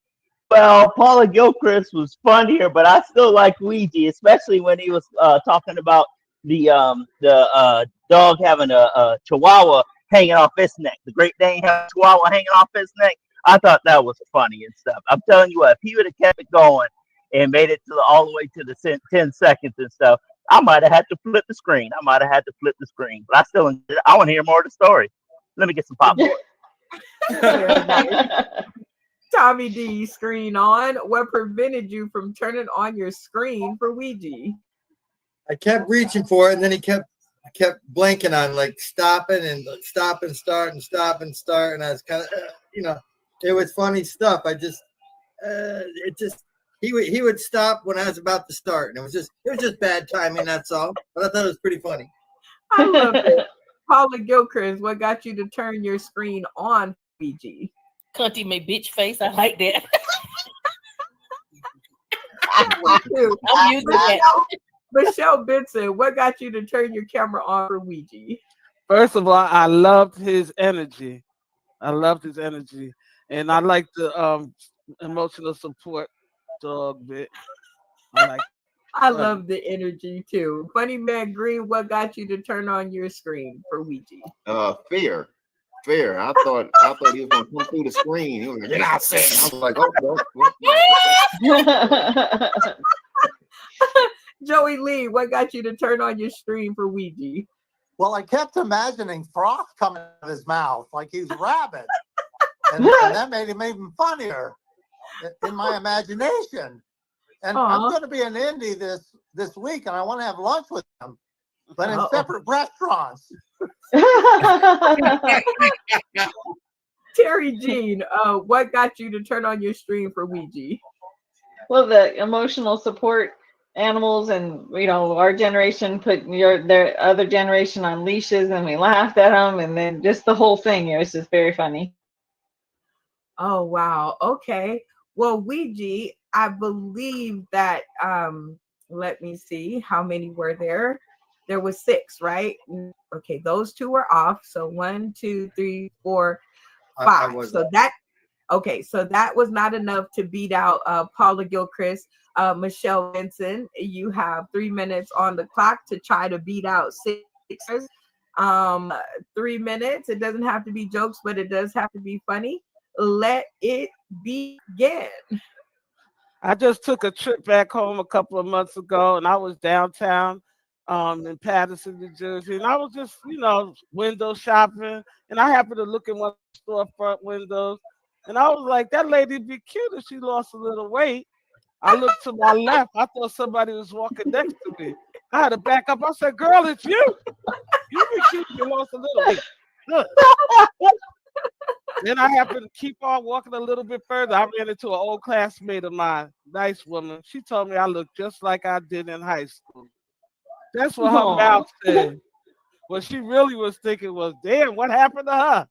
Well, Paula Gilchrist was funnier, but I still like Ouija, especially when he was talking about the dog having a chihuahua hanging off its neck. The Great Dane having a chihuahua hanging off its neck. I thought that was funny and stuff. I'm telling you what, if he would have kept it going and made it to all the way to the 10 seconds and stuff, I might have had to flip the screen. But I still, I want to hear more of the story. Let me get some popcorn. Tommy D, screen on. What prevented you from turning on your screen for Ouija? I kept reaching for it, and then I kept blanking on like stopping and stop and start and stop and start, and I was kind of, it was funny stuff. He would stop when I was about to start, and it was just bad timing. That's all. But I thought it was pretty funny. I love it. Paula Gilchrist, what got you to turn your screen on, Ouija? Cunty McBitchface. I like that. I'm using that. Michelle Benson, what got you to turn your camera on for Ouija? First of all, I loved his energy. And I like the emotional support dog bit. I love the energy too. Funny Man Green, what got you to turn on your screen for Ouija? Fear. I thought he was gonna come through the screen. He was like, "Get outside." I was like, "Oh." Joey Lee, what got you to turn on your screen for Ouija? Well, I kept imagining froth coming out of his mouth like he's rabid, and that made him even funnier in my imagination. And I'm going to be in Indy this week, and I want to have lunch with him, but in separate restaurants. Terry Jean, what got you to turn on your stream for Ouija? Well, the emotional support animals, and our generation put their other generation on leashes, and we laughed at them, and then just the whole thing. It was just very funny. Oh wow. Okay. Well, Ouija, I believe that let me see how many were there. There was six, right? Okay, those two were off. So 1, 2, 3, 4, I 5. was So that okay, so that was not enough to beat out Paula Gilchrist. Michelle Benson, you have 3 minutes on the clock to try to beat out sixers. 3 minutes. It doesn't have to be jokes, but it does have to be funny. Let it begin. I just took a trip back home a couple of months ago, and I was downtown in Patterson, New Jersey, and I was just, window shopping, and I happened to look in one storefront windows, and I was like, that lady be cute if she lost a little weight. I looked to my left. I thought somebody was walking next to me. I had to back up. I said, girl, it's you. You be cute if you lost a little weight. Look. Then I happened to keep on walking a little bit further. I ran into an old classmate of mine, nice woman. She told me I looked just like I did in high school. That's what her mouth said. What she really was thinking was, damn, what happened to her?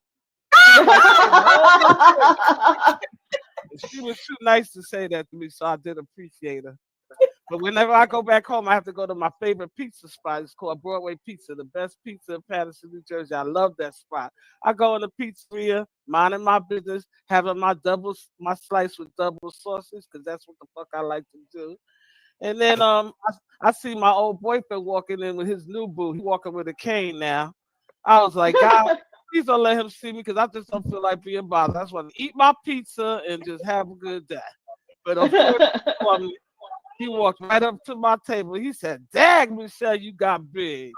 She was too nice to say that to me, so I did appreciate her. But whenever I go back home, I have to go to my favorite pizza spot. It's called Broadway Pizza, the best pizza in Patterson, New Jersey. I love that spot. I go in the pizzeria, minding my business, having my slice with double sauces, because that's what the fuck I like to do. And then I see my old boyfriend walking in with his new boo. He walking with a cane now. I was like, God, please don't let him see me, because I just don't feel like being bothered. I just want to eat my pizza and just have a good day. But unfortunately, he walked right up to my table. He said, "Dag, Michelle, you got big."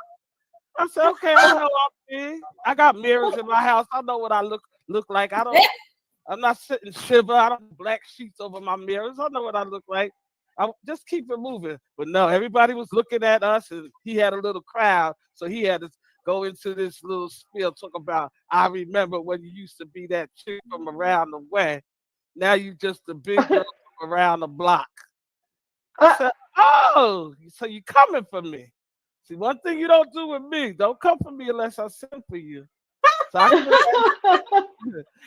I said, "Okay, I know I'm big. I got mirrors in my house. I know what I look like. I'm not sitting shiver. I don't have black sheets over my mirrors. I know what I look like. I just keep it moving." But no, everybody was looking at us, and he had a little crowd, so he had to go into this little spiel, talk about, I remember when you used to be that chick from around the way. Now you just a big girl from around the block. I said, "Oh, so you coming for me? See, one thing you don't do with me, don't come for me unless I send for you." So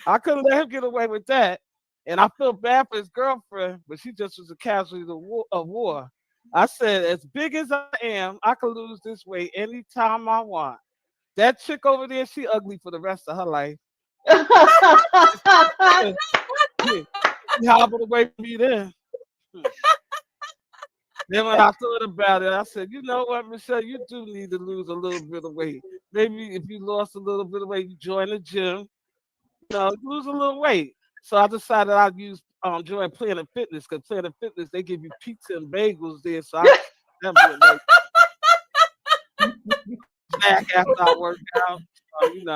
I couldn't let him get away with that. And I feel bad for his girlfriend, but she just was a casualty of war. I said, as big as I am, I can lose this weight anytime I want. That chick over there, she ugly for the rest of her life. She hobbled away from me then. Then when I thought about it, I said, you know what, Michelle, you do need to lose a little bit of weight. Maybe if you lost a little bit of weight, you join the gym, lose a little weight. So I decided I'd join Planet Fitness, because Planet Fitness, they give you pizza and bagels there. So I snack after I work out. And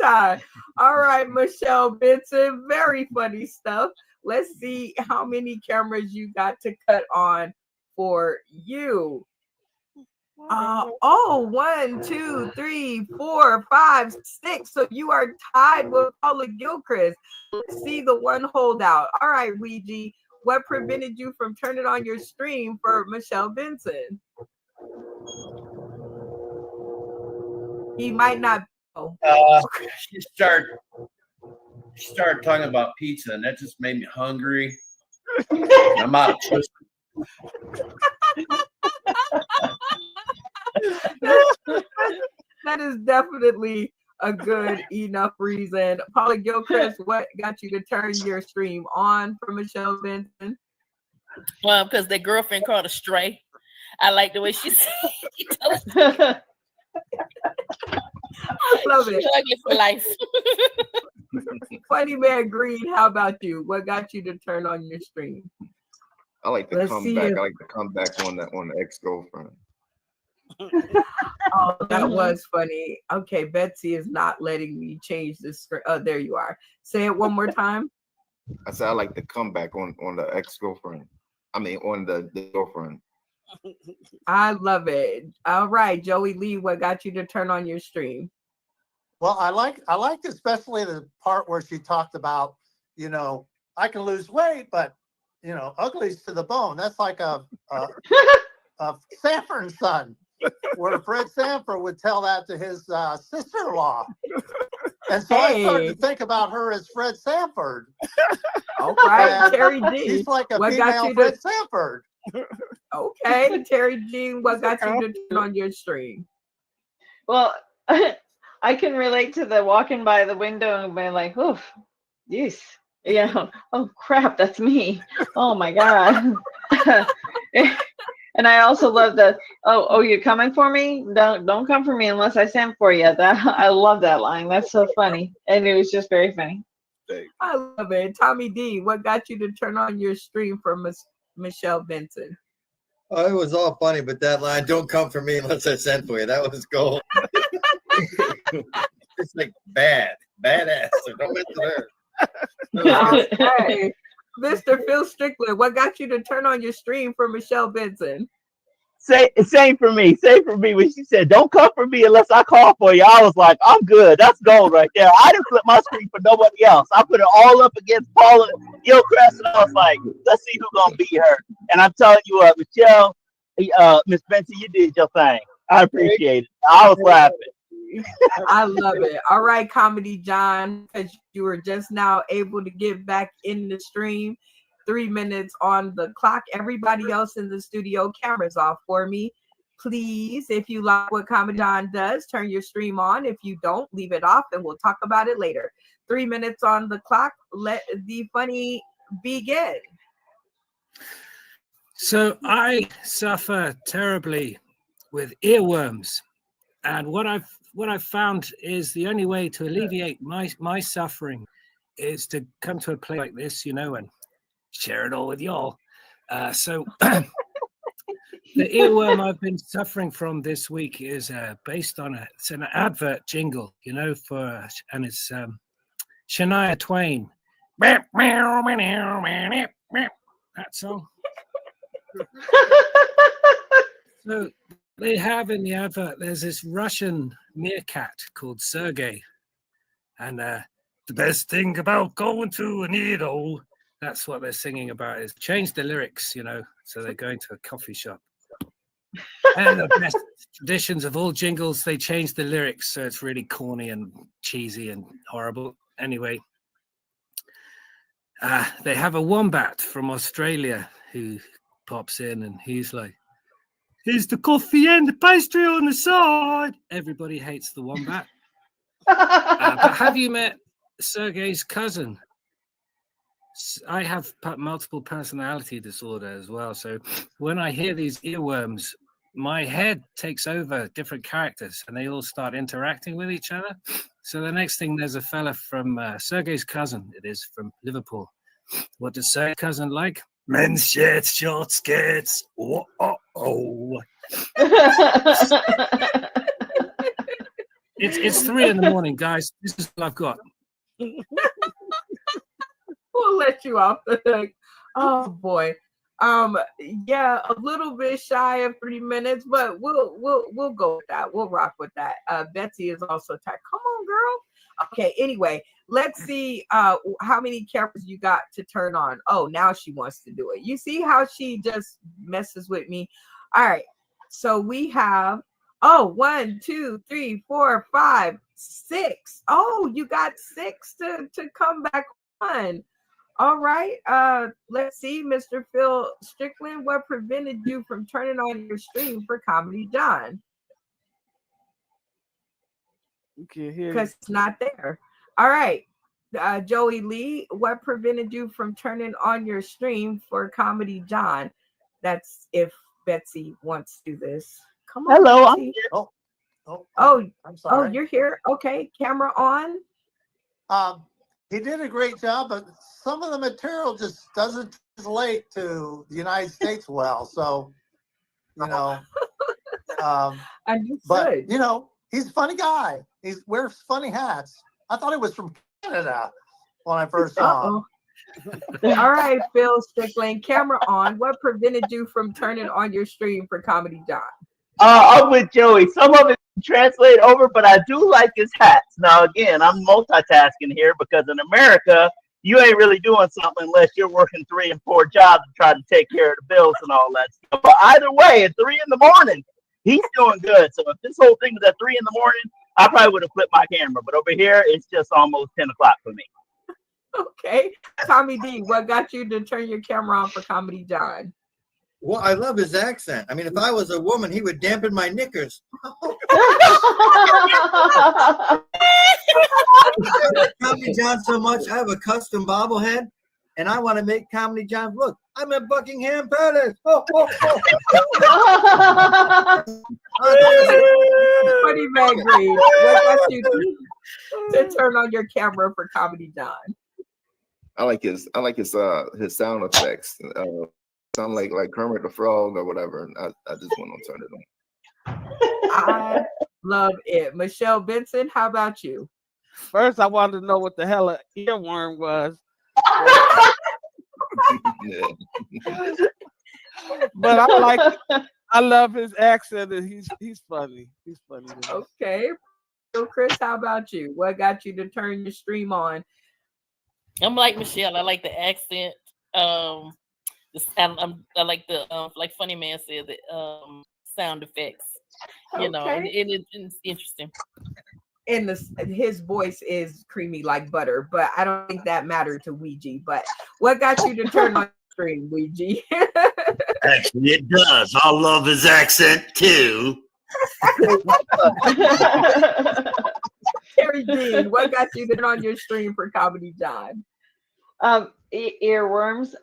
time. All right, Michelle Benson, very funny stuff. Let's see how many cameras you got to cut on for you. 1, 2, 3, 4, 5, 6. So you are tied with Paula Gilchrist. Let's see the one holdout. All right, Ouija, what prevented you from turning on your stream for Michelle Benson? He might not. She started talking about pizza, and that just made me hungry. I'm out of choice. That is definitely a good enough reason. Paula Gilchrist, what got you to turn your stream on for Michelle Benson? Well, because their girlfriend called a stray. I like the way she said. I love it. Ugly for life. Funny Man Green, how about you? What got you to turn on your stream? I like the comeback. I like the comeback on the ex-girlfriend. Oh, that was funny. Okay, Betsy is not letting me change this screen. Oh, there you are. Say it one more time. I said I like the comeback on the ex-girlfriend. I mean, on the girlfriend. I love it. All right, Joey Lee, what got you to turn on your stream? Well, I liked especially the part where she talked about, I can lose weight, but ugly's to the bone. That's like a Sanford and Son, where Fred Sanford would tell that to his sister-in-law. And so I started to Hey, think about her as Fred Sanford. all right, And Terry she's D. like a What got female you Fred to? Sanford. Okay, Terry G. What got you to turn on your stream? Well, I can relate to the walking by the window and being like, oof, yes, oh crap, that's me. Oh my God. And I also love the, oh, you're coming for me? Don't come for me unless I send for you. I love that line. That's so funny. And it was just very funny. I love it. Tommy D, what got you to turn on your stream for Michelle Benson? Oh, it was all funny, but that line, "Don't come for me unless I send for you," that was gold. It's like badass. So don't mess with her. Okay. Mr. Phil Strickland, what got you to turn on your stream for Michelle Benson? Same for me. Same for me. When she said, "Don't come for me unless I call for you," I was like, "I'm good. That's gold right there." I didn't flip my screen for nobody else. I put it all up against Paula Gilchrist, and I was like, "Let's see who's gonna beat her." And I'm telling you, Michelle, Miss Benson, you did your thing. I appreciate it. I was laughing. I love it. All right, Comedy John, because you were just now able to get back in the stream. 3 minutes on the clock. Everybody else in the studio, cameras off for me. Please, if you like what Comedy John does, turn your stream on. If you don't, leave it off and we'll talk about it later. 3 minutes on the clock. Let the funny begin. So I suffer terribly with earworms. And what I've found is the only way to alleviate my suffering is to come to a place like this, and share it all with y'all. So the earworm I've been suffering from this week is based on it's an advert jingle, and it's Shania Twain. That song. So they have in the advert, there's this Russian meerkat called Sergey. And the best thing about going to a needle, that's what they're singing about, is change the lyrics, so they're going to a coffee shop. And the best traditions of all jingles, they change the lyrics, so it's really corny and cheesy and horrible. Anyway, they have a wombat from Australia who pops in and he's like, "Here's the coffee and the pastry on the side." Everybody hates the wombat. But have you met Sergey's cousin? I have multiple personality disorder as well. So when I hear these earworms, my head takes over different characters and they all start interacting with each other. So the next thing, there's a fella from Sergey's cousin. It is from Liverpool. What does Sergey's cousin like? Men's shirts, short skirts. It's 3 a.m, guys. This is what I've got. We'll let you off the hook. Oh boy. Yeah, a little bit shy of 3 minutes, but we'll go with that. We'll rock with that. Betsy is also tired. Come on, girl. Okay, anyway, let's see how many cameras you got to turn on. Oh, now she wants to do it. You see how she just messes with me? All right. So we have 1, 2, 3, 4, 5, 6. Oh, you got 6 to come back on. All right. Let's see, Mr. Phil Strickland, what prevented you from turning on your stream for Comedy John? You can't hear because it's not there. All right. Joey Lee, what prevented you from turning on your stream for Comedy John? That's if Betsy wants to do this. Come on. Hello, I'm Betsy. Oh, I'm sorry. Oh, you're here. Okay, camera on. He did a great job, but some of the material just doesn't translate to the United States well. So, but he's a funny guy. He wears funny hats. I thought he was from Canada when I first saw him. All right, Phil Strickland, camera on. What prevented you from turning on your stream for Comedy John? I'm with Joey. Some of it translate over, but I do like his hats. Now, again, I'm multitasking here because in America, you ain't really doing something unless you're working 3 and 4 jobs to try to take care of the bills and all that stuff. But either way, at 3 in the morning, he's doing good. So if this whole thing was at 3 in the morning, I probably would have flipped my camera, but over here it's just almost 10 o'clock for me. Okay. Tommy D, what got you to turn your camera on for Comedy John? Well, I love his accent. I mean, if I was a woman, he would dampen my knickers. Comedy John so much. I have a custom bobblehead, and I want to make Comedy John look. I'm at Buckingham Palace. Oh, oh, oh. Funny Man Green, what got you to turn on your camera for Comedy John? I like his sound effects. Sound like Kermit the Frog or whatever. I just want to turn it on. I love it. Michelle Benson, how about you? First, I wanted to know what the hell an earworm was. But I love his accent, and he's funny. He's funny. Okay. So Chris, how about you? What got you to turn your stream on? I'm like Michelle. I like the accent. I like the like Funny Man said, the sound effects. You know, and it's interesting. And his voice is creamy like butter, but I don't think that mattered to Ouija. But what got you to turn on your stream, Ouija? Actually, it does. I love his accent too. Terry Dean, what got you to turn on your stream for Comedy John? Earworms.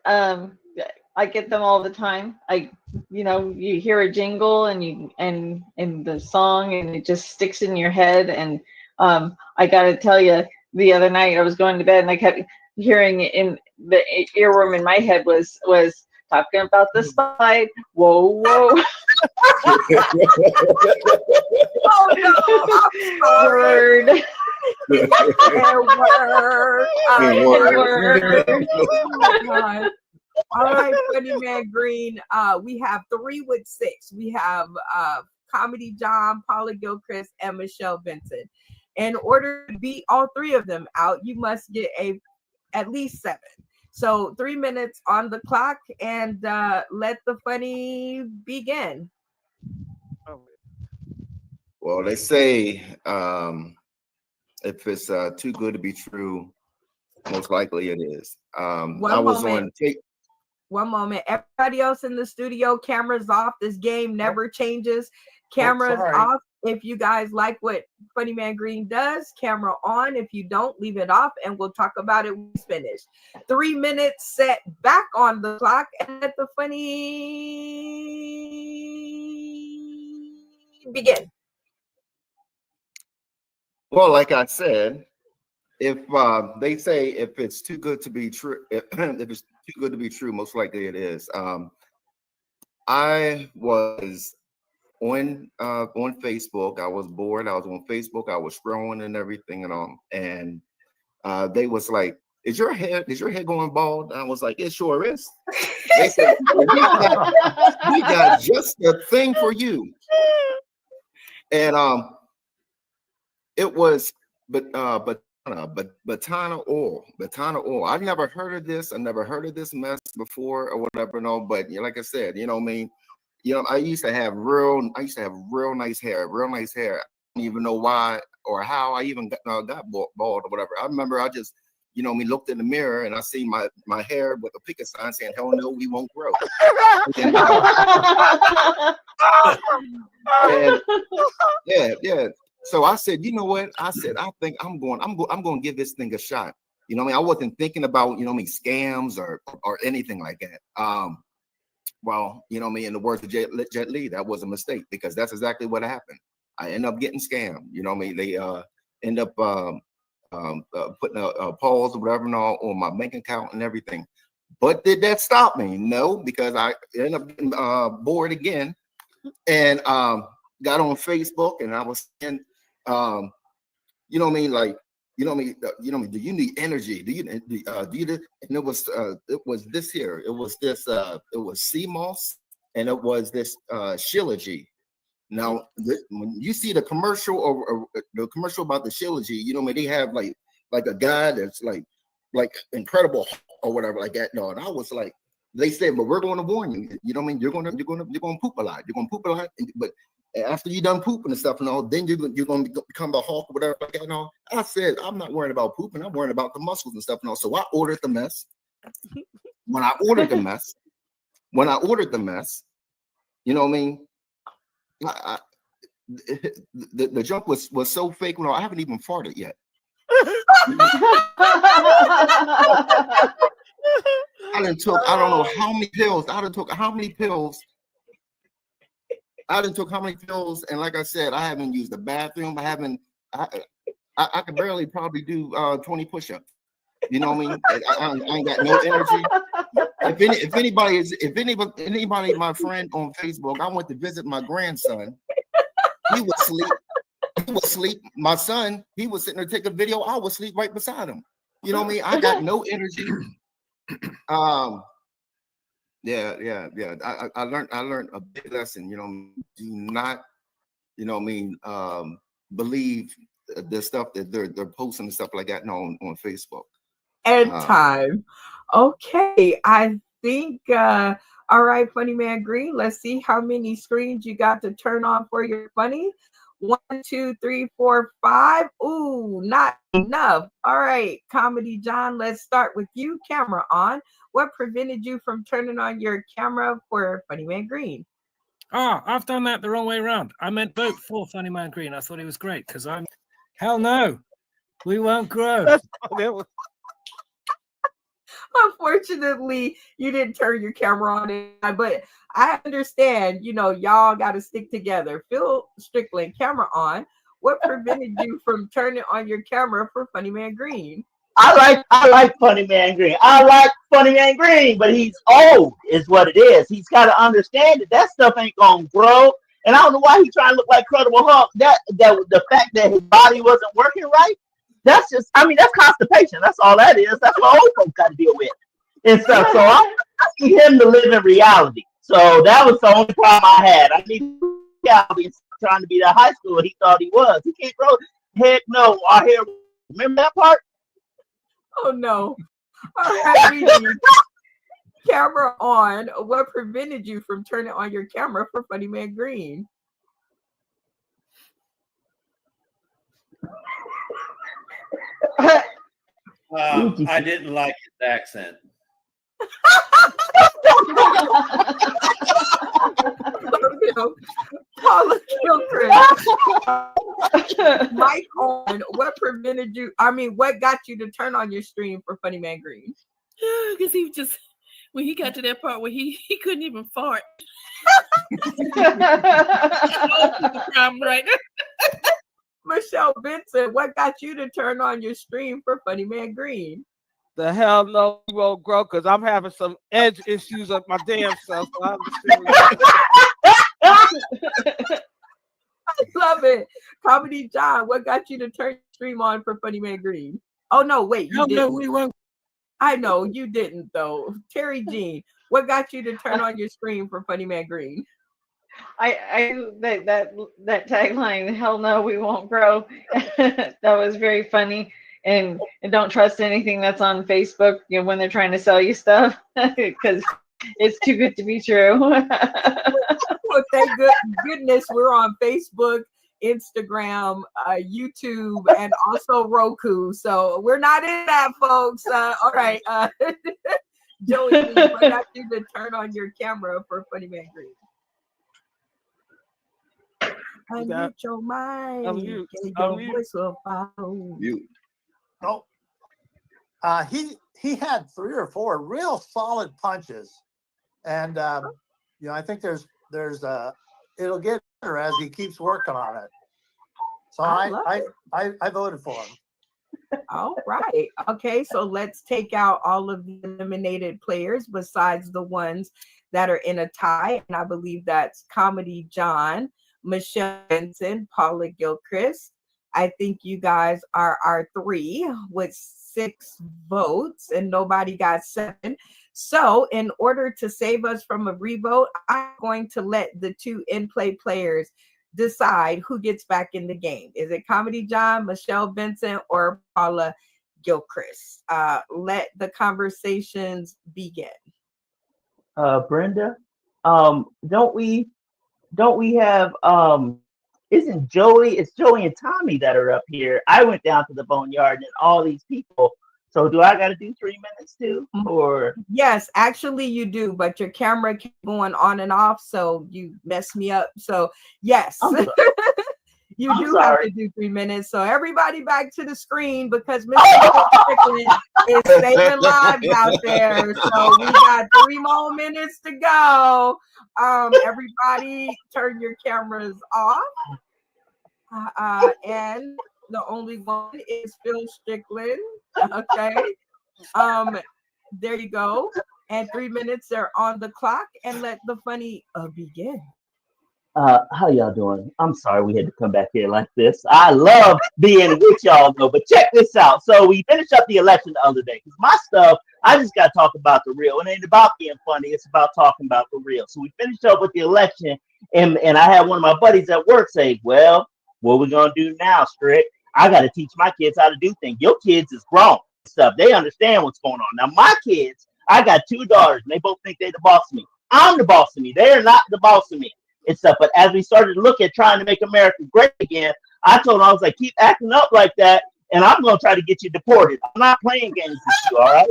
I get them all the time. You hear a jingle and the song, and it just sticks in your head. And I got to tell you, the other night I was going to bed and I kept hearing it, in the earworm in my head was talking about the slide. Whoa, whoa. Oh no! Word. Word. All right, Funny Man Green. We have 3 with 6. We have Comedy John, Paula Gilchrist, and Michelle Benson. In order to beat all 3 of them out, you must get at least 7. So 3 minutes on the clock, and let the funny begin. Well, they say if it's too good to be true, most likely it is. One moment. Everybody else in the studio, cameras off. This game never changes. Cameras off. If you guys like what Funny Man Green does, camera on. If you don't, leave it off, and we'll talk about it when it's finished. 3 minutes set back on the clock, and let the funny begin. Well, like I said, if they say if it's too good to be true, if it's too good to be true, most likely it is. I was on Facebook. I was bored. I was on Facebook. I was scrolling and everything and all. And they was like, is your head going bald? And I was like, it sure is. They said, we got just the thing for you. And it was Batana oil. I've never heard of this. I never heard of this mess before or whatever. No, but like I said, you know what I mean. You know, I used to have real nice hair. I don't even know why or how I even got bald or whatever. I remember I just, you know, looked in the mirror and I seen my hair with a picket sign saying, "Hell no, we won't grow." And, yeah. So I said, you know what? I think I'm going to give this thing a shot. You know what I mean? I wasn't thinking about, you know what I mean, scams or anything like that. Well, you know what I mean, in the words of Jet Li, that was a mistake because that's exactly what happened. I end up getting scammed. You know what I mean? They end up putting a pause or whatever on my bank account and everything. But did that stop me? No, because I ended up getting bored again and got on Facebook and I was saying, you know what I mean, like, you know what I mean, do you need energy? Do you and it was this here. It was this it was sea moss and it was this Shilajit. Now when you see the commercial or the commercial about the Shilajit, you know what I mean, they have like a guy that's like incredible or whatever like that. No, and I was like, they said, but we're going to warn you. You know what I mean? You're going to poop a lot. You're going to poop a lot, but after you done pooping and stuff and all, then you're going to become the Hulk or whatever like that and all. I said, I'm not worried about pooping. I'm worried about the muscles and stuff and all. So I ordered the mess. When I ordered the mess, you know what I mean? The junk was so fake. Well, I haven't even farted yet. I done took, I don't know how many pills. I done took how many pills. And like I said, I haven't used the bathroom. I could barely probably do 20 push-ups. You know what I mean? I ain't got no energy. If anybody, my friend on Facebook, I went to visit my grandson. He was asleep. My son, he was sitting there taking a video. I was asleep right beside him. You know what I mean? I got no energy. Yeah. I learned a big lesson. You know, do not, you know what I mean, believe the stuff that they're posting and stuff like that on Facebook. And time. Okay, I think all right, Funny Man Green. Let's see how many screens you got to turn on for your funny. 1, 2, 3, 4, 5. Ooh, not enough. All right, Comedy John, let's start with you. Camera on. What prevented you from turning on your camera for Funny Man Green? Oh, I've done that the wrong way around. I meant vote for Funny Man Green. I thought he was great because hell no, we won't grow. Unfortunately, you didn't turn your camera on, but I understand, you know, y'all got to stick together. Phil Strickland, camera on. What prevented you from turning on your camera for Funny Man Green? I like Funny Man Green. I like Funny Man Green, but he's old, is what it is. He's got to understand that stuff ain't gonna grow. And I don't know why he's trying to look like Credible Hulk. That the fact that his body wasn't working right. That's just, I mean, that's constipation. That's all that is. That's what old folks got to deal with and stuff. So I need him to live in reality. So that was the only problem I had. I need reality trying to be that high school he thought he was. He can't grow. Heck no. Our hair. Remember that part? Oh no. All right, we need camera on. What prevented you from turning on your camera for Funny Man Green? I didn't like his accent. Paula Gilchrist. Mike on. What prevented you? I mean, what got you to turn on your stream for Funny Man Green? Because he just, when he got to that part where he couldn't even fart. I'm right. Michelle Benson, what got you to turn on your stream for Funny Man Green? The hell no, we won't grow because I'm having some edge issues of my damn self. So I love it. Comedy John, what got you to turn your stream on for Funny Man Green? Oh no, wait, you didn't. No, we won't. I know you didn't though. Terry Jean, what got you to turn on your stream for Funny Man Green? That tagline, hell no, we won't grow. That was very funny. And don't trust anything that's on Facebook, you know, when they're trying to sell you stuff, because it's too good to be true. Well, thank goodness we're on Facebook, Instagram, YouTube, and also Roku. So we're not in that, folks. All right. Joey, what got you to turn on your camera for Funny Man Green? Unmute your mind. Your voice will follow you. No. He had 3 or 4 real solid punches, and you know, I think there's it'll get better as he keeps working on it. So I voted for him. All right. Okay, so let's take out all of the eliminated players besides the ones that are in a tie, and I believe that's Comedy John, Michelle Benson, Paula Gilchrist. I think you guys are our 3 with 6 votes, and nobody got 7. So in order to save us from a revote, I'm going to let the 2 in-play players decide who gets back in the game. Is it Comedy John, Michelle Benson, or Paula Gilchrist? Let the conversations begin. Brenda, don't we don't we have isn't Joey? It's Joey and Tommy that are up here. I went down to the boneyard and all these people. So do I got to do 3 minutes too, or? Yes, actually you do, but your camera kept going on and off, so you messed me up. So yes, you do have to do 3 minutes. So everybody back to the screen because Mr. Strickland is staying live out there. So we got 3 more minutes to go. Everybody turn your cameras off. And the only one is Phil Strickland. Okay. There you go. And 3 minutes are on the clock, and let the funny begin. How y'all doing? I'm sorry we had to come back here like this. I love being with y'all though, but check this out. So we finished up the election the other day. Because my stuff, I just got to talk about the real. It ain't about being funny. It's about talking about the real. So we finished up with the election, and I had one of my buddies at work say, well, what we going to do now, Strick? I got to teach my kids how to do things. Your kids is grown stuff. They understand what's going on. Now, my kids, I got 2 daughters, and they both think they're the boss of me. I'm the boss of me. They are not the boss of me. And stuff. But as we started to look at trying to make America great again, I told him, I was like, keep acting up like that, and I'm going to try to get you deported. I'm not playing games with you, all right?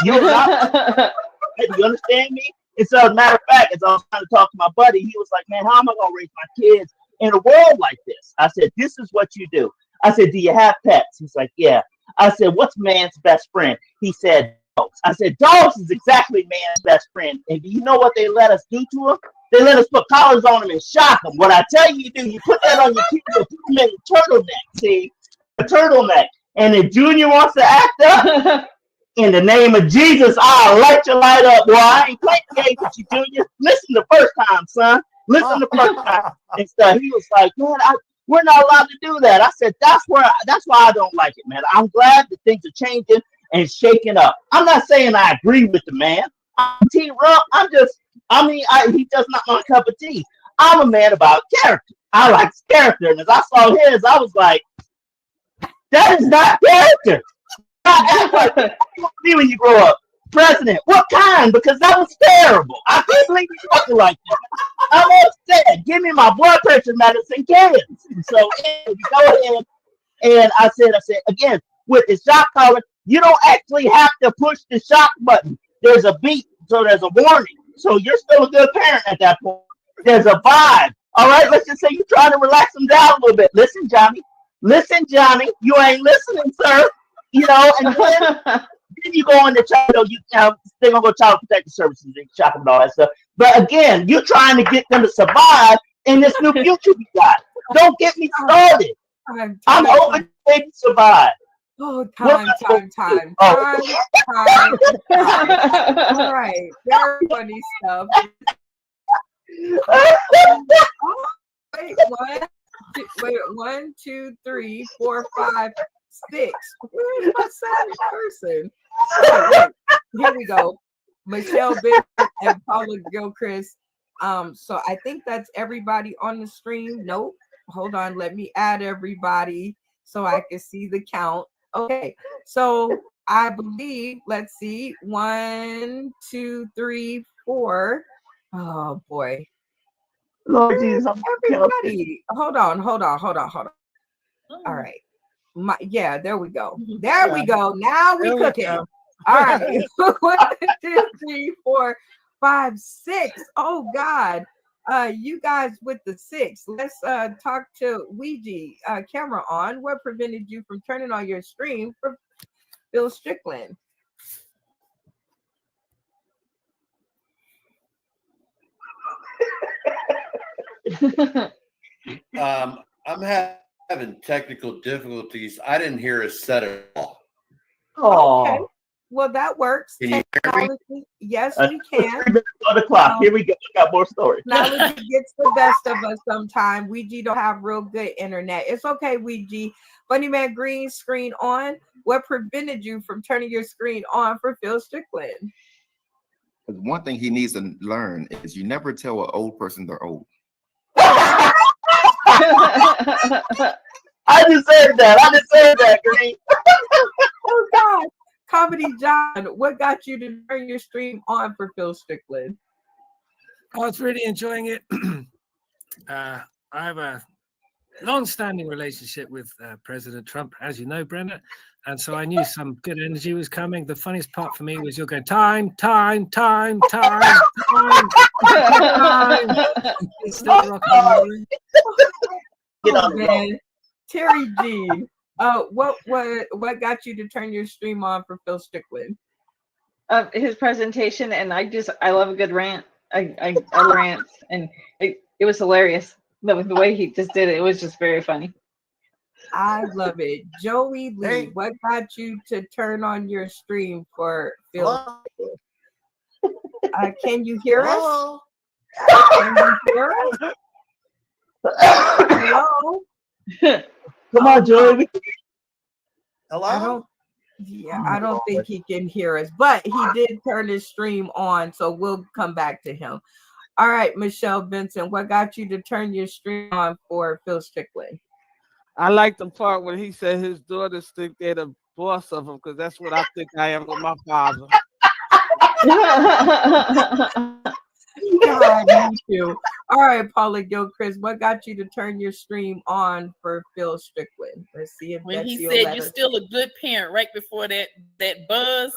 You're not. You understand me? And so, as a matter of fact, as I was trying to talk to my buddy, he was like, man, how am I going to raise my kids in a world like this? I said, this is what you do. I said, do you have pets? He's like, yeah. I said, what's man's best friend? He said, dogs. I said, dogs is exactly man's best friend. And do you know what they let us do to him? They let us put collars on them and shock them. What I tell you, you put that on your kid, you put them in a turtleneck, see? A turtleneck. And if Junior wants to act up, in the name of Jesus, I'll light your light up, boy. I ain't playing games with you, Junior. Listen the first time, son. Listen the first time. And so he was like, man, we're not allowed to do that. I said, that's why I don't like it, man. I'm glad that things are changing and shaking up. I'm not saying I agree with the man. I'm Team Rump. He does not my cup of tea. I'm a man about character. I like character. And as I saw his, I was like, that is not character. Not act like you be when you grow up. President, what kind? Because that was terrible. I can't believe you talking like that. I'm upset. Give me my blood pressure medicine, kids. So we go ahead, and I said, again, with the shock collar, you don't actually have to push the shock button. There's a beep, so there's a warning. So you're still a good parent at that point. There's a vibe. All right, let's just say you're trying to relax them down a little bit. Listen, Johnny. You ain't listening, sir. You know, and then you go into child, they're gonna go child protective services and shock them and all that stuff. But again, you're trying to get them to survive in this new future we got. Don't get me started. I'm hoping they survive. Oh, time. All right, very funny stuff. Wait, 1, 2, 3, 4, 5, 6. Where's my seventh person? Wait. Here we go. Michelle Bishop and Paula Gilchrist. So I think that's everybody on the stream. Nope. Hold on. Let me add everybody so I can see the count. Okay. So I believe, let's see, 1, 2, 3, 4. Oh boy. Lord Jesus, everybody. Hold on. All right. There we go. There we go. Now we cooking. All right. 1, 2, 3, 4, 5, 6. Oh God. You guys with the 6. Let's talk to Ouija. Camera on. What prevented you from turning on your stream for Bill Strickland? I'm having technical difficulties. I didn't hear a set at all. Okay. Well, that works. Can you hear me? Yes, we can. 3 minutes on the clock. Here we go. We got more stories. Technology gets the best of us sometimes. Ouija don't have real good internet. It's okay, Ouija. Funny Man Green, screen on. What prevented you from turning your screen on for Phil Strickland? One thing he needs to learn is you never tell an old person they're old. I deserve that, Green. Oh God. Comedy John, what got you to turn your stream on for Phil Strickland? I was really enjoying it. I have a long-standing relationship with President Trump, as you know, Brenda, and so I knew some good energy was coming. The funniest part for me was you're going time. It's still rocking and rolling. Oh, man. Terry G, what got you to turn your stream on for Phil Strickland? His presentation, and I love a good rant. I love rants, and it was hilarious. The way he just did it, it was just very funny. I love it. Joey Lee, Hey. what got you to turn on your stream for Phil? Hello? Can you hear us? Hello? Can you hear us? Hello? Come on, Joey. Hello? I don't think he can hear us, but he did turn his stream on, so we'll come back to him. All right, Michelle Benson, what got you to turn your stream on for Phil Strickland? I like the part when he said his daughters think they're the boss of him, because that's what I think I am with my father. God, me too. All right, Paula Gilchrist, what got you to turn your stream on for Phil Strickland? Let's see if When Betsy he will said let you're us- still a good parent right before that buzz,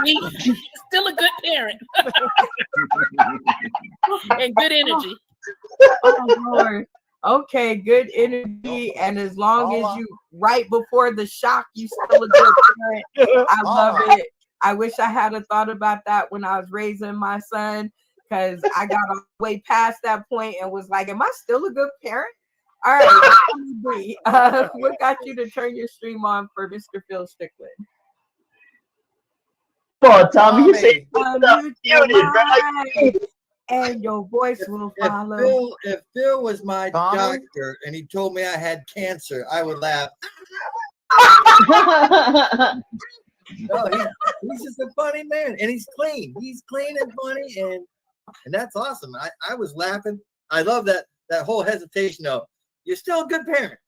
you're still a good parent and good energy. Oh Lord. Okay, good energy, and as long as you right before the shock, you still a good parent. I love it. I wish I had a thought about that when I was raising my son, because I got way past that point and was like, am I still a good parent? All right, what got you to turn your stream on for Mr. Phil Strickland? Come on, Tommy, you say Unmute your mic, and your voice will follow. If Phil was my doctor and he told me I had cancer, I would laugh. No, he's just a funny man, and he's clean. He's clean and funny, and that's awesome. I was laughing. I love that whole hesitation of you're still a good parent.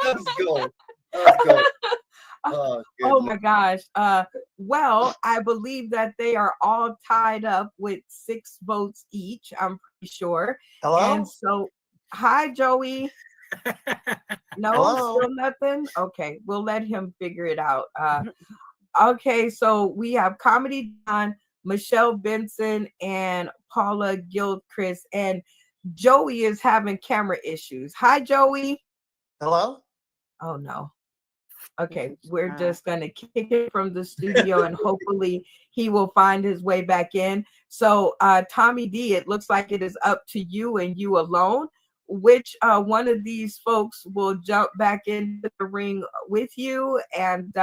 Let's go. Let's go. Oh my gosh. Well, I believe that they are all tied up with 6 votes each, I'm pretty sure. Hello? And so, hi, Joey. No, Hello? still nothing? Okay, we'll let him figure it out. Okay, so we have Comedy John, Michelle Benson, and Paula Gilchrist, and Joey is having camera issues. Hi, Joey. Hello? Oh, no. Okay, we're just going to kick it from the studio and hopefully he will find his way back in. So, Tommy D, it looks like it is up to you and you alone. Which one of these folks will jump back into the ring with you? And,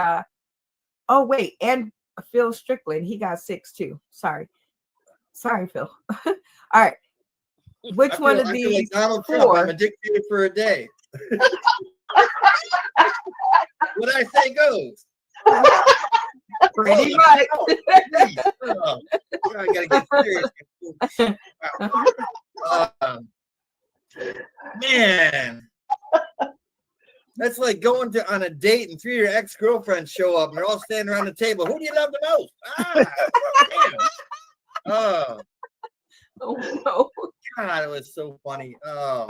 oh, wait, and Phil Strickland, he got 6 too. Sorry, Phil. All right. Which one of these like Donald 4? Trump, I'm a dictator for a day. What I say goes. Pretty much. Oh, I gotta get serious. Man, that's like going on a date and 3 of your ex-girlfriends show up and they're all standing around the table. Who do you love the most? Oh no. God, it was so funny. Oh,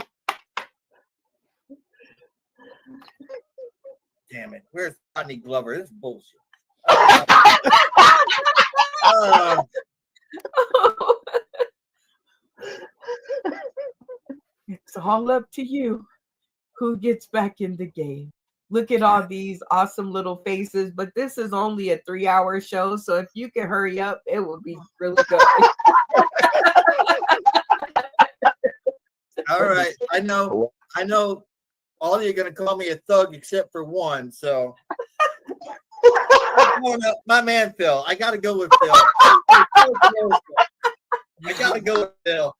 damn it. Where's Rodney Glover? This is bullshit. It's all up to you who gets back in the game. Look at all these awesome little faces, but this is only a 3-hour show, so if you can hurry up, it will be really good. All right. I know all of you are going to call me a thug except for one, so my man Phil. I got to go with Phil. I got to go with Phil.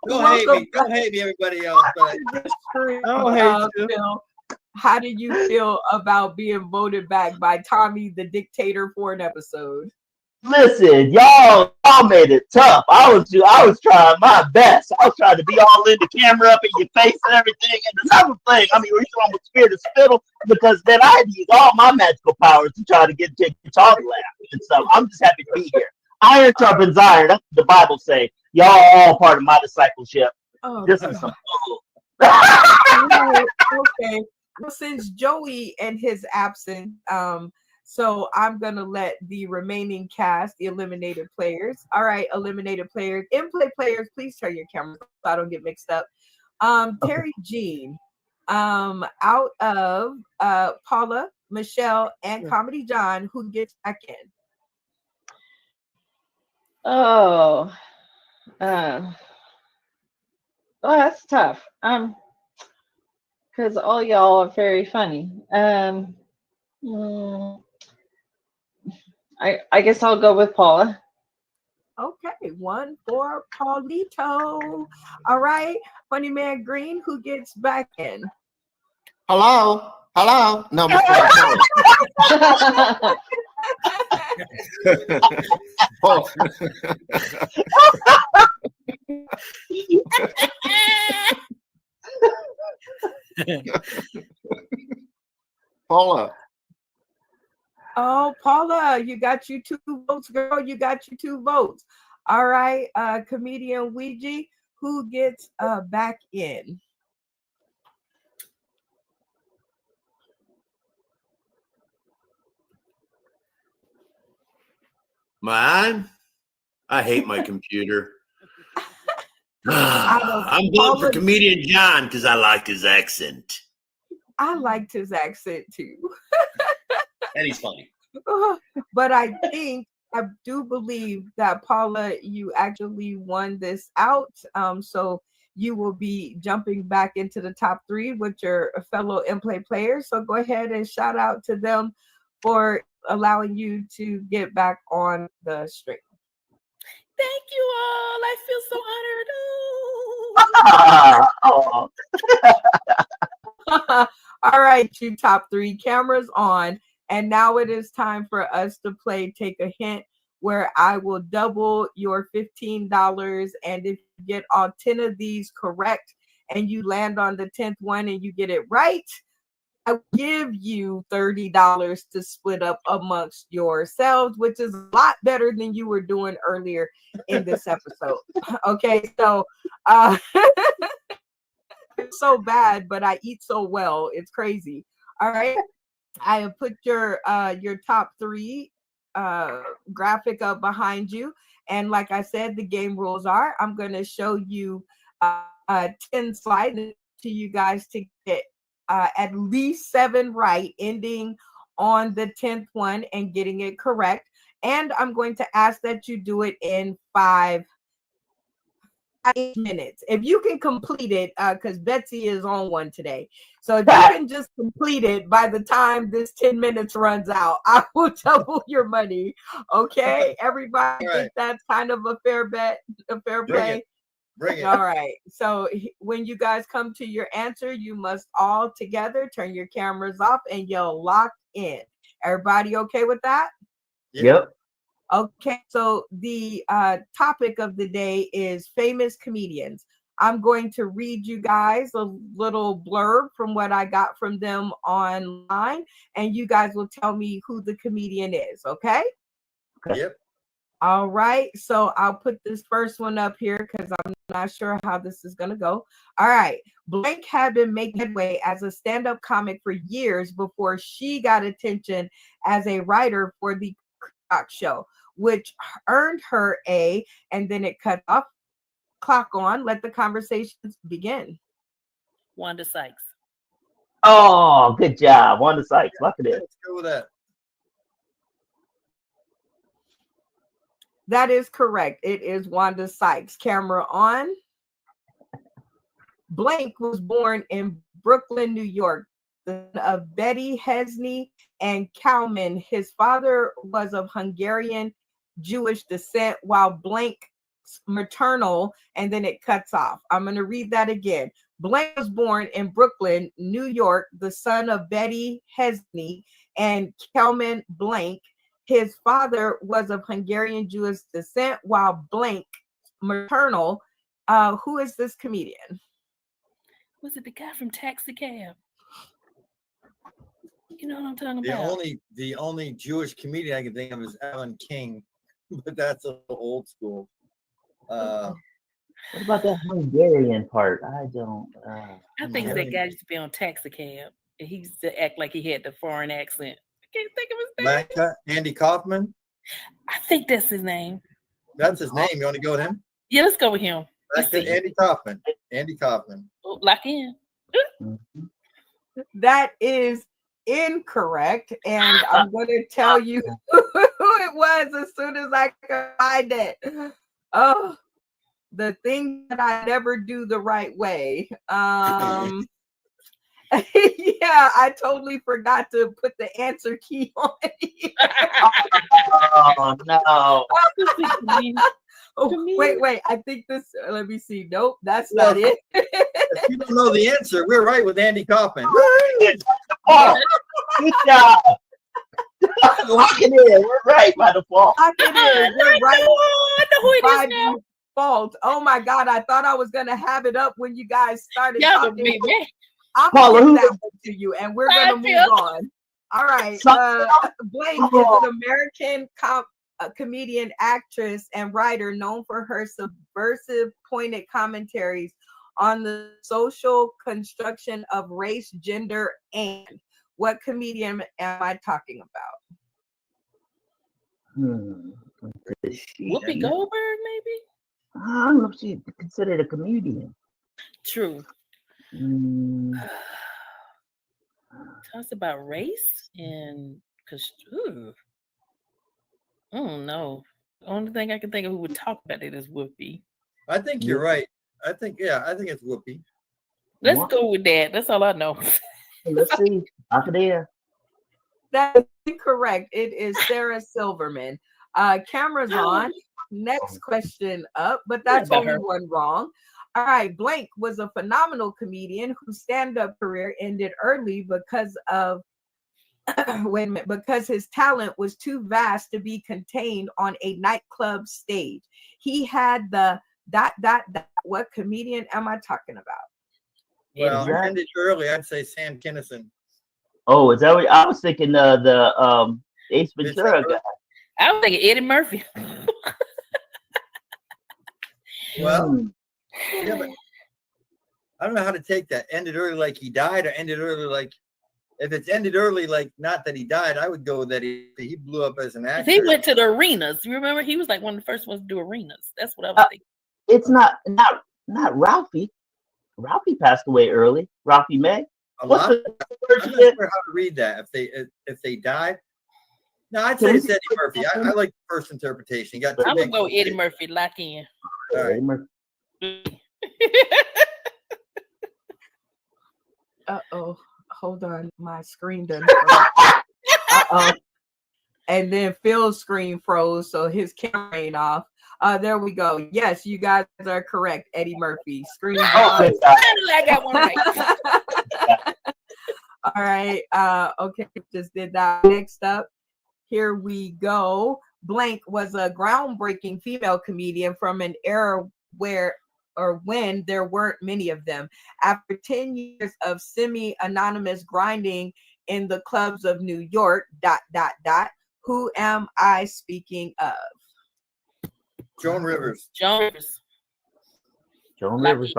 Don't hate me, everybody else. But Don't hate you. Phil, how did you feel about being voted back by Tommy the Dictator for an episode? Listen, y'all made it tough. I was trying my best. I was trying to be all in the camera up in your face and everything. And another thing, I mean, we're on with Spirit of Spittle because then I had to use all my magical powers to try to get Jake to laugh and stuff. I'm just happy to be here. Iron sharpens iron. That's what the Bible say. Y'all are all part of my discipleship. Oh, This is some food. right. Okay. Well, since Joey and his absent, so I'm gonna let the remaining cast, the eliminated players. All right, eliminated players, in-play players, please turn your cameras off so I don't get mixed up. Terry Jean, out of Paula, Michelle, and Comedy John, who gets back in? Oh, that's tough. Because all y'all are very funny. I guess I'll go with Paula. Okay, one for Paulito. All right, Funny Man Green, who gets back in? Hello, hello. No, Miss Paul. Paula. Oh, Paula, you got you 2 votes, girl. You got you 2 votes. All right, comedian Ouija, who gets back in? Mine? I hate my computer. I'm voting for comedian John because I liked his accent. I liked his accent too. And he's funny. But I do believe that Paula, you actually won this out. So you will be jumping back into the top 3 with your fellow in-play players. So go ahead and shout out to them for allowing you to get back on the stream. Thank you all. I feel so honored. All right, you top 3 cameras on. And now it is time for us to play Take a Hint, where I will double your $15. And if you get all 10 of these correct and you land on the 10th one and you get it right, I give you $30 to split up amongst yourselves, which is a lot better than you were doing earlier in this episode. Okay, so it's so bad, but I eat so well. It's crazy. All right. I have put your top 3 graphic up behind you. And like I said, the game rules are I'm going to show you 10 slides to you guys to get at least 7 right, ending on the 10th one and getting it correct. And I'm going to ask that you do it in 5 minutes. If you can complete it, because Betsy is on one today. So if you can just complete it by the time this 10 minutes runs out, I will double your money. Okay, everybody think that's kind of a fair bet, a fair play? Bring it. All right. So when you guys come to your answer, you must all together turn your cameras off and yell locked in. Everybody okay with that? Yep. Okay, so the topic of the day is famous comedians. I'm going to read you guys a little blurb from what I got from them online, and you guys will tell me who the comedian is, okay? Yep. All right, so I'll put this first one up here because I'm not sure how this is going to go. All right, Blank had been making headway as a stand-up comic for years before she got attention as a writer for the Talk Show, which earned her a, and then it cut off. Clock on, let the conversations begin. Wanda Sykes. Oh, good job. Wanda Sykes. Look at it. Let's go with that. That is correct. It is Wanda Sykes. Camera on. Blank was born in Brooklyn, New York, the son of Betty Hesney and Kalman. His father was of Hungarian Jewish descent, while Blank's maternal, and then it cuts off. I'm going to read that again. Blank was born in Brooklyn, New York, the son of Betty Hesney and Kalman Blank. His father was of Hungarian Jewish descent, while Blank maternal. Who is this comedian? Was it the guy from Taxi Cab? You know what I'm talking about? The only Jewish comedian I can think of is Alan King, but that's a little old school. What about that Hungarian part? I don't. I think that guy used to be on Taxi Cab, and he used to act like he had the foreign accent. I can't think of his name. Blanca, Andy Kaufman. I think that's his name. That's his name. You want to go with him? Yeah, let's go with him. Andy Kaufman. Andy Kaufman. Oh, lock in. That is incorrect, and I'm going to tell you who it was as soon as I can find it. Oh, the thing that I never do the right way. Yeah, I totally forgot to put the answer key on it. Oh no. Oh, wait. I think this. Let me see. Nope, that's not it. If you don't know the answer, we're right with Andy Kaufman. Oh, good job. Lock it in. We're right by default. Lock it in. We're right I know who it by is now. default. Oh my God! I thought I was gonna have it up when you guys started talking. I'm Paula, gonna give that one to you, and we're gonna move on. All right. Blake is an American comedian, actress, and writer known for her subversive, pointed commentaries on the social construction of race, gender, and what comedian am I talking about? Whoopi Goldberg, maybe? I don't know if she's considered a comedian. True. Tell us about race and oh no. The only thing I can think of who would talk about it is Whoopi. I think you're right. I think it's Whoopi. Let's go with that. That's all I know. Let's see. Lock it in. That's incorrect. It is Sarah Silverman. Camera's on. Next question up, but that's only one wrong. All right, Blank was a phenomenal comedian whose stand-up career ended early because of because his talent was too vast to be contained on a nightclub stage. He had the ... What comedian am I talking about? Well, I ended early. I'd say Sam Kinison. Oh, is that what I was thinking? The Ace Ventura guy. I was thinking Eddie Murphy. Well, yeah, but I don't know how to take that. Ended early like he died, or ended early like, if it's ended early like not that he died, I would go that he blew up as an actor. He went to the arenas. You remember? He was like one of the first ones to do arenas. That's what I was thinking. It's not Ralphie. Ralphie passed away early. Ralphie May. I'm not sure how to read that. If they died. No, I'd say it's Eddie Murphy. I like the first interpretation. I'm gonna go Eddie Murphy. Lock in. All right. Uh-oh. Hold on. My screen done. Uh-oh. And then Phil's screen froze, so his camera ain't off. There we go. Yes, you guys are correct. Eddie Murphy. Screen. I got one right. All right. Okay, just did that. Next up, here we go. Blank was a groundbreaking female comedian from an era when there weren't many of them. After 10 years of semi-anonymous grinding in the clubs of New York, ... Who am I speaking of? Joan Rivers. Joan Rivers. Joan Rivers.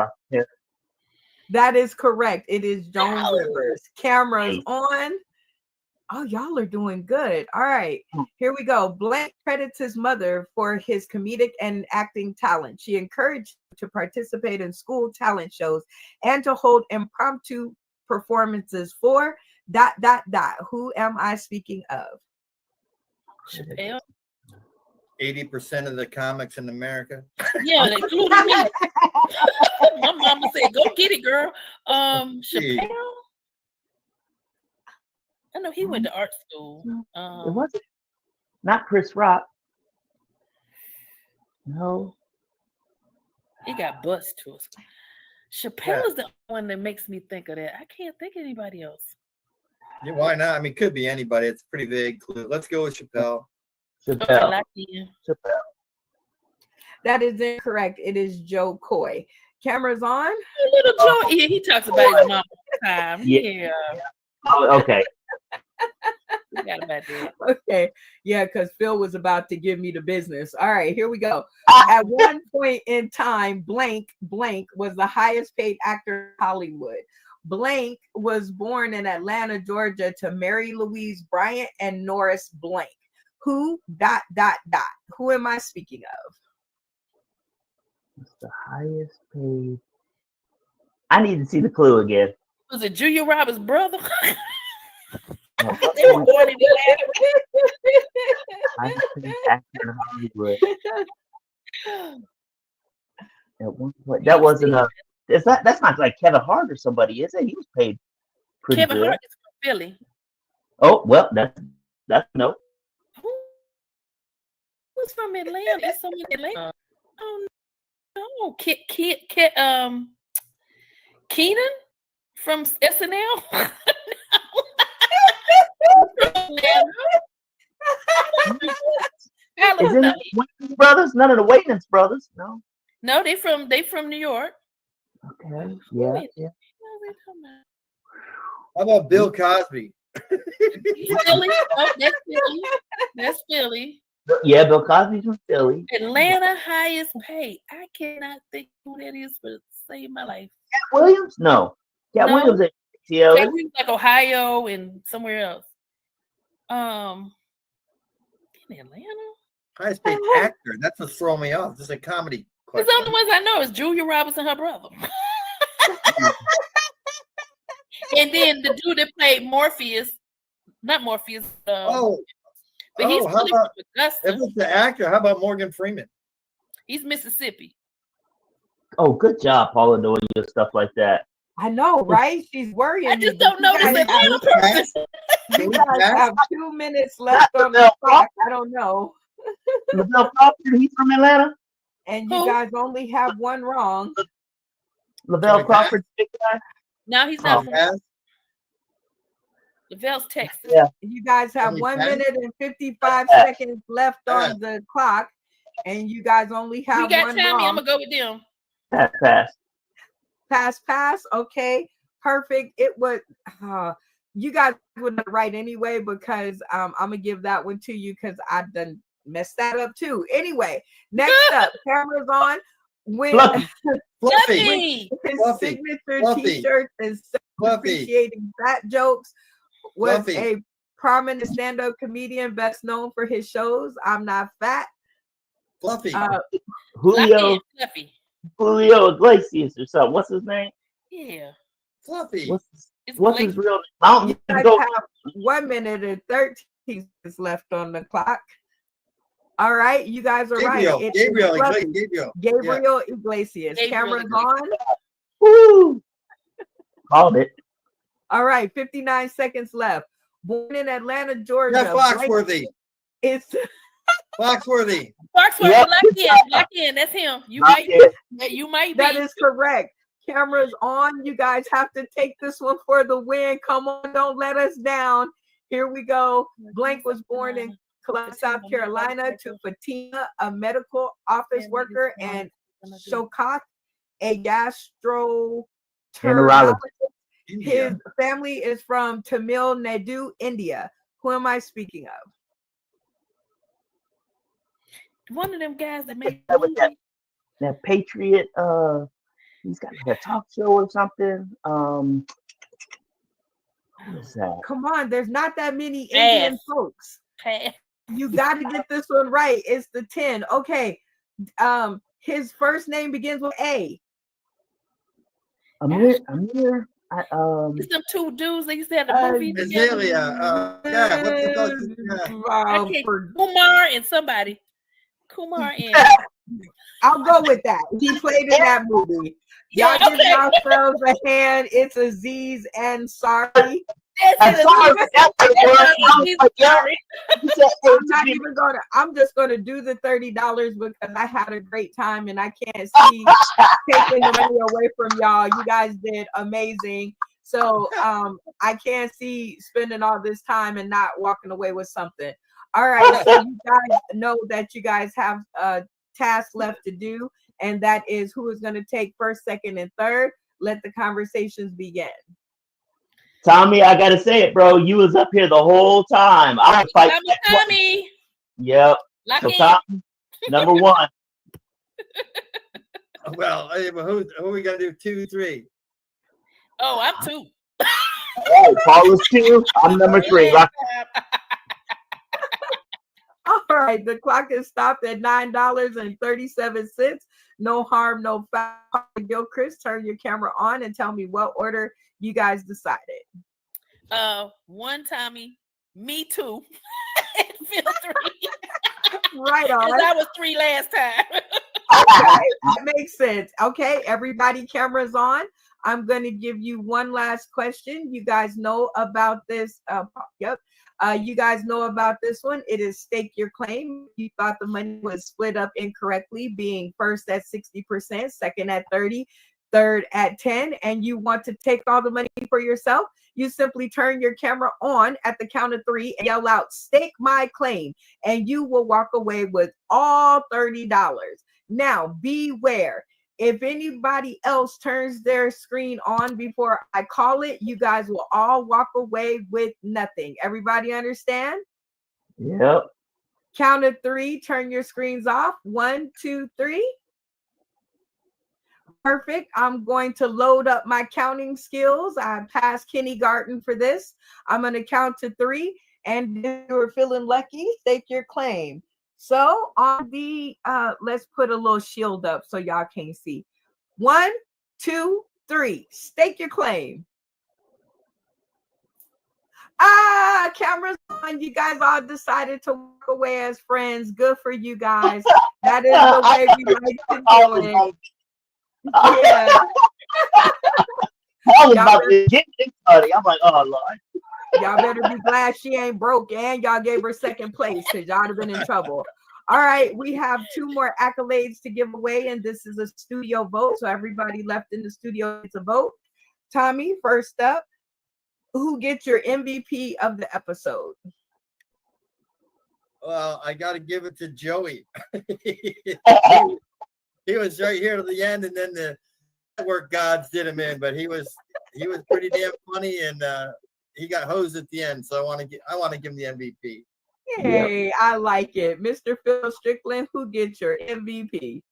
That is correct. It is Joan Rivers. Cameras on. Oh, y'all are doing good. All right, here we go. Blank credits his mother for his comedic and acting talent. She encouraged him to participate in school talent shows and to hold impromptu performances for ... Who am I speaking of? Chappelle. 80% of the comics in America. Yeah, including me. My mama said, "Go get it, girl." Chappelle. I know he went to art school. It wasn't. Not Chris Rock. No. He got bused to us. Chappelle is the one that makes me think of that. I can't think of anybody else. Yeah, why not? I mean, could be anybody. It's a pretty vague clue. Let's go with Chappelle. Chappelle. That is incorrect. It is Joe Coy. Cameras on. Little Joe. Yeah, he talks about his mom all the time. Yeah. Oh, okay. forgot about that. Okay. Yeah, because Phil was about to give me the business. All right, here we go. At one point in time, blank was the highest paid actor in Hollywood. Blank was born in Atlanta, Georgia to Mary Louise Bryant and Norris Blank. Who ... Who am I speaking of? What's the highest paid? I need to see the clue again. Was it Julia Roberts' brother? No, They were born in Atlanta. highest paid actor in Hollywood. At one point, that wasn't a. That's not like Kevin Hart or somebody, is it? He was paid pretty Kevin good. Hart is from Philly. Oh well, that's no. Who's from Atlanta? It's someone in Atlanta. Oh no, Keenan from SNL. Isn't it Wayans brothers? None of the Wayans brothers. No. No, they from New York. Okay. Yeah. Yeah. How about Bill Cosby? Philly. Oh, that's Philly. That's Philly. Yeah, Bill Cosby's from Philly. Atlanta highest pay. I cannot think who that is for save my life. Cat Williams? No. Cat Williams at ATL. Cat Williams like Ohio and somewhere else. In Atlanta. Highest paid actor. That's what's throwing me off. This is a comedy Because the only ones I know is Julia Roberts and her brother. And then the dude that played Morpheus, not Morpheus. But he's how really about, from Augusta. if it's the actor, how about Morgan Freeman? He's Mississippi. Oh, good job, Paula, doing your stuff like that. I know, right? She's worrying. I just don't know this Atlanta person. You guys have 2 minutes left on the clock. I don't know. Lavelle Crawford, he's from Atlanta. And you guys only have one wrong. Lavelle Crawford, big guy. No, he's not from Lavelle's Texas. Yeah. You guys have 1 minute and 55 seconds left on the clock, and you guys only have You got one Tommy. wrong. I'm gonna go with them. Pass. Okay, perfect. It was. You guys would not right anyway because I'm gonna give that one to you because I done messed that up too. Anyway, next up, cameras on. With Fluffy. his signature T-shirt and appreciating fat jokes, was a prominent stand-up comedian best known for his shows I'm Not Fat. Fluffy. Julio Iglesias or something. What's his name? Yeah. Fluffy. What's his real name? Mountain. You guys have 1 minute and 13 seconds left on the clock. All right, you guys are right. Gabriel Iglesias. Cameras on. Woo! Called it. All right, 59 seconds left. Born in Atlanta, Georgia. Yeah, Foxworthy. It's Foxworthy. Foxworthy, black in. That's him. You might be. That is correct. Cameras on. You guys have to take this one for the win. Come on, don't let us down. Here we go. Blank was born in Columbus, South Carolina, to Fatima, a medical office worker, and Shokak, a gastroenterologist. His family is from Tamil Nadu, India. Who am I speaking of? One of them guys that made that Patriot. He's got like a talk show or something. Who is that? Come on, there's not that many Indian folks. You got to get this one right. It's the 10. Okay. His first name begins with A. Amir. It's them two dudes that used to have the movie. Kumar and somebody. Kumar and I'll go with that. He played in that movie. Y'all give yourselves a hand. It's Aziz Ansari. I'm just gonna do the $30 because I had a great time and I can't see taking the money away from y'all. You guys did amazing. So I can't see spending all this time and not walking away with something. All right, so you guys know that you guys have a task left to do, and that is who is going to take first, second, and third. Let the conversations begin. Tommy, I gotta say it, bro. You was up here the whole time. I would fight. Tommy. Yep. Lock So in. Tommy, number one. Well, who we gonna do? 2, 3. Oh, I'm 2. Oh, Paula's 2. I'm number 3. Lock. All right, the clock is stopped at $9.37. No harm, no foul. Gilchrist, turn your camera on and tell me what order you guys decided. 1 Tommy, me 2, and Phil 3. Right on. Because I was 3 last time. Okay, that makes sense. Okay, everybody, cameras on. I'm going to give you one last question. You guys know about this. You guys know about this one. It is stake your claim. You thought the money was split up incorrectly, being first at 60%, second at 30%, third at 10%, and you want to take all the money for yourself. You simply turn your camera on at the count of 3 and yell out, "Stake my claim," and you will walk away with all $30. Now, beware. If anybody else turns their screen on before I call it, you guys will all walk away with nothing. Everybody understand? Yep. Count of 3, turn your screens off. 1, 2, 3. Perfect. I'm going to load up my counting skills. I passed kindergarten for this. I'm going to count to 3. And if you're feeling lucky, stake your claim. So on the, let's put a little shield up so y'all can't see. 1, 2, 3. Stake your claim. Cameras on. You guys all decided to walk away as friends. Good for you guys. That is the way we like to do it. Yeah. I was about to get this buddy. I'm like, oh Lord. Y'all better be glad she ain't broke, and y'all gave her second place because y'all have been in trouble. All right, we have 2 more accolades to give away, and this is a studio vote. So everybody left in the studio gets a vote. Tommy, first up, who gets your MVP of the episode? Well, I got to give it to Joey. He was right here to the end, and then the network gods did him in. But he was pretty damn funny, and he got hosed at the end. So I want to give him the MVP. Hey, yep. I like it. Mr. Phil Strickland, who gets your MVP?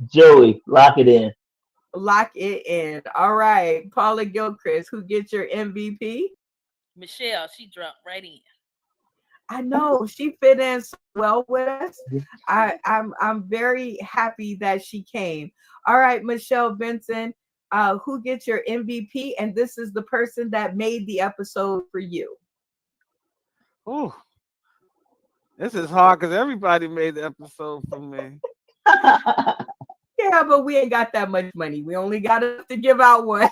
Joey, lock it in. Lock it in. All right. Paula Gilchrist, who gets your MVP? Michelle, she jumped right in. I know she fit in so well with us. I'm very happy that she came. All right, Michelle Benson, who gets your MVP? And this is the person that made the episode for you. Ooh. This is hard because everybody made the episode for me. Yeah, but we ain't got that much money. We only got enough to give out one.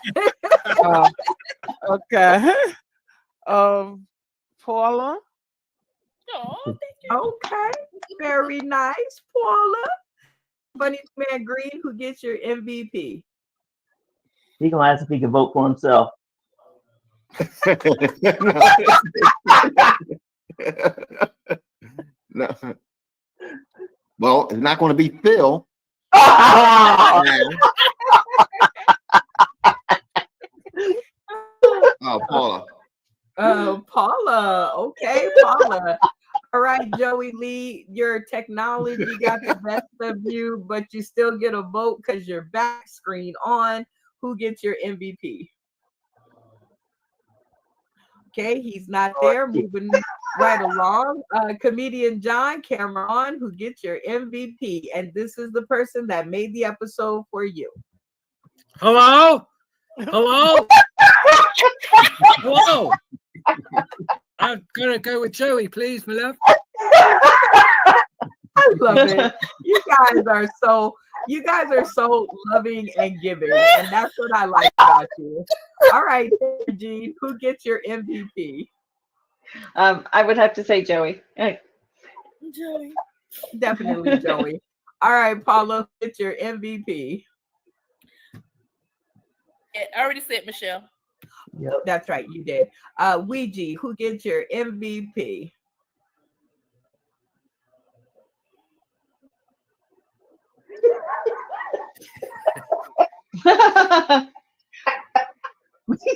Okay. Paula. Oh, thank you. Okay. Very nice, Paula. Funny Man Green, who gets your MVP? He gonna ask if he can vote for himself. No. Well, it's not going to be Phil. Oh, Paula. Paula. Okay, Paula. All right, Joey Lee, your technology got the best of you, but you still get a vote because your back screen on. Who gets your MVP? Okay, he's not there. Moving right along. Comedian John, camera on, who gets your MVP. And this is the person that made the episode for you. Hello? Hello? Hello? I'm going to go with Joey, please, my love. I love it. You guys are so loving and giving, and that's what I like about you. All right, Gene, who gets your MVP? I would have to say Joey. Joey. Definitely Joey. All right, Paula, who gets your MVP? I already said Michelle. Yep. That's right, you did. Ouija, who gets your MVP?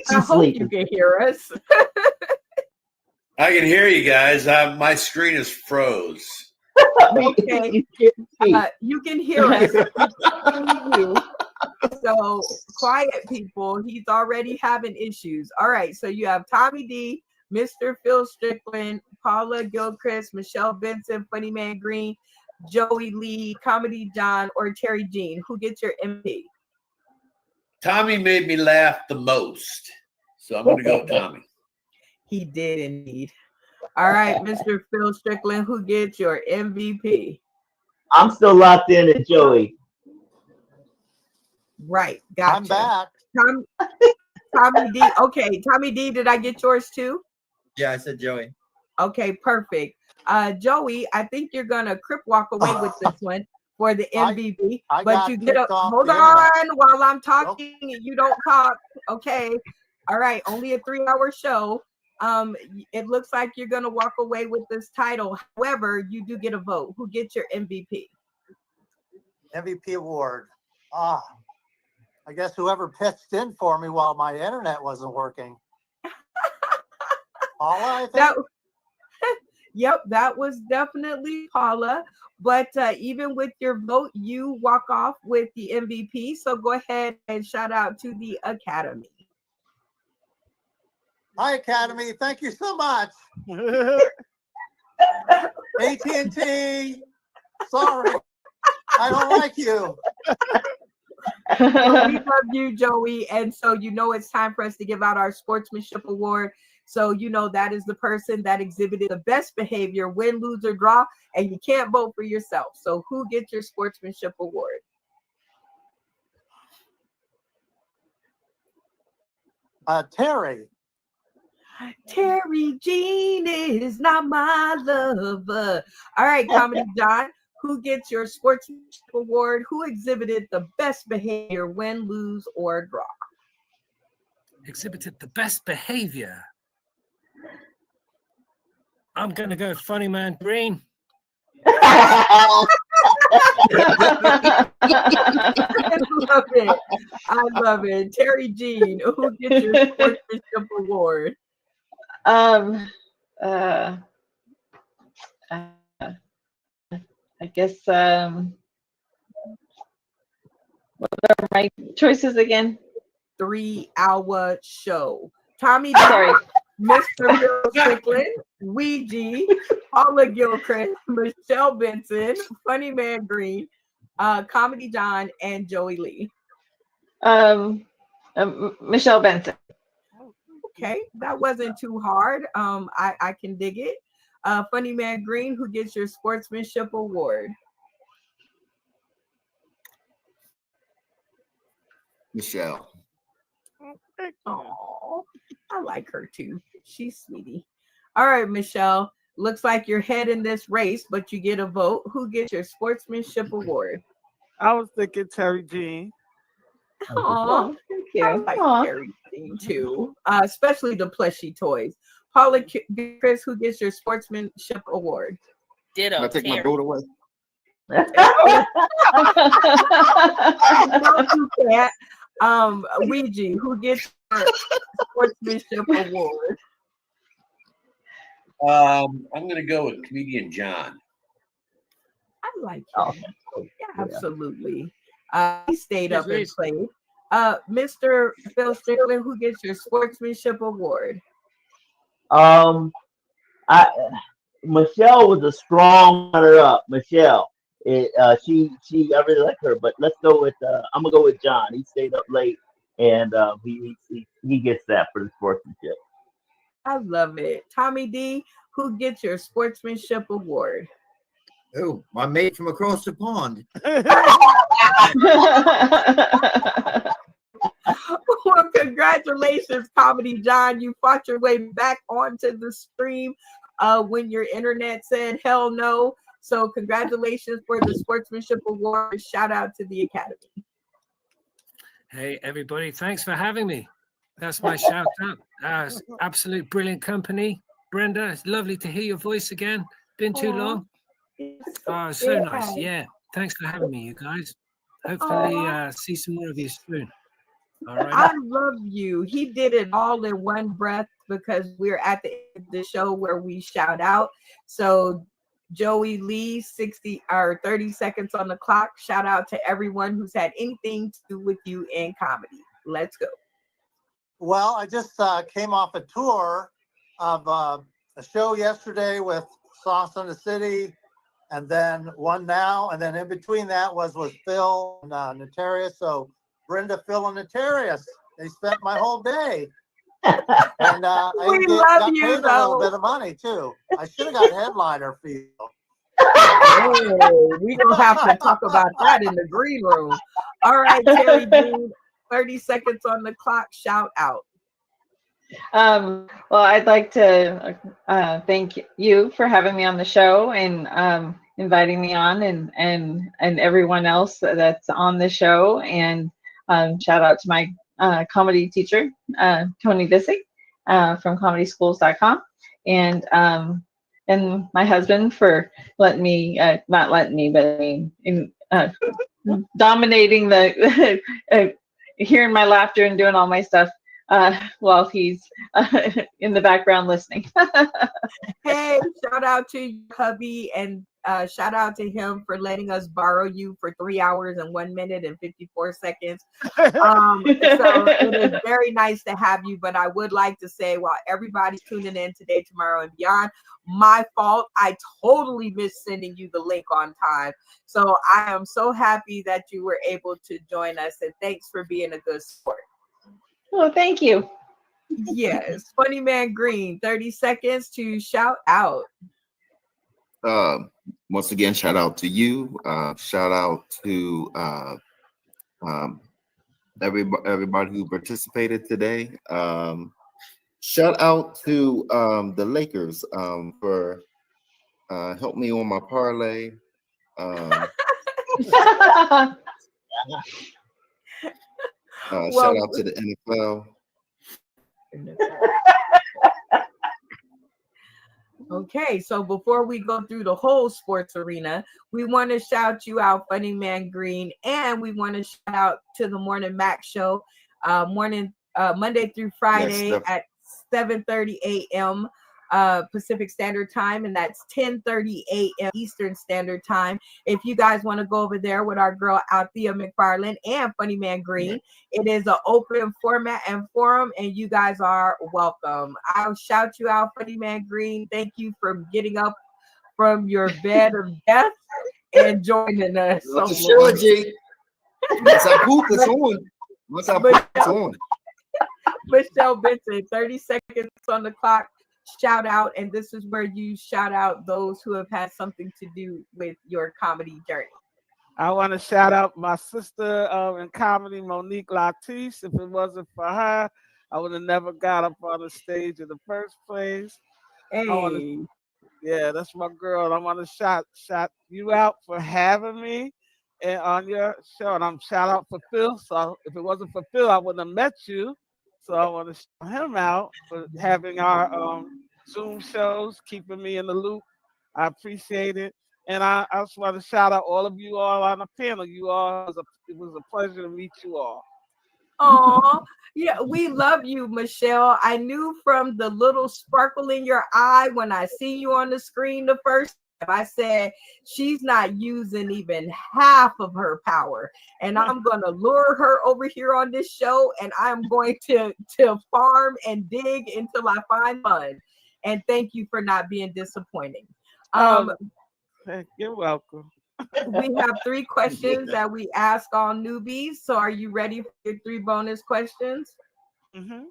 I hope you can hear us. I can hear you guys. My screen is froze. Okay. You can hear us. So quiet, people. He's already having issues. All right. So you have Tommy D, Mr. Phil Strickland, Paula Gilchrist, Michelle Benson, Funny Man Green, Joey Lee, Comedy John, or Terry Jean. Who gets your MP? Tommy made me laugh the most. So I'm going to go with Tommy. He did indeed. All right, Mr. Phil Strickland, who gets your MVP? I'm still locked in at Joey. Right, gotcha. I'm back. Tommy D. Okay, Tommy D, did I get yours too? Yeah, I said Joey. Okay, perfect. Joey, I think you're gonna crip walk away with this one for the MVP. But you get hold on while I'm talking and you don't talk. Okay. All right, only a 3-hour show. It looks like you're gonna walk away with this title. However, you do get a vote. Who gets your MVP? MVP award. I guess whoever pitched in for me while my internet wasn't working. Paula, I think. Yep, that was definitely Paula. But even with your vote, you walk off with the MVP. So go ahead and shout out to the Academy. Hi, Academy. Thank you so much. AT&T. Sorry, I don't like you. So we love you, Joey. And so you know it's time for us to give out our sportsmanship award. So you know that is the person that exhibited the best behavior, win, lose, or draw, and you can't vote for yourself. So who gets your sportsmanship award? Terry. Terry Jean is not my lover. All right, Comedy John, who gets your sportsmanship award? Who exhibited the best behavior, win, lose, or draw? Exhibited the best behavior. I'm going to go Funny Man Green. I love it. I love it. Terry Jean, who gets your sportsmanship award? I guess what are my choices again? 3-hour show. Tommy, sorry, Mr. Bill Strickland, Ouija, Paula Gilchrist, Michelle Benson, Funny Man Green, Comedy John, and Joey Lee. Michelle Benson. Okay, that wasn't too hard. I can dig it. Funny Man Green, who gets your sportsmanship award? Michelle. Oh, I like her too. She's sweetie. All right, Michelle. Looks like you're head in this race, but you get a vote. Who gets your sportsmanship award? I was thinking Terry Jean. Oh, thank you. I like Terry Jean too, especially the plushie toys. Paula Chris, who gets your sportsmanship award? Ditto. I take my vote away. No, you can't. Ouija, who gets your sportsmanship award? I'm going to go with comedian John. I like him. Yeah, absolutely. He stayed up and Please. played. Mr. Phil Strickland, who gets your sportsmanship award? Michelle was a strong runner-up. Michelle, she I really like her, but let's go with I'm gonna go with John. He stayed up late, and he gets that for the sportsmanship. I love it. Tommy D, who gets your sportsmanship award? Oh, my mate from across the pond. Well, congratulations, Comedy John. You fought your way back onto the stream when your internet said hell no. So congratulations for the sportsmanship award. Shout out to the Academy. Hey, everybody. Thanks for having me. That's my shout out. Absolute brilliant company. Brenda, it's lovely to hear your voice again. Been too long. Oh, so nice. Yeah. Thanks for having me, you guys. Hopefully see some more of you soon. All right. I love you. He did it all in one breath because we're at the end of the show where we shout out. So Joey Lee, 60 or 30 seconds on the clock. Shout out to everyone who's had anything to do with you in comedy. Let's go. Well, I just came off a tour of a show yesterday with Sauce in the City, and then one now, and then in between that was Phil and Notarius. So Brenda, Phil, and Notarius, they spent my whole day. And I got paid a little bit of money too. I should have got headliner fee. Oh, we don't have to talk about that in the green room. All right, Terry Dean, 30 seconds on the clock. Shout out. Well, I'd like to thank you for having me on the show and inviting me on, and everyone else that's on the show. And shout out to my comedy teacher, Tony Visick, from comedyschools.com, and my husband for letting me, not letting me, but dominating the hearing my laughter and doing all my stuff while he's in the background listening. Hey, shout out to your hubby, and shout out to him for letting us borrow you for 3 hours and 1 minute and 54 seconds. So it is very nice to have you, but I would like to say, while everybody's tuning in today, tomorrow, and beyond, my fault. I totally missed sending you the link on time. So I am so happy that you were able to join us, and thanks for being a good sport. Well, thank you. Yes. Funny Man Green, 30 seconds to shout out. Once again, shout out to you. Shout out to everybody who participated today. Shout out to the Lakers for helping me on my parlay. Shout out to the NFL. Okay, so before we go through the whole sports arena, we want to shout you out, Funny Man Green, and we want to shout out to the Morning Mac Show, Monday through Friday at 7:30 a.m. Pacific Standard Time, and that's 10:30 a.m. Eastern Standard Time. If you guys want to go over there with our girl Althea McFarland and Funny Man Green, it is an open format and forum, and you guys are welcome. I'll shout you out, Funny Man Green. Thank you for getting up from your bed of death and joining us. Love the show, G. Once I poop, it's on. Once I poop, it's on. Michelle Benson, 30 seconds on the clock. Shout out, and this is where you shout out those who have had something to do with your comedy journey. I want to shout out my sister in comedy, Monique Latisse. If it wasn't for her, I would have never got up on the stage in the first place. Hey. Yeah, that's my girl. I want to shout you out for having me and on your show. And I'm shout out for Phil. So if it wasn't for Phil, I wouldn't have met you. So I want to shout him out for having our Zoom shows, keeping me in the loop. I appreciate it. And I also want to shout out all of you all on the panel. You all, it was a pleasure to meet you all. Oh, yeah, we love you, Michelle. I knew from the little sparkle in your eye when I see you on the screen the first time. I said, she's not using even half of her power. And I'm going to lure her over here on this show, and I'm going to farm and dig until I find fun. And thank you for not being disappointing. You're welcome. We have 3 questions that we ask all newbies. So are you ready for your 3 bonus questions? Mm-hmm.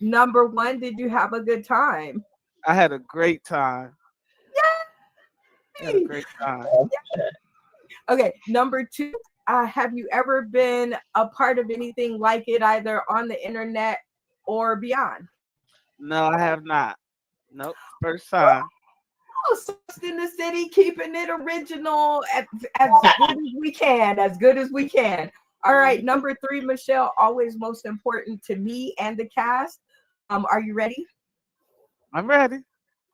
Number 1, did you have a good time? I had a great time. Yay! I had a great time. Okay. Number 2, have you ever been a part of anything like it, either on the internet or beyond? No, I have not. Nope. First time. In the city, keeping it original as good as we can, as good as we can. All right, number 3, Michelle, always most important to me and the cast. Are you ready? I'm ready.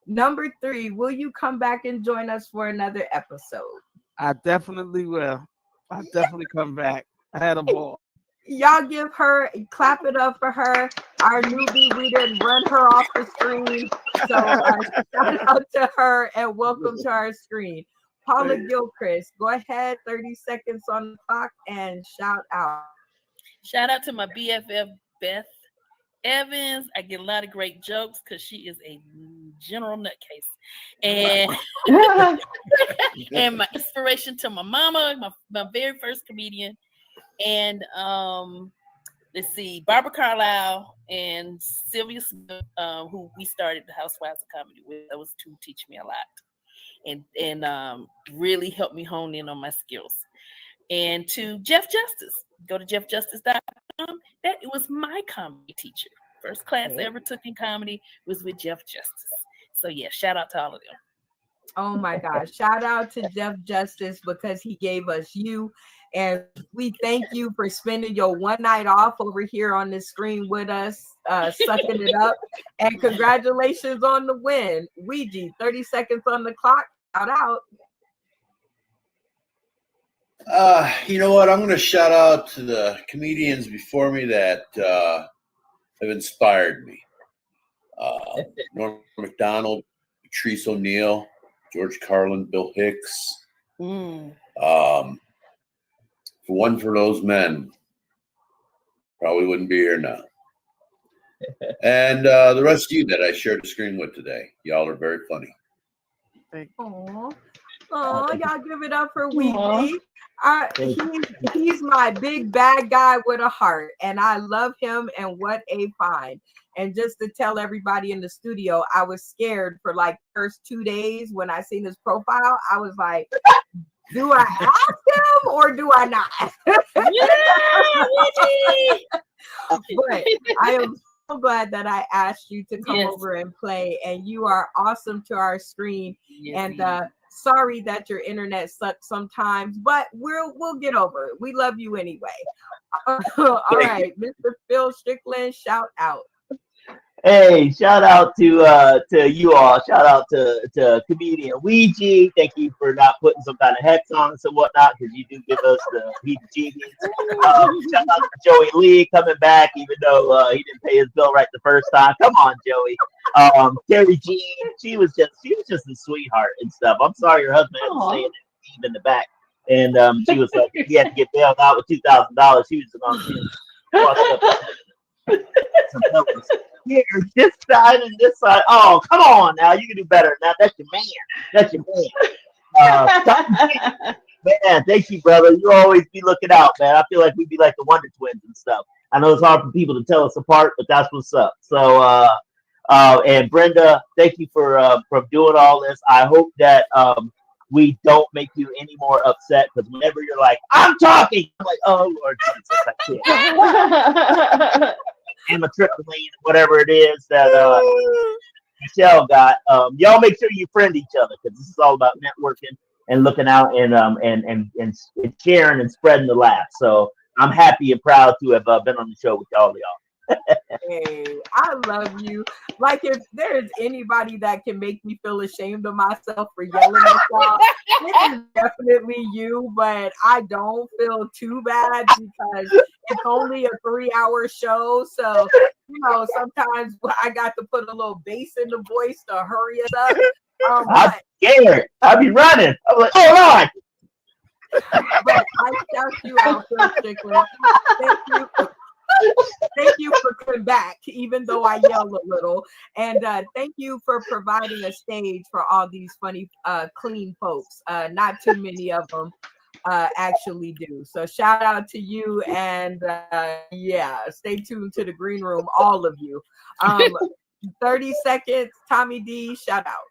Number 3, will you come back and join us for another episode? I definitely will. I'll definitely come back. I had a ball. Y'all give her, clap it up for her. Our newbie, we didn't run her off the screen. So shout out to her and welcome to our screen. Paula Gilchrist, go ahead, 30 seconds on the clock and shout out. Shout out to my BFF, Beth Evans. I get a lot of great jokes because she is a general nutcase. And and my inspiration to my mama, my very first comedian. And let's see, Barbara Carlisle and Sylvia Smith, who we started the Housewives of Comedy with. Those two teach me a lot and really helped me hone in on my skills. And to Jeff Justice, go to jeffjustice.com. That was my comedy teacher. First class I ever took in comedy was with Jeff Justice. So yeah, shout out to all of them. Oh my gosh. Shout out to Jeff Justice because he gave us you. And we thank you for spending your one night off over here on the screen with us, sucking it up. And congratulations on the win. Ouija, 30 seconds on the clock. Shout out. You know what? I'm going to shout out to the comedians before me that have inspired me. Norm Macdonald, Patrice O'Neill, George Carlin, Bill Hicks. If it wasn't for those men, probably wouldn't be here now. And the rest of you that I shared the screen with today, y'all are very funny. Oh, y'all give it up for Ouija. He's my big bad guy with a heart, and I love him. And what a find! And just to tell everybody in the studio, I was scared for like first 2 days when I seen his profile. I was like, do I ask him or do I not? But I am so glad that I asked you to come over and play, and you are awesome to our screen. And sorry that your internet sucks sometimes, but we'll get over it. We love you anyway. All right, Mr. Phil Strickland, shout out. Hey, shout out to you all. Shout out to comedian Ouija. Thank you for not putting some kind of hex on us and whatnot, because you do give us the heebie-jeebies. Shout out to Joey Lee coming back, even though he didn't pay his bill right the first time. Come on, Joey. Terry Jean, she was just a sweetheart and stuff. I'm sorry your husband had to say it in the back, and she was like, he had to get bailed out with $2,000. She was on here, this side and this side. Oh, come on now. You can do better than that. That's your man. That's your man. Man, thank you, brother. You always be looking out, man. I feel like we'd be like the Wonder Twins and stuff. I know it's hard for people to tell us apart, but that's what's up. So, and Brenda, thank you for doing all this. I hope that we don't make you any more upset, because whenever you're like, I'm talking, I'm like, oh, Lord Jesus, I can't. Amitriptyline, whatever it is that Michelle got. Y'all make sure you friend each other, because this is all about networking and looking out and sharing and spreading the laugh. So I'm happy and proud to have been on the show with all of y'all. Hey, I love you. Like, if there's anybody that can make me feel ashamed of myself for yelling at y'all, it is definitely you. But I don't feel too bad because it's only a 3-hour show. So, you know, sometimes I got to put a little bass in the voice to hurry us up. I'm scared. I'll be running. I'm like, hold on. But I shout you out, Phil Strickland. Thank you for coming back, even though I yell a little. And thank you for providing a stage for all these funny, clean folks. Not too many of them actually do. So shout out to you. And yeah, stay tuned to the green room, all of you. 30 seconds, Tommy D, shout out.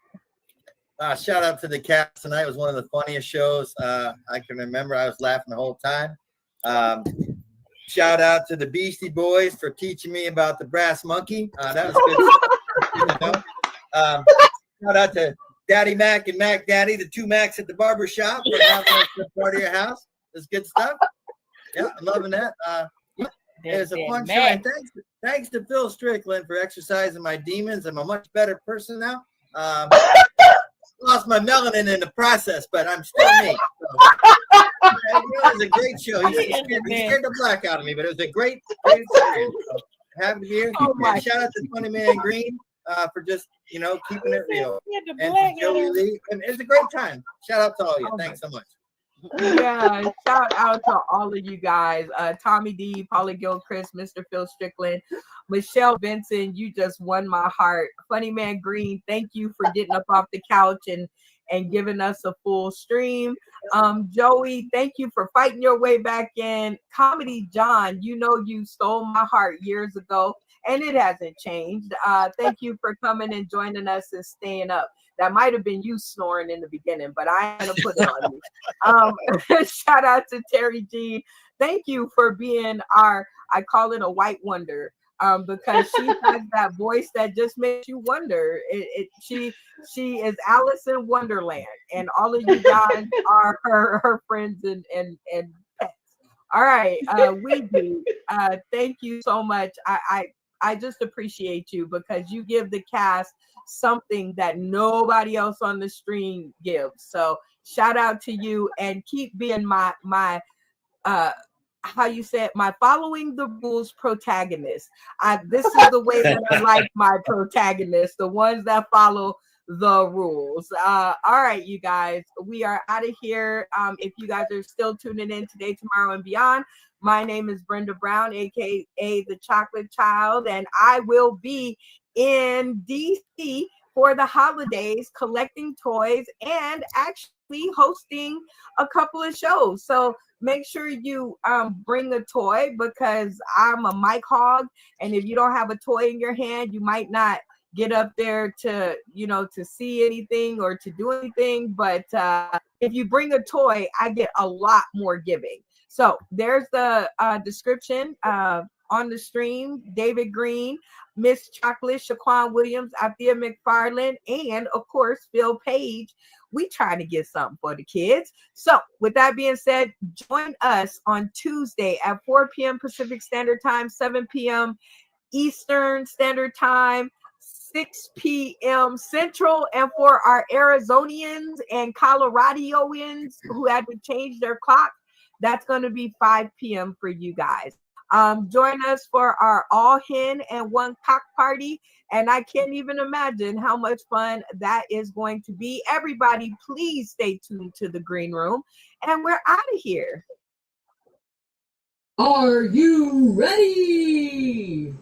Shout out to the cast tonight. It was one of the funniest shows I can remember. I was laughing the whole time. Shout out to the Beastie Boys for teaching me about the brass monkey. That was good. Shout out to Daddy Mac and Mac Daddy, the two Macs at the barber shop, for having us part of your house. That's good stuff. Yeah, I'm loving that. It was a fun show. And thanks to Phil Strickland for exercising my demons. I'm a much better person now. Lost my melanin in the process, but I'm still me. So. It was a great show. He scared the black out of me, but it was a great experience. So, happy to be here. Oh my. And shout out to Funny Man Green for just keeping it real. And black to Joey Lee. And it was a great time. Shout out to all of you. Thanks so much. Yeah, shout out to all of you guys. Tommy D, Paula Gilchrist, Mr. Phil Strickland, Michelle Benson, you just won my heart. Funny Man Green, thank you for getting up off the couch and giving us a full stream. Joey, thank you for fighting your way back in. Comedy John, you stole my heart years ago, and it hasn't changed. Thank you for coming and joining us and staying up. That might have been you snoring in the beginning, but I ain't gonna put it on you. Shout out to Terry G. Thank you for being I call it a white wonder, because she has that voice that just makes you wonder. She is Alice in Wonderland, and all of you guys are her friends and pets. All right, we do. Thank you so much. I just appreciate you because you give the cast something that nobody else on the stream gives. So shout out to you, and keep being my how you said, my following the rules protagonist. This is the way that I like my protagonists, the ones that follow the rules. All right, you guys, we are out of here. If you guys are still tuning in today, tomorrow, and beyond, my name is Brenda Brown, aka the Chocolate Child, and I will be in DC for the holidays collecting toys and actually hosting a couple of shows. So make sure you bring a toy, because I'm a mic hog, and if you don't have a toy in your hand, you might not get up there to see anything or to do anything. But if you bring a toy, I get a lot more giving. So there's the description on the stream. David Green, Miss Chocolate, Shaquan Williams, Althea McFarland, and of course Phil Page. We trying to get something for the kids. So with that being said, join us on Tuesday at 4 p.m. Pacific Standard Time, 7 p.m. Eastern Standard Time, 6 p.m. Central, and for our Arizonians and Coloradians who had to change their clock, that's going to be 5 p.m. for you guys. Join us for our all hen and one cock party, and I can't even imagine how much fun that is going to be. Everybody, please stay tuned to the green room, and we're out of here. Are you ready?